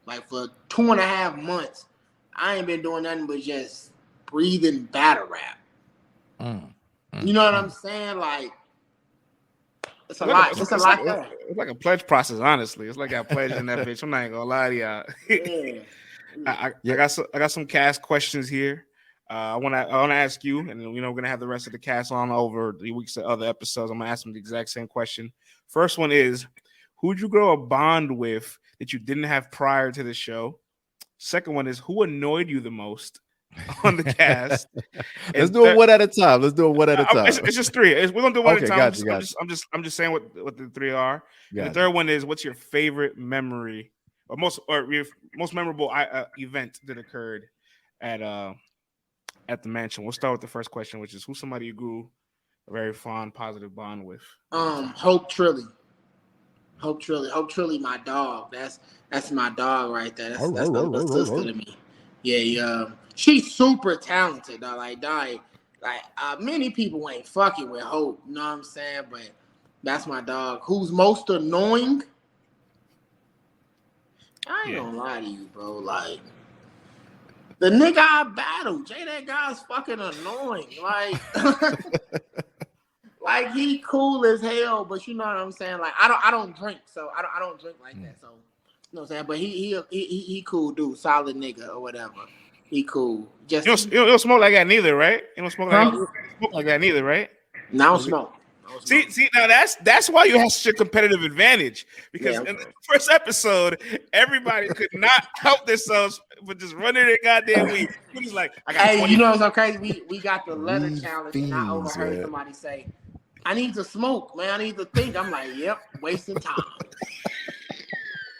Like, for 2.5 months, I ain't been doing nothing but just breathing battle rap. You know what I'm saying? Like, it's a lot. It's a lot. It's like a pledge process, honestly. It's like I pledged in that bitch. I'm not even gonna lie to y'all. I got some cast questions here. I want to ask you, and we're gonna have the rest of the cast on over the weeks of other episodes. I'm gonna ask them the exact same question. First one is, who'd you grow a bond with that you didn't have prior to the show? Second one is, who annoyed you the most on the cast? Let's do it one at a time. It's just three. We're gonna do one at a time. I'm just saying what the three are. The third one is, what's your favorite memory or your most memorable event that occurred at the mansion? We'll start with the first question, which is, who's somebody you grew a very fond, positive bond with? Hope Trilly, my dog. That's my dog right there. That's the sister to me. Yeah. She's super talented, though. Like many people ain't fucking with Hope. You know what I'm saying? But that's my dog. Who's most annoying? I ain't gonna lie to you, bro. Like, the nigga I battled, that guy's fucking annoying. Like, like, he cool as hell, but you know what I'm saying? Like, I don't drink, so I don't drink like that. So, you know what I'm saying? But he cool dude, solid nigga or whatever. He cool. Just you don't smoke like that neither, right? You don't smoke like that neither, right? No, I don't smoke. See, now that's why you have such a competitive advantage, because in the first episode, everybody could not help themselves but just running their goddamn weed. He's like, I got 20. You know what's so crazy? We got the letter challenge, and I overheard somebody say, "I need to smoke, man. I need to think." I'm like, "Yep, wasting time."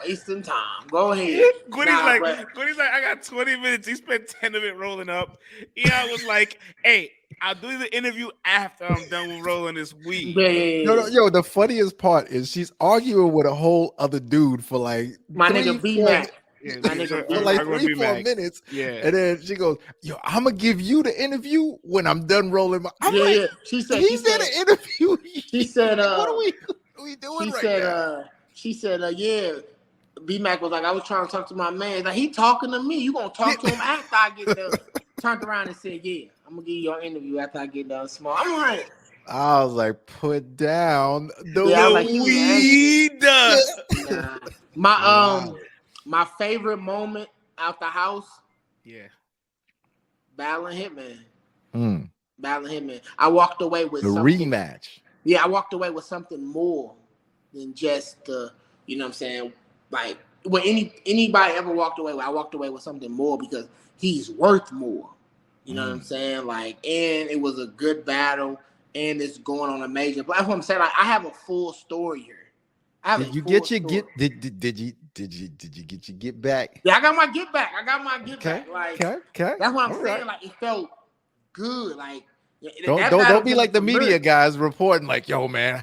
Wasting time. Go ahead. Goody's like, I got 20 minutes. He spent 10 of it rolling up. Eon was like, hey, I'll do the interview after I'm done with rolling this weed. Yo, the funniest part is she's arguing with a whole other dude for like My 3, nigga 4 B-Mac. Yeah, My nigga for like I'm gonna 3, be 4 mad. minutes. Yeah. And then she goes, yo, I'm gonna give you the interview when I'm done rolling my. I'm Yeah, like, yeah. She said, he's in an interview. she said, what are we doing now? she said, yeah. B-Mac was like, I was trying to talk to my man. Like, he talking to me. You gonna talk to him after I get done. Turned around and said, yeah, I'm gonna give you your interview after I get done small. I'm like, I was like, put down the weed. Nah. My favorite moment out the house. Yeah. Battling Hitman. Battling Hitman. I walked away with the something, rematch. Yeah, I walked away with something more than just the, you know what I'm saying? Like, when anybody ever walked away with, I walked away with something more because he's worth more. You know what I'm saying? Like, and it was a good battle, and it's going on a major platform. I'm saying, like, I have a full story here. Did you get your get back? Yeah, I got my get back. Back. Like, okay. That's what I'm saying. Like, it felt good. Like, don't be like the media guys reporting like, yo, man,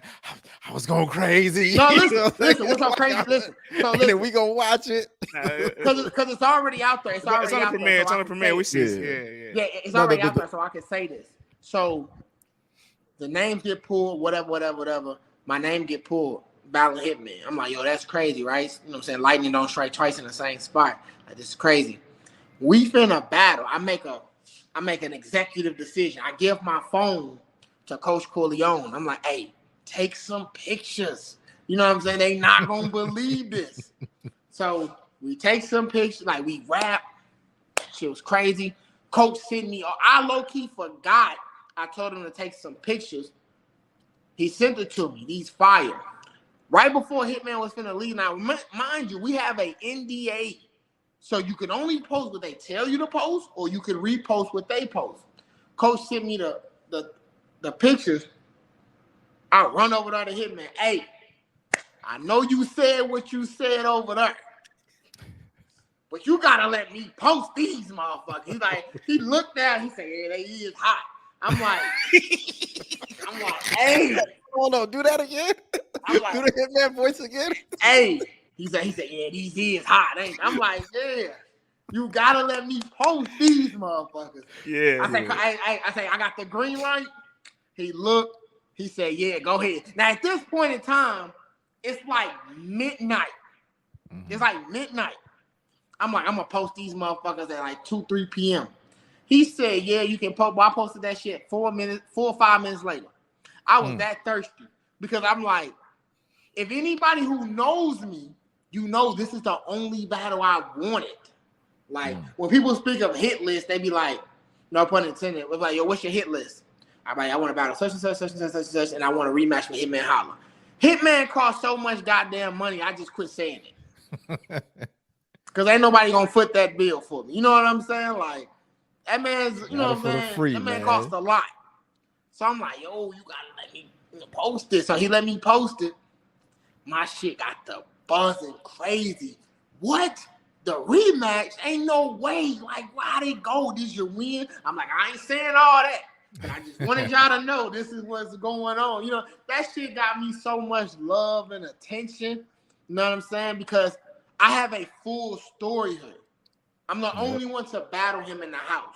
I was going crazy. No, listen, what's so crazy? Listen. So and then we gonna watch it. Because it's already out there. It's on the premiere. It's on the premiere. We see it. Yeah, it's already out there, so I can say this. So the names get pulled, whatever. My name get pulled. Battling Hitman. I'm like, yo, that's crazy, right? You know what I'm saying? Lightning don't strike twice in the same spot. Like, this is crazy. We finna battle. I make an executive decision. I give my phone to Coach Corleone. I'm like, hey, take some pictures. You know what I'm saying? They not gonna believe this. So we take some pictures, like we rap. Shit was crazy. Coach sent me. I low-key forgot. I told him to take some pictures. He sent it to me. These fire. Right before Hitman was finna leave. Now, mind you, we have a NDA. So you can only post what they tell you to post, or you can repost what they post. Coach sent me the pictures. I run over there to Hitman. Hey, I know you said what you said over there, but you gotta let me post these motherfuckers. He's like, he looked down, he said, yeah, they is hot. I'm like, hey. Hold on, do that again. I'm like, do the Hitman voice again. Hey, he said, yeah, these is hot, ain't they? I'm like, yeah, you gotta let me post these motherfuckers. Yeah. I say, I got the green light. He looked, he said, yeah, go ahead. Now at this point in time, it's like midnight. It's like midnight. I'm like, I'm gonna post these motherfuckers at like 2-3 p.m. He said, yeah, you can post. But I posted that shit 4 or 5 minutes later. I was that thirsty because I'm like, if anybody who knows me, you know this is the only battle I wanted. Like, when people speak of hit list, they be like, no pun intended, it's like, yo, what's your hit list? I'm like, I want to battle such and such, and I want to rematch with Hitman Holla. Hitman cost so much goddamn money, I just quit saying it. Because ain't nobody going to foot that bill for me. You know what I'm saying? Like, that man's, you know what I'm saying? That man cost a lot. So I'm like, yo, you got to let me post it. So he let me post it. My shit got the buzzing crazy. What? The rematch? Ain't no way. Like, how'd it go? Did you win? I'm like, I ain't saying all that. But I just wanted y'all to know this is what's going on. You know, that shit got me so much love and attention. You know what I'm saying? Because I have a full story here. I'm the only one to battle him in the house.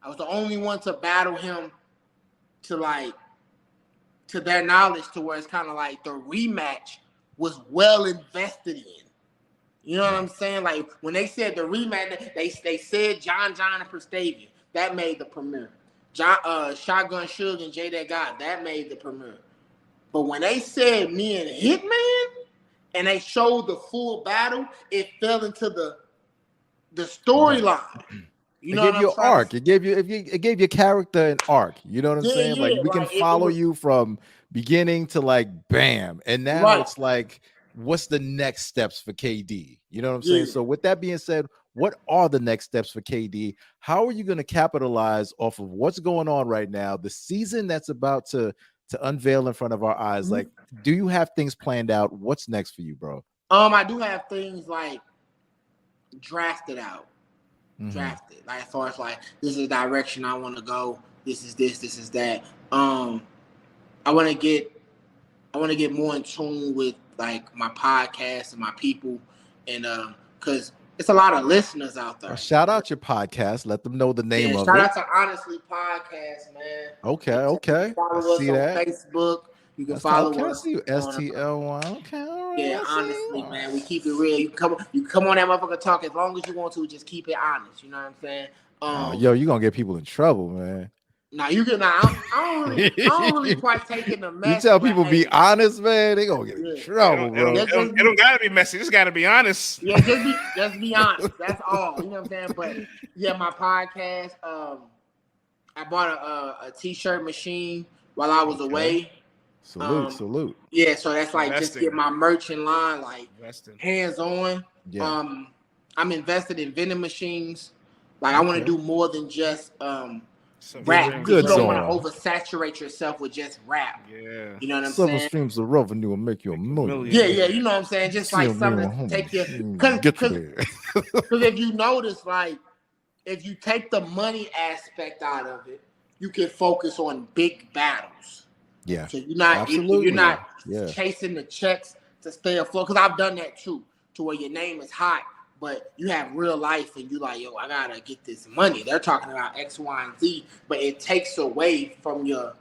I was the only one to battle him to their knowledge, to where it's kind of like the rematch was well invested in. You know what I'm saying? Like, when they said the rematch, they said John and Prestavia. That made the premiere. Shotgun Suge and J That God, that made the premiere. But when they said me and Hitman, and they showed the full battle, it fell into the storyline. You know, it gave you an arc. It gave your character an arc. You know what I'm saying? Yeah, like, we can follow you from beginning to like bam, and now it's like, what's the next steps for KD? You know what I'm saying? So with that being said, what are the next steps for KD? How are you going to capitalize off of what's going on right now, the season that's about to unveil in front of our eyes? Like, do you have things planned out? What's next for you, bro? I do have things like drafted out. Drafted. Like, as far as like, this is the direction I want to go. this is this, this is that. I want to get more in tune with like my podcast and my people, and because it's a lot of listeners out there. Well, shout out your podcast. Let them know the name of shout it. out to Honestly Podcast, man. Okay. Follow us on Facebook. You can follow us. I see you. STLY. Okay. All right, Yeah, honestly, man, we keep it real. You come on that motherfucker talk as long as you want to. Just keep it honest. You know what I'm saying? Yo, you gonna get people in trouble, man. Now you can. I don't really partake in the mess. You tell people be honest, man. They gonna get in trouble, bro. It don't gotta be messy. Just gotta be honest. Yeah, just be honest. That's all. You know what I'm saying? But yeah, my podcast. I bought a t-shirt machine while I was away. Salute. Yeah, so that's like just get my merch in line, like hands on. Yeah. I'm invested in vending machines. Like I want to do more than just rap. You don't want to oversaturate yourself with just rap. Yeah. You know what I'm saying? Several streams of revenue will make you a million. Yeah, you know what I'm saying? Just like something to take your because if you notice, like if you take the money aspect out of it, you can focus on big battles. Yeah. So you're not chasing the checks to stay afloat. Because I've done that too, to where your name is hot, but you have real life and you like, yo, I gotta get this money. They're talking about X, Y, and Z, but it takes away from your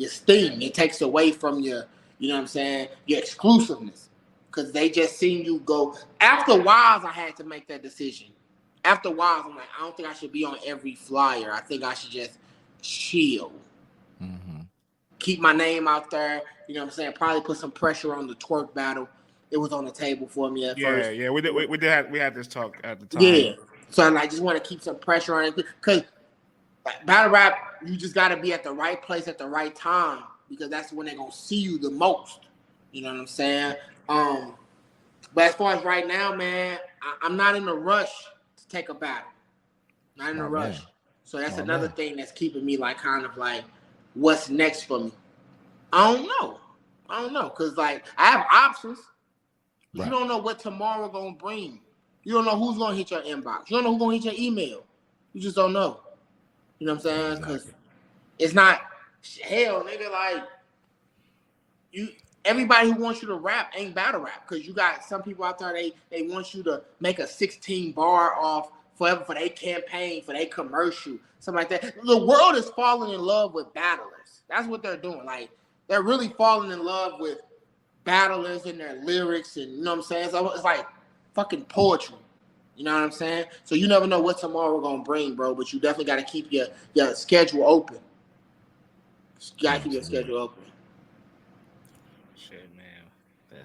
steam. It takes away from your, you know what I'm saying, your exclusiveness. Because they just seen you go. After a while, I had to make that decision. After a while, I'm like, I don't think I should be on every flyer. I think I should just chill. Mm-hmm. Keep my name out there. You know what I'm saying? Probably put some pressure on the twerk battle. It was on the table for me at first. Yeah, we had this talk at the time. Yeah. So I just want to keep some pressure on it. Because battle rap, you just got to be at the right place at the right time. Because that's when they're going to see you the most. You know what I'm saying? But as far as right now, man, I'm not in a rush to take a battle. Not in a rush. Man. So that's another thing that's keeping me like kind of like, what's next for me? I don't know. Because like I have options. Right. You don't know what tomorrow gonna bring. You don't know who's gonna hit your inbox. You don't know who's gonna hit your email. You just don't know. You know what I'm saying? Because it's not hell, nigga. Like everybody who wants you to rap ain't battle rap. Because you got some people out there, they want you to make a 16 bar off forever for their campaign, for their commercial, something like that. The world is falling in love with battlers. That's what they're doing. Like they're really falling in love with battlers and their lyrics, and you know what I'm saying? So it's like fucking poetry. You know what I'm saying? So you never know what tomorrow gonna bring, bro. But you definitely got to keep your schedule open. You got to keep your schedule open. Shit, man.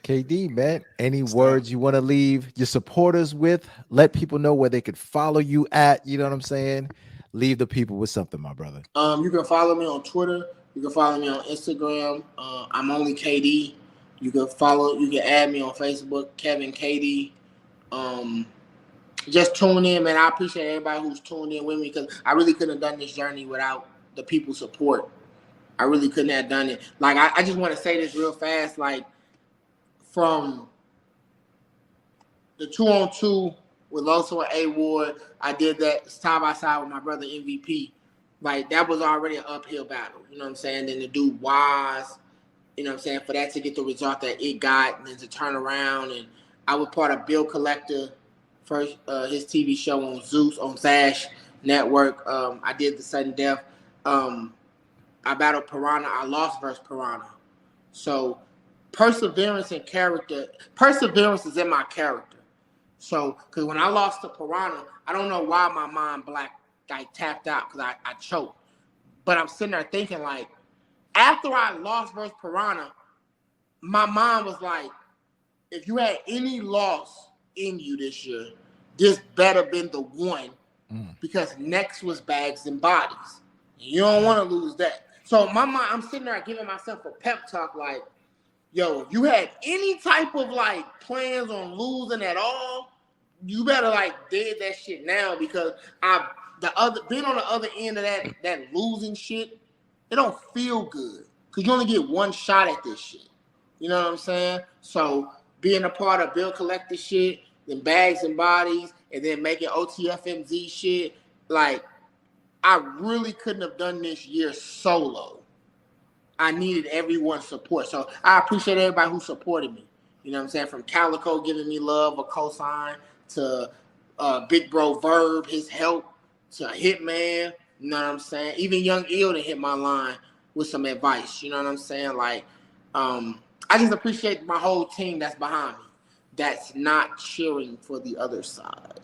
KD, man, any words you want to leave your supporters with? Let people know where they could follow you at. You know what I'm saying? Leave the people with something, my brother. You can follow me on Twitter. You can follow me on Instagram. I'm only KD. You can add me on Facebook, Kevin KD. Just tune in, man. I appreciate everybody who's tuned in with me because I really couldn't have done this journey without the people's support. I really couldn't have done it. Like, I just want to say this real fast. Like, from the 2-on-2 with Loso and A Ward, I did that side by side with my brother MVP. Like, that was already an uphill battle. You know what I'm saying? Then to do Wise, you know what I'm saying? For that to get the result that it got, and then to turn around. And I was part of Bill Collector, first his TV show on Zeus, on Zash Network. I did the sudden death. I battled Piranha. I lost versus Piranha. So perseverance and character. Perseverance is in my character. So, because when I lost to Piranha, I don't know why my mind tapped out because I choked. But I'm sitting there thinking, like, after I lost versus Piranha, my mind was like, if you had any loss in you this year, this better been the one because next was Bags and Bodies. You don't want to lose that. So my mind, I'm sitting there giving myself a pep talk like, yo, if you had any type of like plans on losing at all, you better like dead that shit now because being on the other end of that losing shit, it don't feel good because you only get one shot at this shit. You know what I'm saying? So being a part of Bill Collector shit, then Bags and Bodies, and then making OTFMZ shit, like I really couldn't have done this year solo. I needed everyone's support. So I appreciate everybody who supported me. You know what I'm saying? From Calico giving me love, a cosign, to Big Bro Verb, his help, to Hitman. You know what I'm saying? Even Young Ill to hit my line with some advice. You know what I'm saying? Like, I just appreciate my whole team that's behind me, that's not cheering for the other side.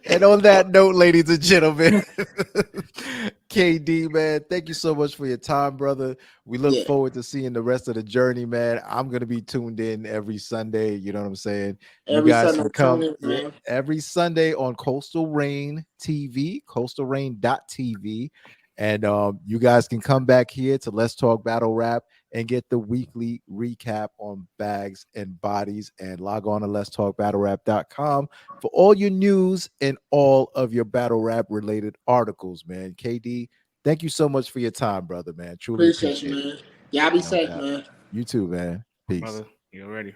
And on that note, ladies and gentlemen, KD, man, thank you so much for your time, brother. We look forward to seeing the rest of the journey, man. I'm going to be tuned in every Sunday. You know what I'm saying? You guys can come every Sunday on Coastal Rain TV, coastalrain.tv. And you guys can come back here to Let's Talk Battle Rap and get the weekly recap on Bags and Bodies, and log on to letstalkbattlerap.com for all your news and all of your battle rap related articles, man. KD, thank you so much for your time, brother, man. Truly appreciate you, man. it. Y'all be safe, man. You too, man. Peace. Brother, you're ready.